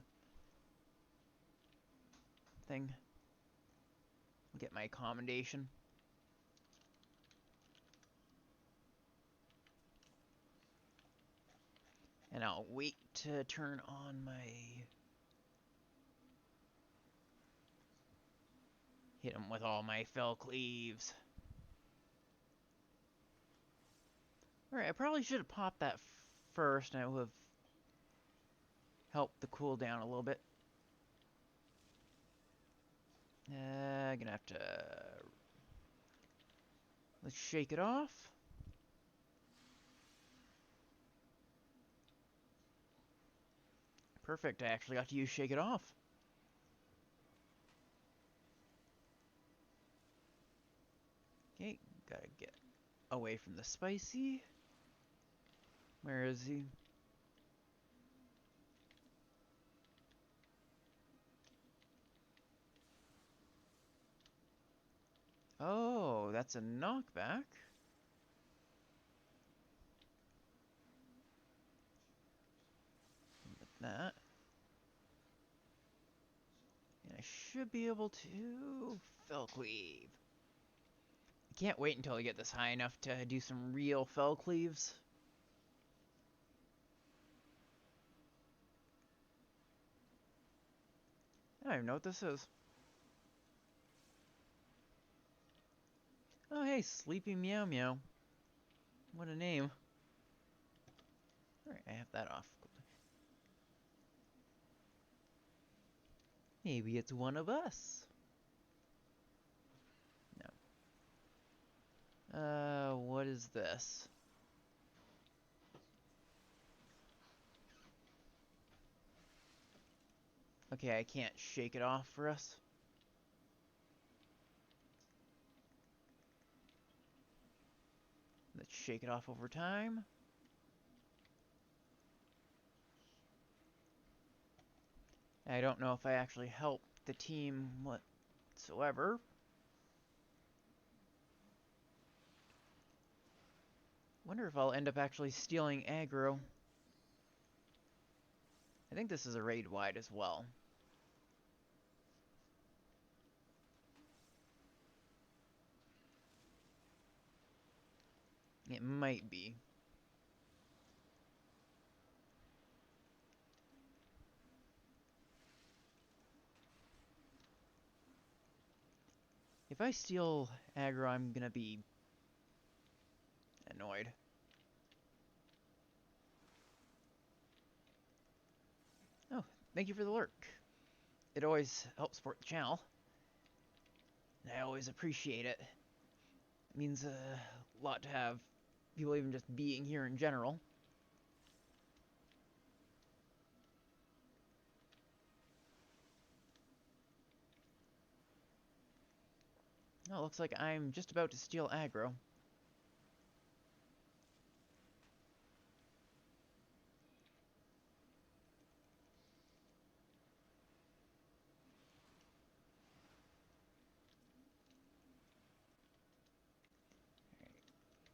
thing. Get my commendation. And I'll wait to turn on my... Hit him with all my fell cleaves. Alright, I probably should have popped that first, and I would have helped the cooldown a little bit. Gonna have to... Let's shake it off. Perfect, I actually got to use shake it off. Okay, gotta get away from the spicy. Where is he? Oh, that's a knockback. That. And I should be able to fell cleave. I can't wait until I get this high enough to do some real fell cleaves. I don't even know what this is. Oh hey, Sleepy Meow Meow. What a name. Alright, I have that off. Maybe it's one of us. No. What is this? Okay, I can't shake it off for us. Let's shake it off over time. I don't know if I actually helped the team whatsoever. Wonder if I'll end up actually stealing aggro. I think this is a raid wide as well. It might be. If I steal aggro, I'm gonna be annoyed. Oh, thank you for the lurk. It always helps support the channel. And I always appreciate it. It means a lot to have people even just being here in general. Oh, it looks like I'm just about to steal aggro.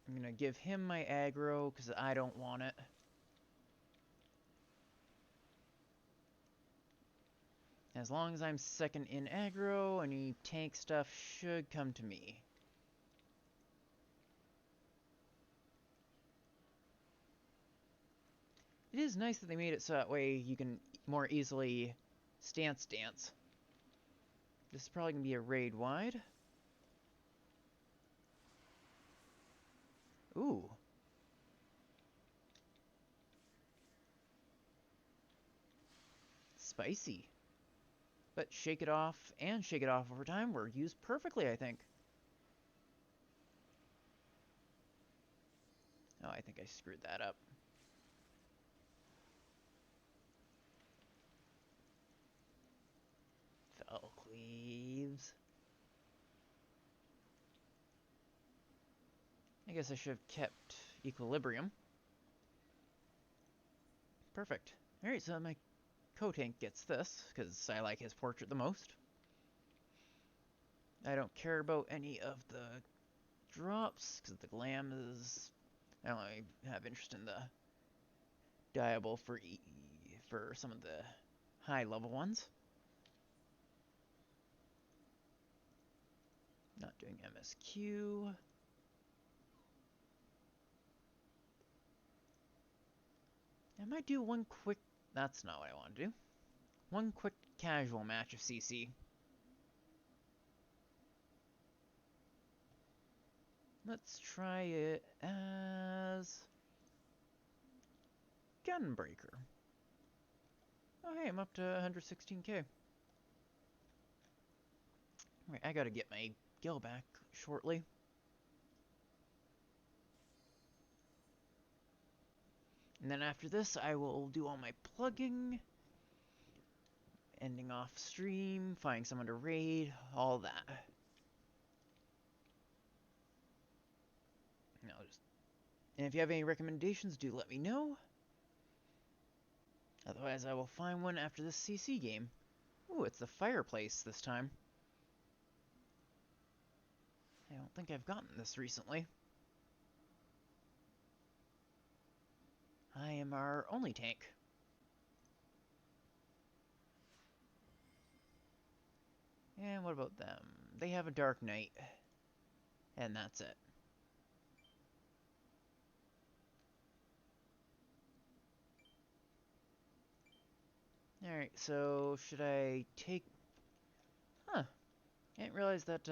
I'm gonna give him my aggro because I don't want it. As long as I'm second in aggro, any tank stuff should come to me. It is nice that they made it so that way you can more easily stance dance. This is probably going to be a raid wide. Ooh. Spicy. But shake it off and shake it off over time were used perfectly, I think. Oh, I think I screwed that up. Fell cleaves. I guess I should have kept equilibrium. Perfect. Alright, so my co-tank gets this, because I like his portrait the most. I don't care about any of the drops, because the glam is... I don't really have interest in the dyeable for some of the high level ones. Not doing MSQ. I might do one quick... That's not what I want to do. One quick casual match of CC. Let's try it as... Gunbreaker. Oh hey, I'm up to 116k. Right, I gotta get my gil back shortly. And then after this, I will do all my plugging, ending off stream, finding someone to raid, all that. And if you have any recommendations, do let me know. Otherwise, I will find one after this CC game. Ooh, it's the fireplace this time. I don't think I've gotten this recently. I am our only tank. And what about them? They have a Dark Knight. And that's it. Alright, so should I take... Huh. I didn't realize that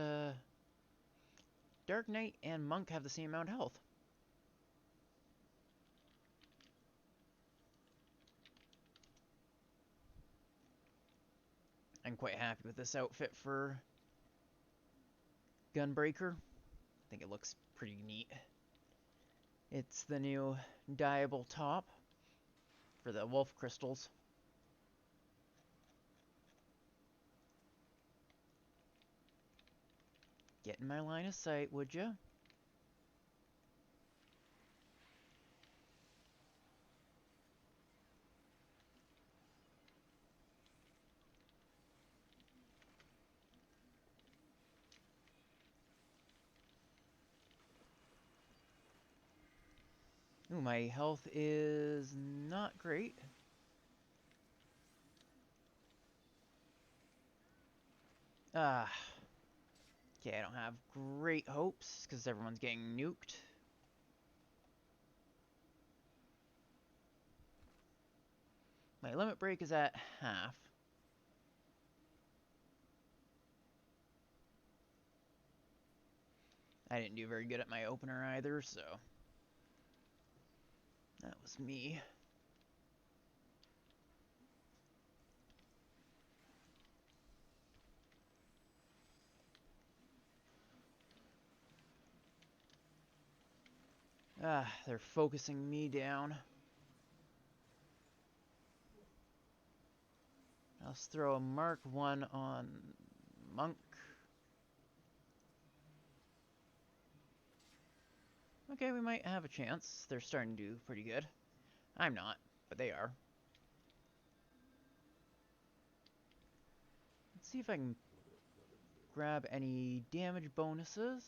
Dark Knight and Monk have the same amount of health. I'm quite happy with this outfit for Gunbreaker. I think it looks pretty neat. It's the new dyeable top for the wolf crystals. Get in my line of sight, would ya? Ooh, my health is not great. Ah. Okay, I don't have great hopes, because everyone's getting nuked. My limit break is at half. I didn't do very good at my opener either, so... That was me. Ah, they're focusing me down. I'll throw a Mark 1 on Monk. Okay, we might have a chance. They're starting to do pretty good. I'm not, but they are. Let's see if I can grab any damage bonuses.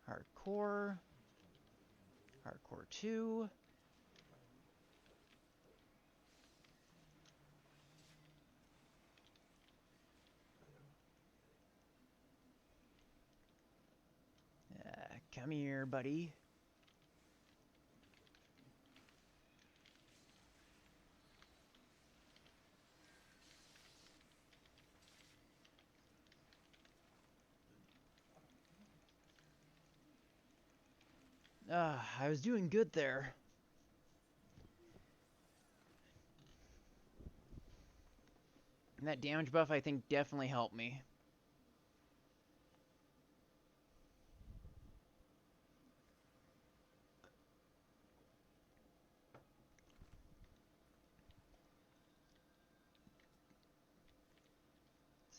Hardcore. Hardcore 2. Come here, buddy. I was doing good there. And that damage buff, I think, definitely helped me.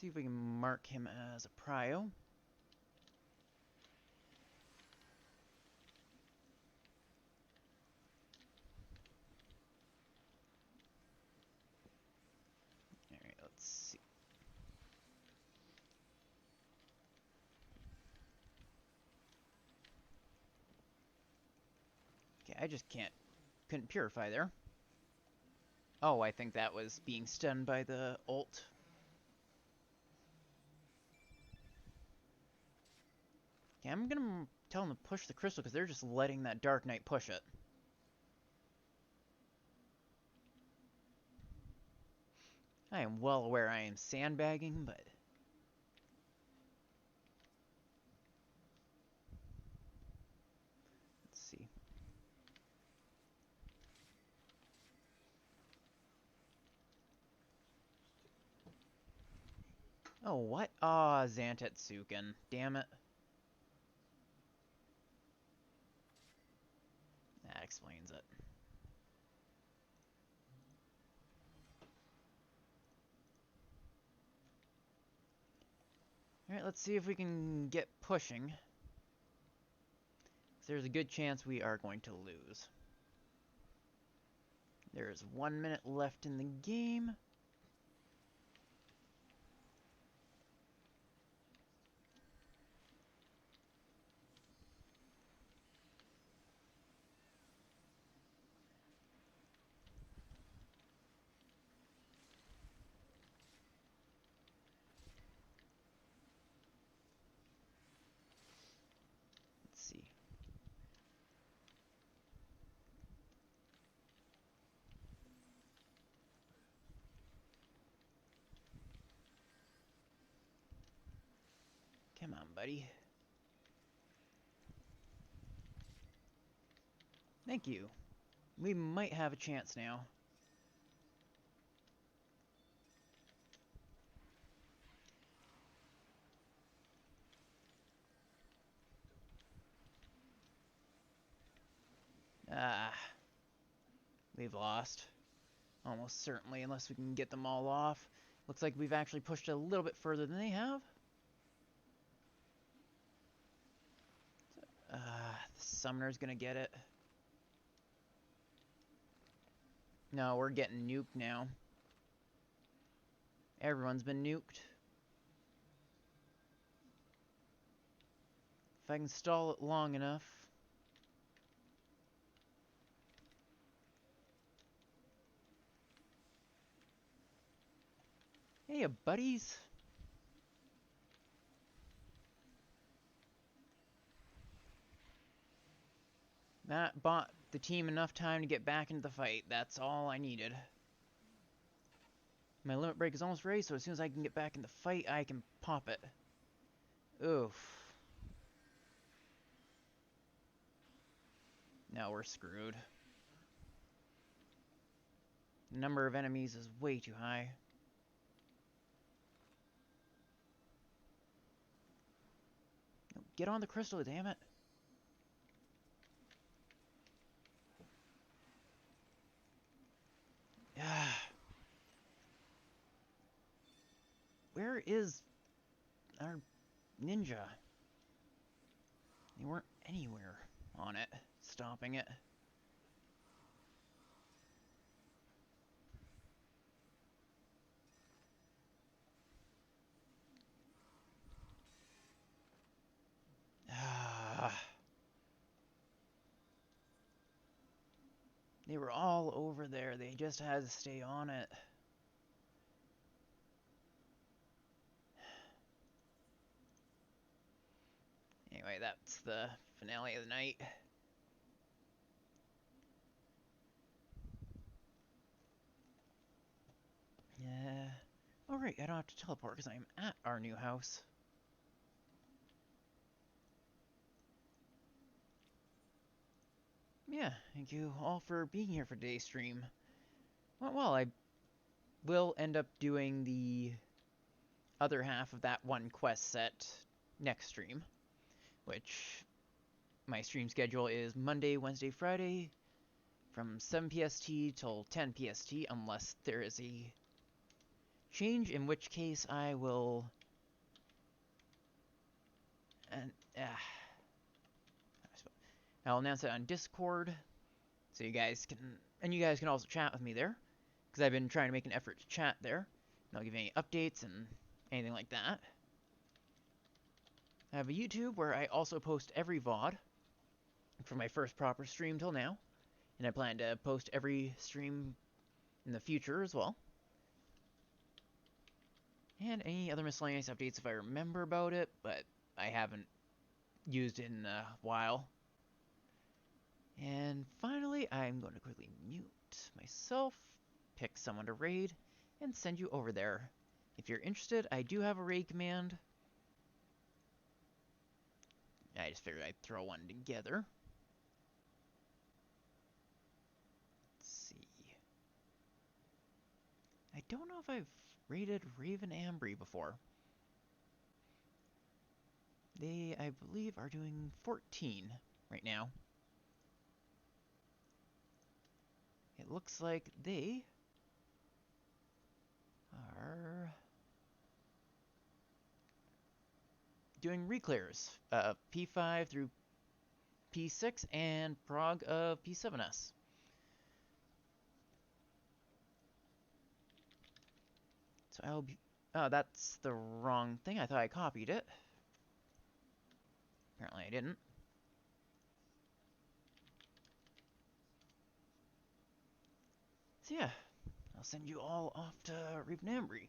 See if we can mark him as a prio. Alright, let's see. I just couldn't purify there. Oh, I think that was being stunned by the ult. Okay, I'm gonna tell them to push the crystal because they're just letting that Dark Knight push it. I am well aware I am sandbagging, but... Let's see. Oh, what? Ah, Zantetsuken. Damn it. That explains it. Alright, let's see if we can get pushing. There's a good chance we are going to lose. There's 1 minute left in the game. Let's see. Come on, buddy. Thank you. We might have a chance now. Ah. We've lost. Almost certainly, unless we can get them all off. Looks like we've actually pushed a little bit further than they have. The summoner's gonna get it. No, we're getting nuked now. Everyone's been nuked. If I can stall it long enough. Hey, buddies. That bought the team enough time to get back into the fight. That's all I needed. My limit break is almost ready, so as soon as I can get back in the fight, I can pop it. Oof. Now we're screwed. The number of enemies is way too high. Get on the crystal, damn it. Where is our ninja? They weren't anywhere on it, stopping it. They were all over there. They just had to stay on it. Anyway, that's the finale of the night. Yeah. Alright, I don't have to teleport because I'm at our new house. Yeah, thank you all for being here for today's stream. Well, I will end up doing the other half of that one quest set next stream, which my stream schedule is Monday, Wednesday, Friday from 7 PST till 10 PST unless there is a change, in which case I will I'll announce it on Discord so you guys can also chat with me there because I've been trying to make an effort to chat there, and I'll give any updates and anything like that. I have a YouTube where I also post every VOD from my first proper stream till now. And I plan to post every stream in the future as well. And any other miscellaneous updates if I remember about it, but I haven't used it in a while. And finally, I'm going to quickly mute myself, pick someone to raid, and send you over there. If you're interested, I do have a raid command. I just figured I'd throw one together. Let's see. I don't know if I've raided Raven Ambry before. They, I believe, are doing 14 right now. It looks like they are doing reclears, P5 through P6 and prog of P7S. So I'll be... Oh, that's the wrong thing. I thought I copied it. Apparently I didn't. So yeah, I'll send you all off to Raven Ambry.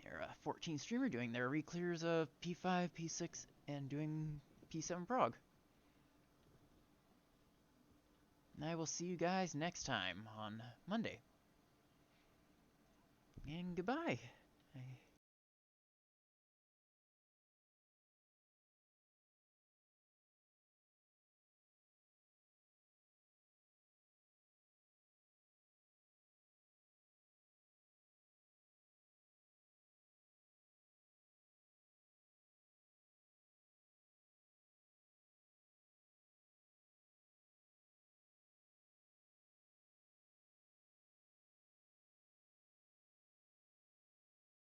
They're a 14 streamer doing their reclears of P5, P6, and doing P7 prog. And I will see you guys next time on Monday. And goodbye.